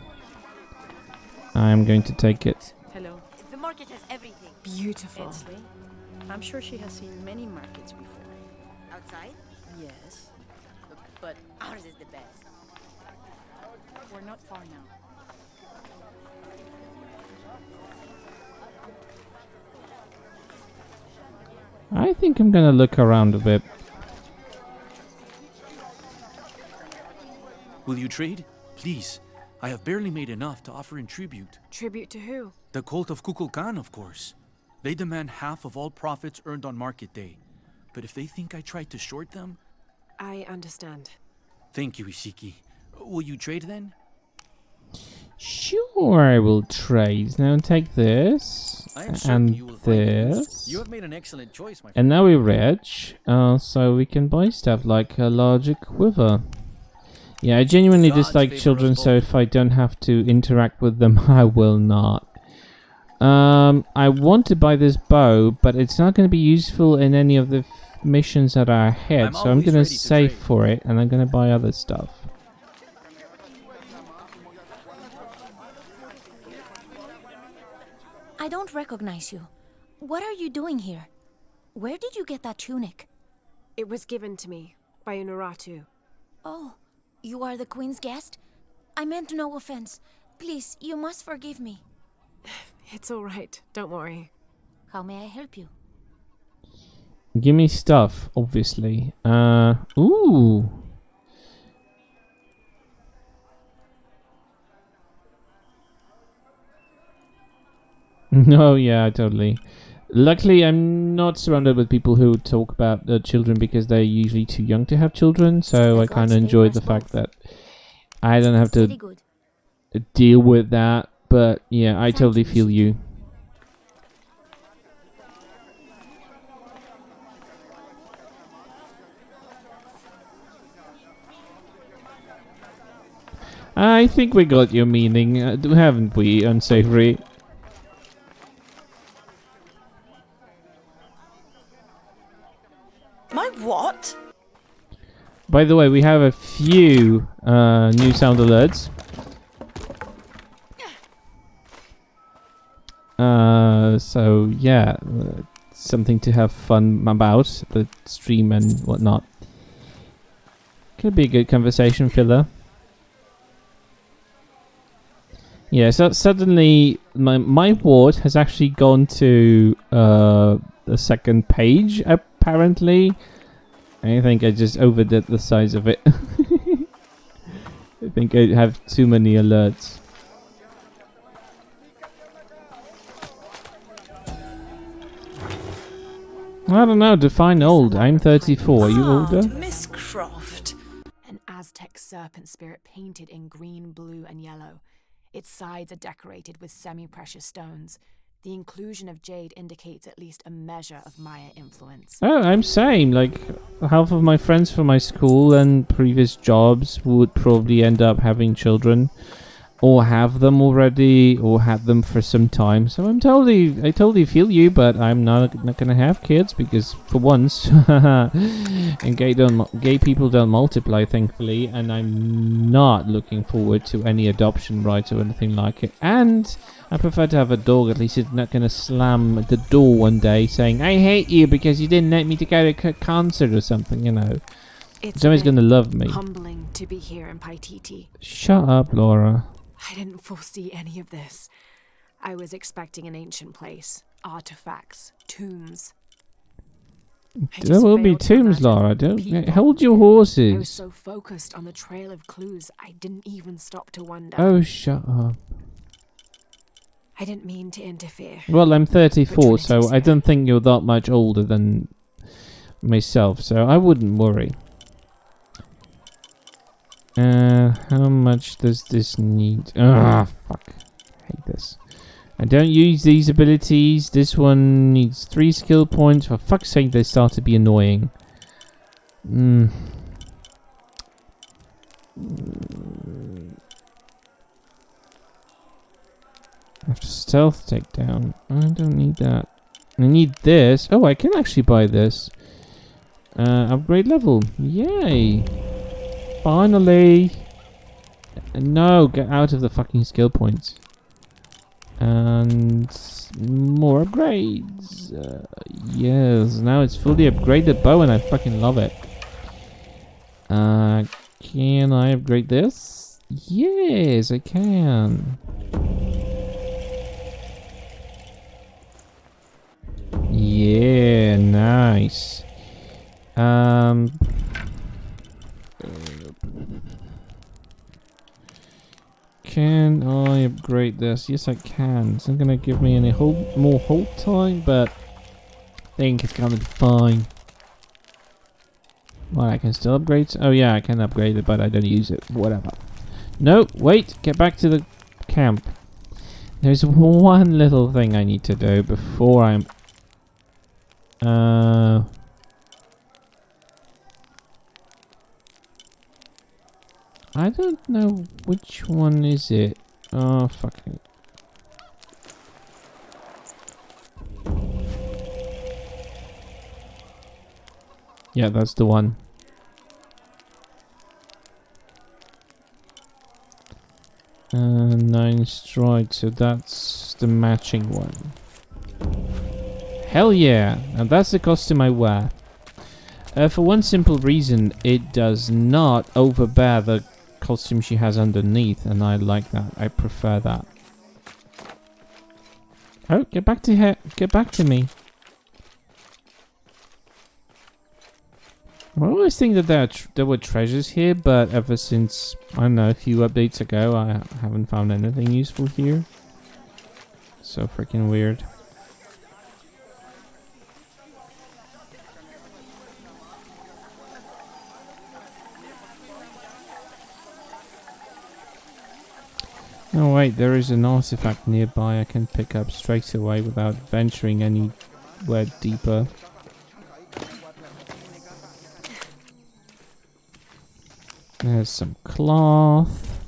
I'm going to take it. Hello. The market has everything. Beautiful. Edsley. I'm sure she has seen many markets before. Outside? Yes. But ours is the best. We're not far now. I think I'm gonna look around a bit. Will you trade? Please. I have barely made enough to offer in tribute. Tribute to who? The cult of Kukulkan, of course. They demand half of all profits earned on market day. But if they think I tried to short them... I understand. Thank you, Ishiki. Will you trade then? Sure, I will trade. Now take this I am certain you and will find it useful. this. You have made an excellent choice, my friend. And now we're rich, so we can buy stuff like a larger quiver. Yeah, I genuinely God's dislike favor children, us so both. if I don't have to interact with them, I will not. I want to buy this bow, but it's not going to be useful in any of the missions that are ahead, so I'm always going to ready to save trade. for it, and I'm going to buy other stuff. I don't recognize you. What are you doing here? Where did you get that tunic? It was given to me by Unuratu. Oh, you are the Queen's guest? I meant no offense. Please, you must forgive me. It's all right. Don't worry. How may I help you? Give me stuff, obviously. Ooh. No, yeah, totally. Luckily, I'm not surrounded with people who talk about children because they're usually too young to have children, so I kind of enjoy the fact that I don't have to deal with that. But yeah, I totally feel you. I think we got your meaning, haven't we, Unsavory? My what? By the way, we have a few new sound alerts. So yeah, something to have fun about the stream and whatnot. Could be a good conversation filler. Yeah, so suddenly my ward has actually gone to the second page, apparently. I think I just overdid the size of it. I think I have too many alerts. I don't know, define old. I'm 34. Are you older? Miss Croft. An Aztec serpent spirit painted in green, blue, and yellow. Its sides are decorated with semi-precious stones. The inclusion of jade indicates at least a measure of Maya influence. Oh, I'm same. Like, half of my friends from my school and previous jobs would probably end up having children. or have them already, or had them for some time. So I totally feel you, but I'm not gonna have kids because for once, and gay people don't multiply, thankfully, and I'm not looking forward to any adoption rights or anything like it. And I prefer to have a dog. At least it's not gonna slam the door one day saying, "I hate you because you didn't let me to go to concert or something," you know. It's Somebody's gonna love me. humbling to be here in Paititi. Shut up, Laura. I didn't foresee any of this. I was expecting an ancient place, artifacts, tombs. There will be tombs, Laura. Don't hold your horses. I was so focused on the trail of clues, I didn't even stop to wonder. Oh, shut up. I didn't mean to interfere. Well, I'm 34, so I don't think you're that much older than myself, so I wouldn't worry. How much does this need? Ah, fuck. I hate this. I don't use these abilities. This one needs 3 skill points. For fuck's sake, they start to be annoying. After stealth takedown. I don't need that. I need this. Oh, I can actually buy this. Upgrade level. Yay. Finally. No, get out of the fucking skill points. And more upgrades. Yes, now it's fully upgraded bow and I fucking love it. Can I upgrade this? Yes, I can. Yeah, nice. Can I upgrade this? Yes, I can. It's not gonna give me any more hold time, but I think it's gonna be fine. Well, I can still upgrade. Oh yeah, I can upgrade it, but I don't use it. Whatever. No, wait. Get back to the camp. There's one little thing I need to do before I'm... I don't know which one is it. Oh, fuck it. Yeah, that's the one. Nine stride, so that's the matching one. Hell yeah! And that's the costume I wear. For one simple reason, it does not overbear the costume she has underneath, and I like that. I prefer that. Oh, get back to her! Get back to me! I always think that there were treasures here, but ever since, I don't know, a few updates ago, I haven't found anything useful here. So freaking weird. Oh wait, there is an artifact nearby I can pick up straight away without venturing anywhere deeper. There's some cloth.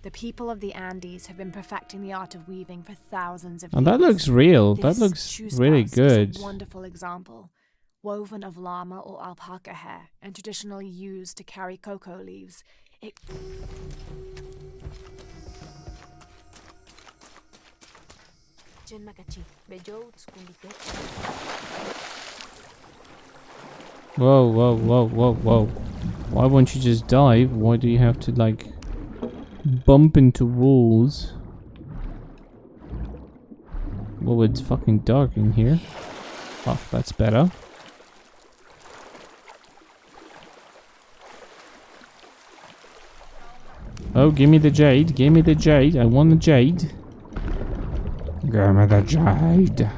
The people of the Andes have been perfecting the art of weaving for thousands of Oh, years. that looks real. That This looks shoe really spouse good. is a wonderful example. Woven of llama or alpaca hair and traditionally used to carry cocoa leaves. It... Whoa, whoa, whoa, whoa, whoa. Why won't you just dive? Why do you have to, like, bump into walls? Well, it's fucking dark in here. Oh, that's better. Oh, give me the jade. Give me the jade. I want the jade. Give me the jade.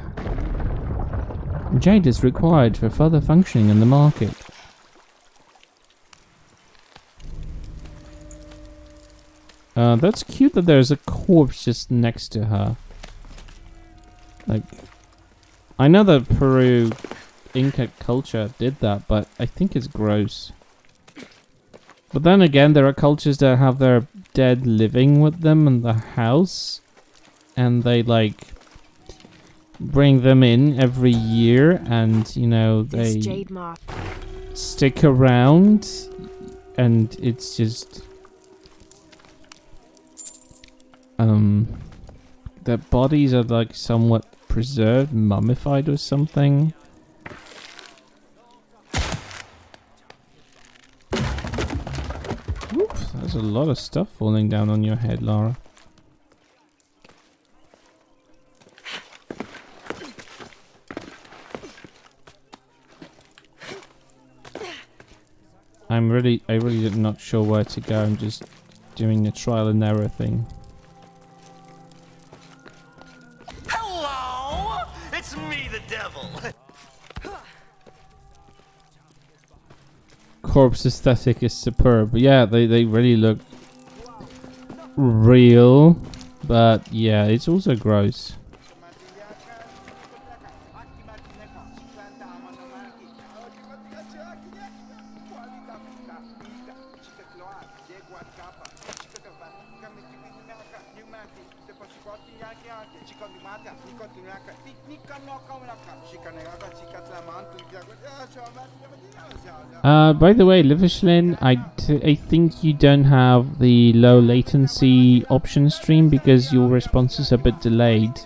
Jade is required for further functioning in the market. That's cute that there's a corpse just next to her. Like, I know that Peru Inca culture did that, but I think it's gross. But then again, there are cultures that have their dead living with them in the house, and they like bring them in every year, and you know they stick around, and it's just their bodies are like somewhat preserved, mummified or something. Oops, there's a lot of stuff falling down on your head, Lara. I really am not sure where to go. I'm just doing a trial and error thing. Hello! It's me, the devil! Corpse aesthetic is superb. Yeah, they really look real, but yeah, it's also gross. By the way, Livershlin, I think you don't have the low latency option stream because your response is a bit delayed.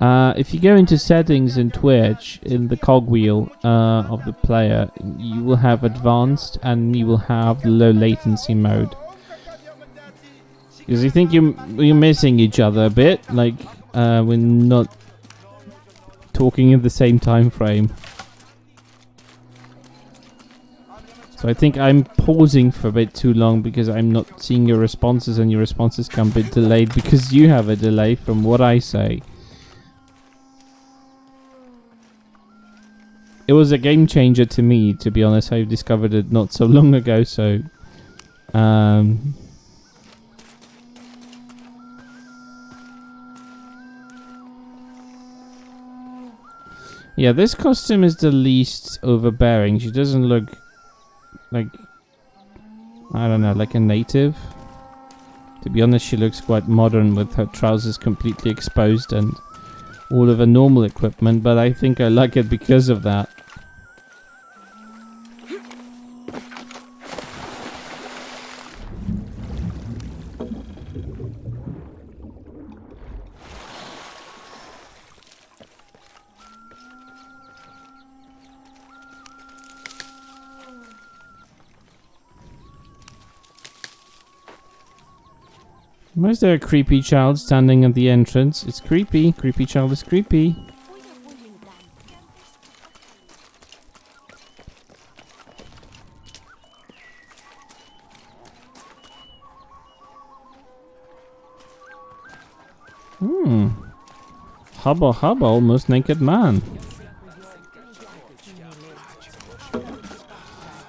If you go into settings in Twitch, in the cogwheel of the player, you will have advanced and you will have the low latency mode. Because I think you're missing each other a bit, like we're not talking in the same time frame. So I think I'm pausing for a bit too long because I'm not seeing your responses, and your responses come a bit delayed because you have a delay from what I say. It was a game changer to me, to be honest. I discovered it not so long ago, so yeah, this costume is the least overbearing. She doesn't look like, I don't know, like a native. To be honest, she looks quite modern with her trousers completely exposed and all of her normal equipment, but I think I like it because of that. Why is there a creepy child standing at the entrance? It's creepy. Creepy child is creepy. Hubba hubba, almost naked man.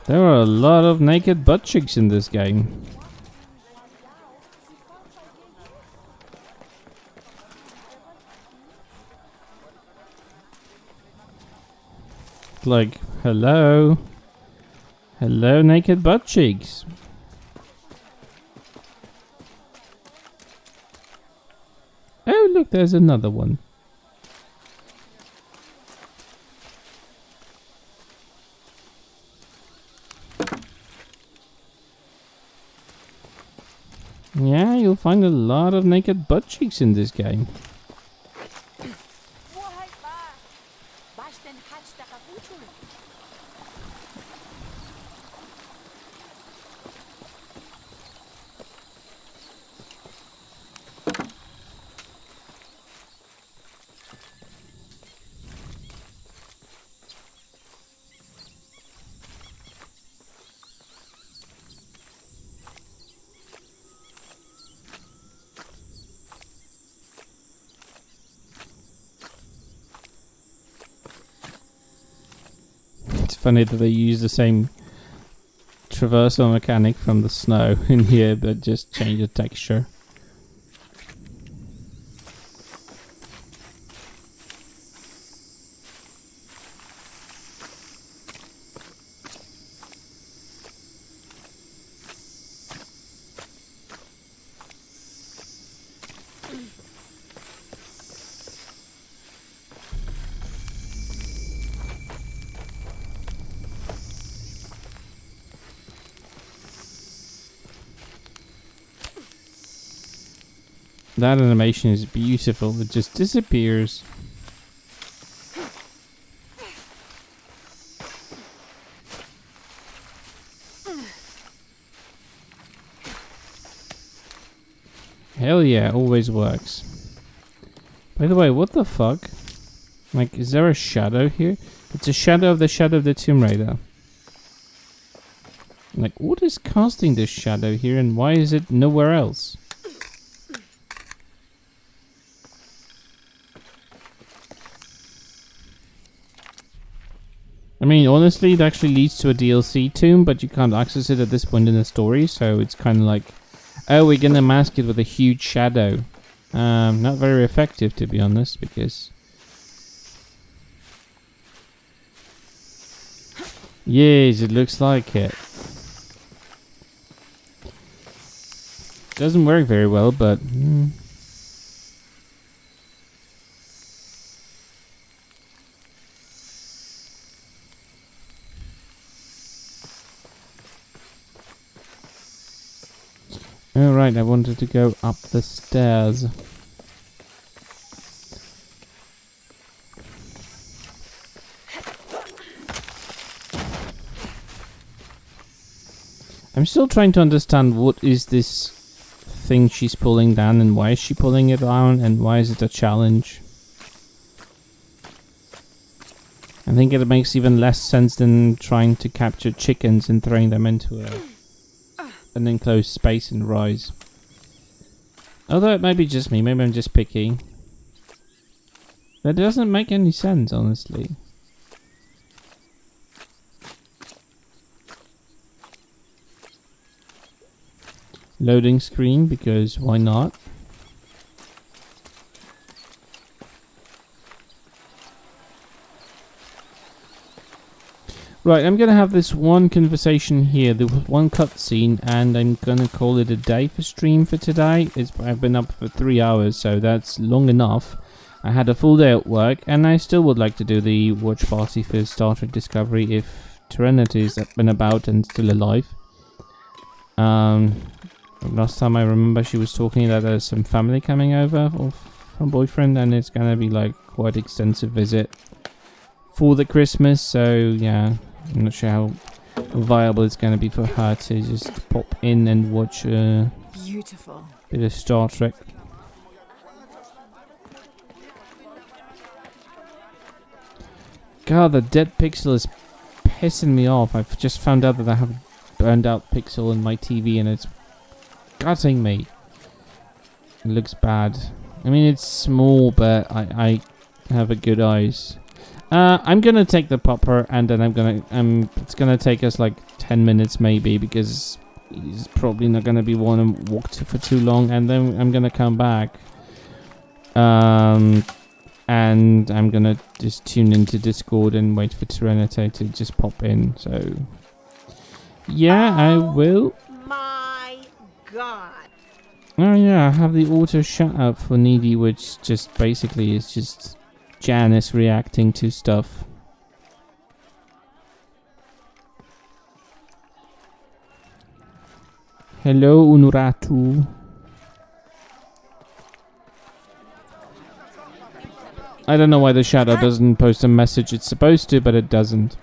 There are a lot of naked butt cheeks in this game. Like, hello naked butt cheeks. Oh look, there's another one. Yeah, you'll find a lot of naked butt cheeks in this game. Funny that they use the same traversal mechanic from the snow in here, but just change the texture. That animation is beautiful. It just disappears. Hell yeah, always works. By the way, what the fuck? Like, is there a shadow here? It's a shadow of the Tomb Raider. Like, what is casting this shadow here and why is it nowhere else? I mean, honestly, it actually leads to a DLC tomb, but you can't access it at this point in the story, so it's kind of like, oh, we're gonna mask it with a huge shadow. Not very effective, to be honest, because... Yes, it looks like it. Doesn't work very well, but... Alright, I wanted to go up the stairs. I'm still trying to understand what is this thing she's pulling down and why is she pulling it down and why is it a challenge. I think it makes even less sense than trying to capture chickens and throwing them into an enclosed space and rise. Although it might be just me, maybe I'm just picky. That doesn't make any sense, honestly. Loading screen, because why not? Right, I'm gonna have this one conversation here, the one cutscene, and I'm gonna call it a day for stream for today. I've been up for 3 hours, so that's long enough. I had a full day at work, and I still would like to do the watch party for Star Trek Discovery if Terenity's been about and still alive. Last time I remember she was talking that there's some family coming over, or her boyfriend, and it's gonna be like quite extensive visit for the Christmas, so yeah. I'm not sure how viable it's going to be for her to just pop in and watch a Beautiful. bit of Star Trek. God, the dead pixel is pissing me off. I've just found out that I have a burned out pixel in my TV and it's gutting me. It looks bad. I mean, it's small, but I have a good eyes. I'm gonna take the popper and then it's gonna take us like 10 minutes maybe because he's probably not gonna be one to walk for too long, and then I'm gonna come back. And I'm gonna just tune into Discord and wait for Serenity to just pop in, so yeah, I will. My God. Oh yeah, I have the auto shut up for Needy, which just basically is just Janice reacting to stuff. Hello, Unuratu. I don't know why the shadow doesn't post a message. It's supposed to, but it doesn't.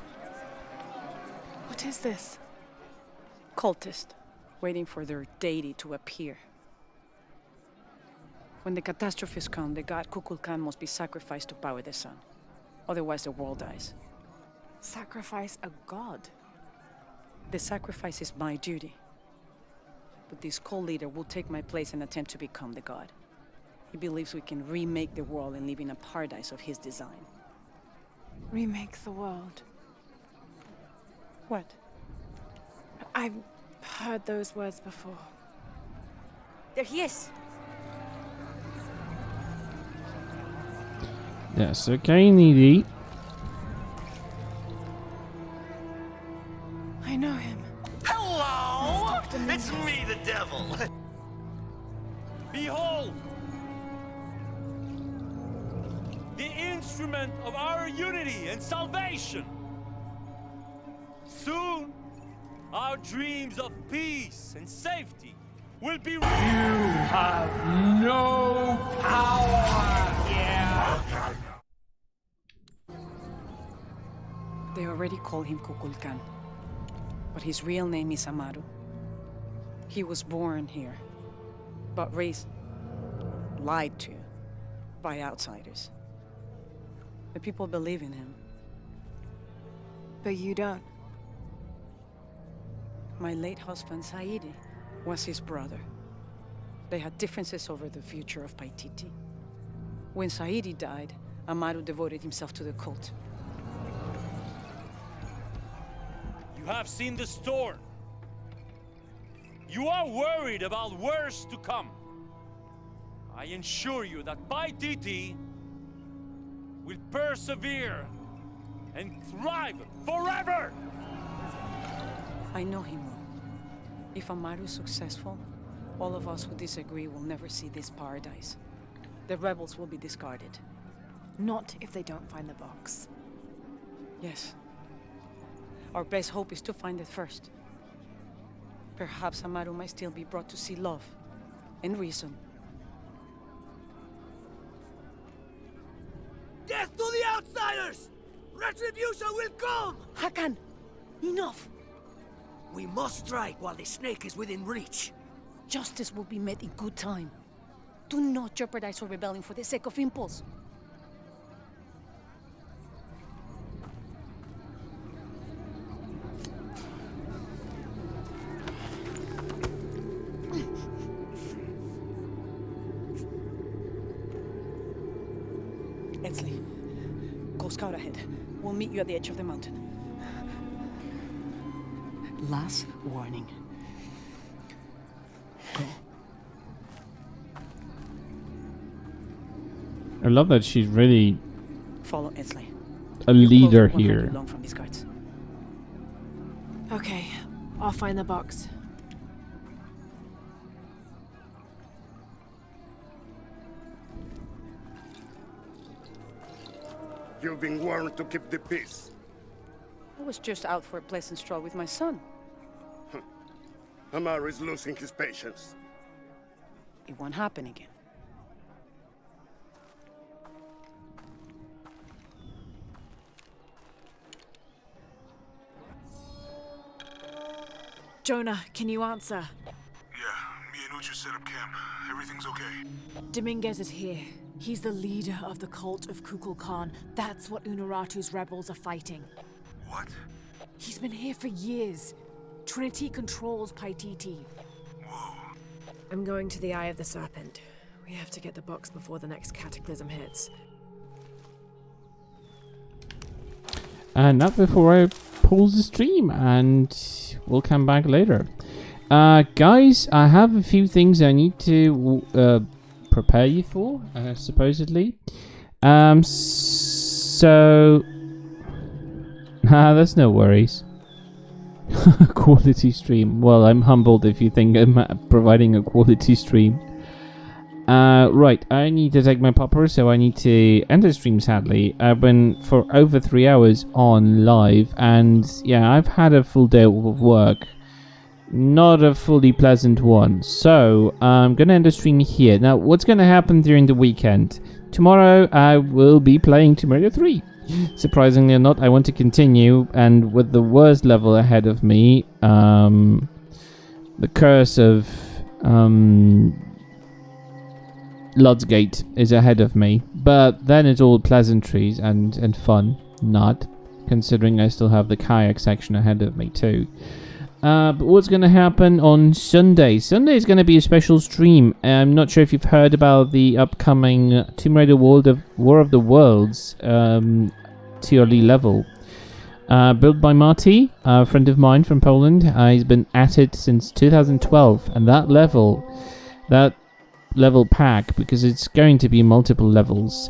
What is this? Cultist, waiting for their deity to appear. When the catastrophes come, the god Kukulkan must be sacrificed to power the sun. Otherwise, the world dies. Sacrifice a god? The sacrifice is my duty. But this cult leader will take my place and attempt to become the god. He believes we can remake the world and live in a paradise of his design. Remake the world? What? I've heard those words before. There he is. That's okay, Needy. I know him. Hello! It's me, the devil! Behold! The instrument of our unity and salvation! Soon, our dreams of peace and safety will be... You have no power here! They already call him Kukulkan, but his real name is Amaru. He was born here, but raised, lied to, by outsiders. The people believe in him. But you don't. My late husband, Saidi, was his brother. They had differences over the future of Paititi. When Saidi died, Amaru devoted himself to the cult. You have seen the storm. You are worried about worse to come. I assure you that Paititi will persevere and thrive forever! I know him well. If Amaru is successful, all of us who disagree will never see this paradise. The rebels will be discarded. Not if they don't find the box. Yes. Our best hope is to find it first. Perhaps Amaru might still be brought to see love and reason. Death to the outsiders! Retribution will come! Hakan! Enough! We must strike while the snake is within reach. Justice will be met in good time. Do not jeopardize our rebellion for the sake of impulse. Edsley, go scout ahead. We'll meet you at the edge of the mountain. Last warning. Go. I love that she's really Follow Edsley. a leader Close here. long from these guards. Okay, I'll find the box. You've been warned to keep the peace. I was just out for a pleasant stroll with my son. Amaru is losing his patience. It won't happen again. Jonah, can you answer? Yeah, me and Uchu set up camp. Everything's okay. Dominguez is here. He's the leader of the cult of Kukulkan. That's what Unuratu's rebels are fighting. What? He's been here for years. Trinity controls Paititi. Whoa. I'm going to the Eye of the Serpent. We have to get the box before the next cataclysm hits. And not before I pause the stream, and we'll come back later. Guys, I have a few things I need to prepare you for, supposedly. So... there's no worries. Quality stream. Well, I'm humbled if you think I'm providing a quality stream. Right, I need to take my popper, so I need to end the stream, sadly. I've been for over 3 hours on live, and yeah, I've had a full day of work. Not a fully pleasant one. So, I'm going to end the stream here. Now, what's going to happen during the weekend? Tomorrow, I will be playing Tomb Raider 3. Surprisingly or not, I want to continue, and with the worst level ahead of me, the curse of Lodsgate is ahead of me, but then it's all pleasantries and fun. Not, considering I still have the kayak section ahead of me too. But what's going to happen on Sunday? Sunday is going to be a special stream. I'm not sure if you've heard about the upcoming Tomb Raider War of the Worlds TRL level. Built by Marty, a friend of mine from Poland. He's been at it since 2012, and that level pack, because it's going to be multiple levels,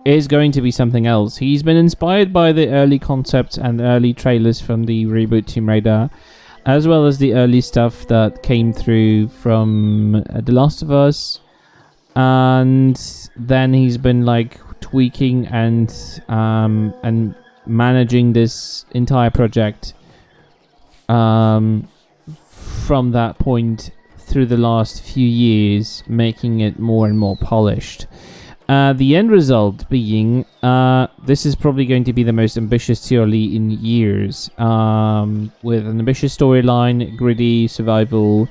is going to be something else. He's been inspired by the early concepts and early trailers from the reboot Tomb Raider, as well as the early stuff that came through from The Last of Us, and then he's been like tweaking and managing this entire project from from that point through the last few years, making it more and more polished. The end result being, this is probably going to be the most ambitious TLE in years, with an ambitious storyline, gritty survival,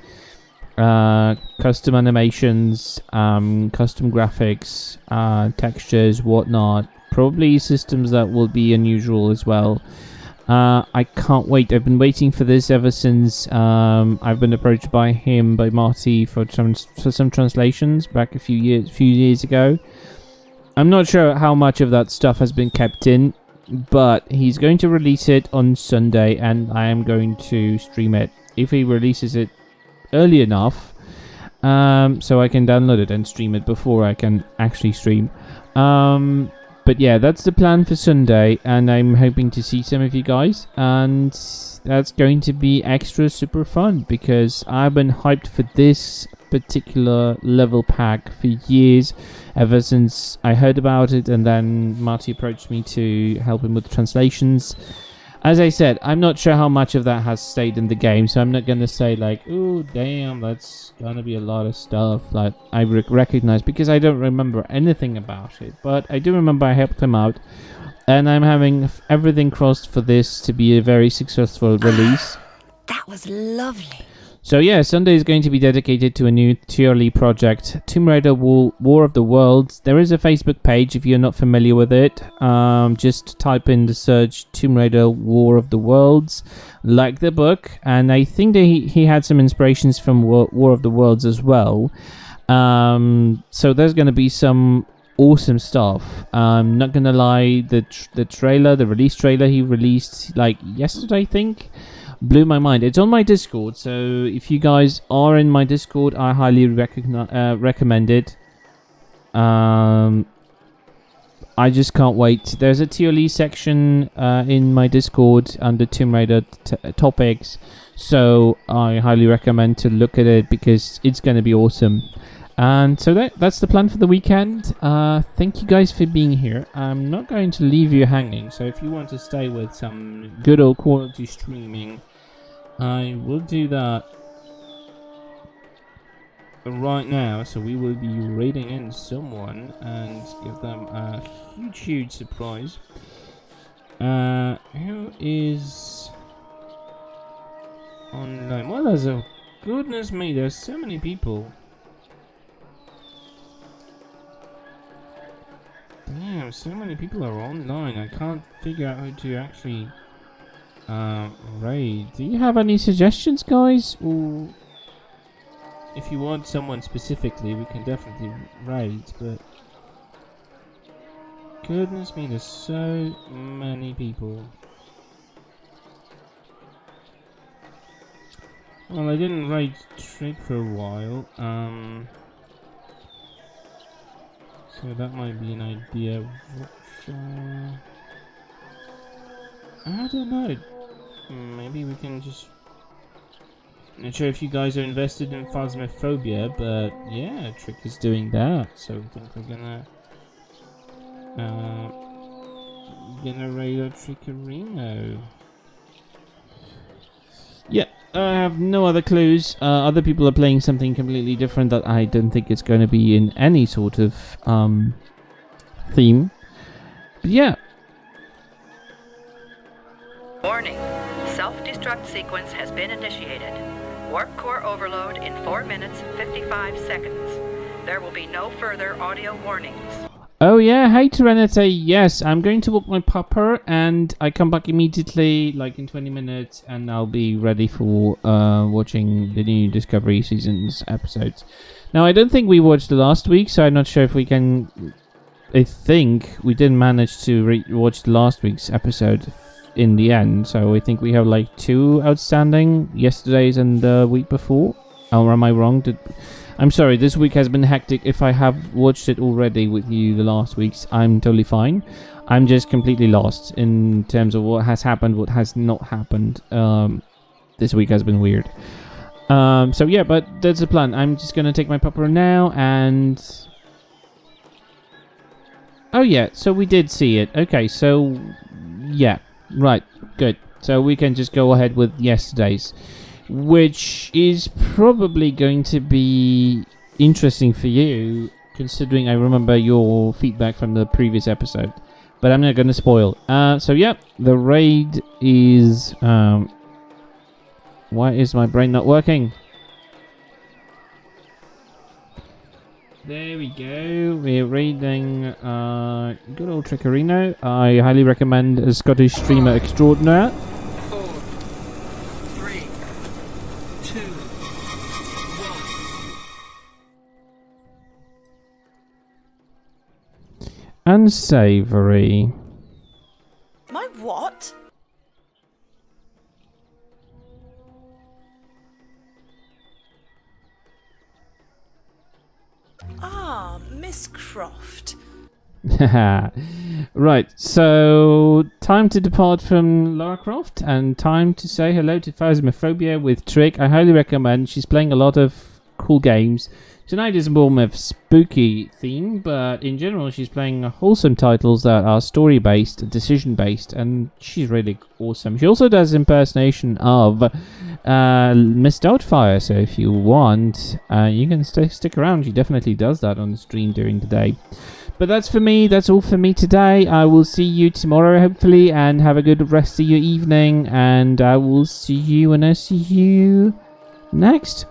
custom animations, custom graphics, textures, whatnot. Probably systems that will be unusual as well. I can't wait. I've been waiting for this ever since I've been approached by Marty for some translations back a few years ago. I'm not sure how much of that stuff has been kept in, but he's going to release it on Sunday, and I am going to stream it if he releases it early enough, so I can download it and stream it before I can actually stream. But yeah, that's the plan for Sunday, and I'm hoping to see some of you guys, and that's going to be extra super fun because I've been hyped for this particular level pack for years, ever since I heard about it, and then Marty approached me to help him with the translations. As I said, I'm not sure how much of that has stayed in the game, so I'm not gonna say like, "Oh, damn, that's gonna be a lot of stuff that I recognize," because I don't remember anything about it. But I do remember I helped him out, and I'm having everything crossed for this to be a very successful release. That was lovely. So yeah, Sunday is going to be dedicated to a new tier lead project, Tomb Raider War of the Worlds. There is a Facebook page if you're not familiar with it. Just type in the search Tomb Raider War of the Worlds, like the book, and I think that he had some inspirations from War of the Worlds as well. So there's going to be some awesome stuff. I'm not gonna lie, the trailer, the release trailer he released like yesterday, I think, blew my mind. It's on my Discord, so if you guys are in my Discord, I highly recommend it. I just can't wait. There's a TLE section in my Discord under Tomb Raider topics, so I highly recommend to look at it because it's going to be awesome. And so that's the plan for the weekend. Thank you guys for being here. I'm not going to leave you hanging, so if you want to stay with some good old quality streaming, I will do that right now. So we will be raiding in someone and give them a huge surprise. Who is online? Well, there's a goodness me, there's so many people. Damn, so many people are online. I can't figure out who to actually raid. Do you have any suggestions, guys? Or if you want someone specifically, we can definitely raid, but goodness me, there's so many people. Well, I didn't raid Trick for a while, so that might be an idea. I don't know. Maybe we can just... Not sure if you guys are invested in Phasmophobia, but yeah, Trick is doing that. So I think we're gonna raid a Trickerino. Yeah, I have no other clues. Other people are playing something completely different that I don't think it's going to be in any sort of theme. But yeah. Warning. Self-destruct sequence has been initiated. Warp core overload in 4 minutes, 55 seconds. There will be no further audio warnings. Oh yeah, hey Serenity, yes, I'm going to walk my pupper and I come back immediately, like in 20 minutes, and I'll be ready for watching the new Discovery Seasons episodes. Now, I don't think we watched last week, so I'm not sure if we can... I think we didn't manage to watch last week's episode in the end, so I think we have like 2 outstanding, yesterday's and the week before. Or am I wrong? I'm sorry, this week has been hectic. If I have watched it already with you the last weeks, I'm totally fine. I'm just completely lost in terms of what has happened, what has not happened. This week has been weird. So yeah, but that's the plan. I'm just gonna take my pupper now and... Oh yeah, so we did see it. Okay, so... Yeah, right, good. So we can just go ahead with yesterday's. which is probably going to be interesting for you, considering I remember your feedback from the previous episode. But I'm not going to spoil. So yeah, the raid is... why is my brain not working? There we go. We're raiding good old Trickerino. I highly recommend a Scottish streamer extraordinaire. 4, 3, 2, 1. Unsavory. My what? Ah, Miss Croft. Right, so time to depart from Lara Croft and time to say hello to Phasmophobia with Trick. I highly recommend. She's playing a lot of cool games. Tonight is more of a spooky theme, but in general she's playing wholesome titles that are story-based, decision-based, and she's really awesome. She also does impersonation of Miss Doubtfire, so if you want, you can stick around. She definitely does that on the stream during the day. But that's for me. That's all for me today. I will see you tomorrow, hopefully, and have a good rest of your evening, and I will see you when I see you next.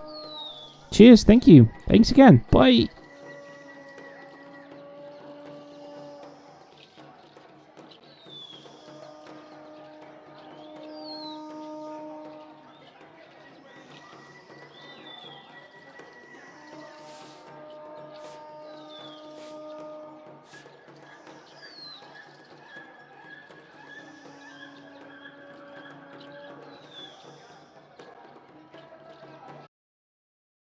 Cheers, thank you. Thanks again. Bye.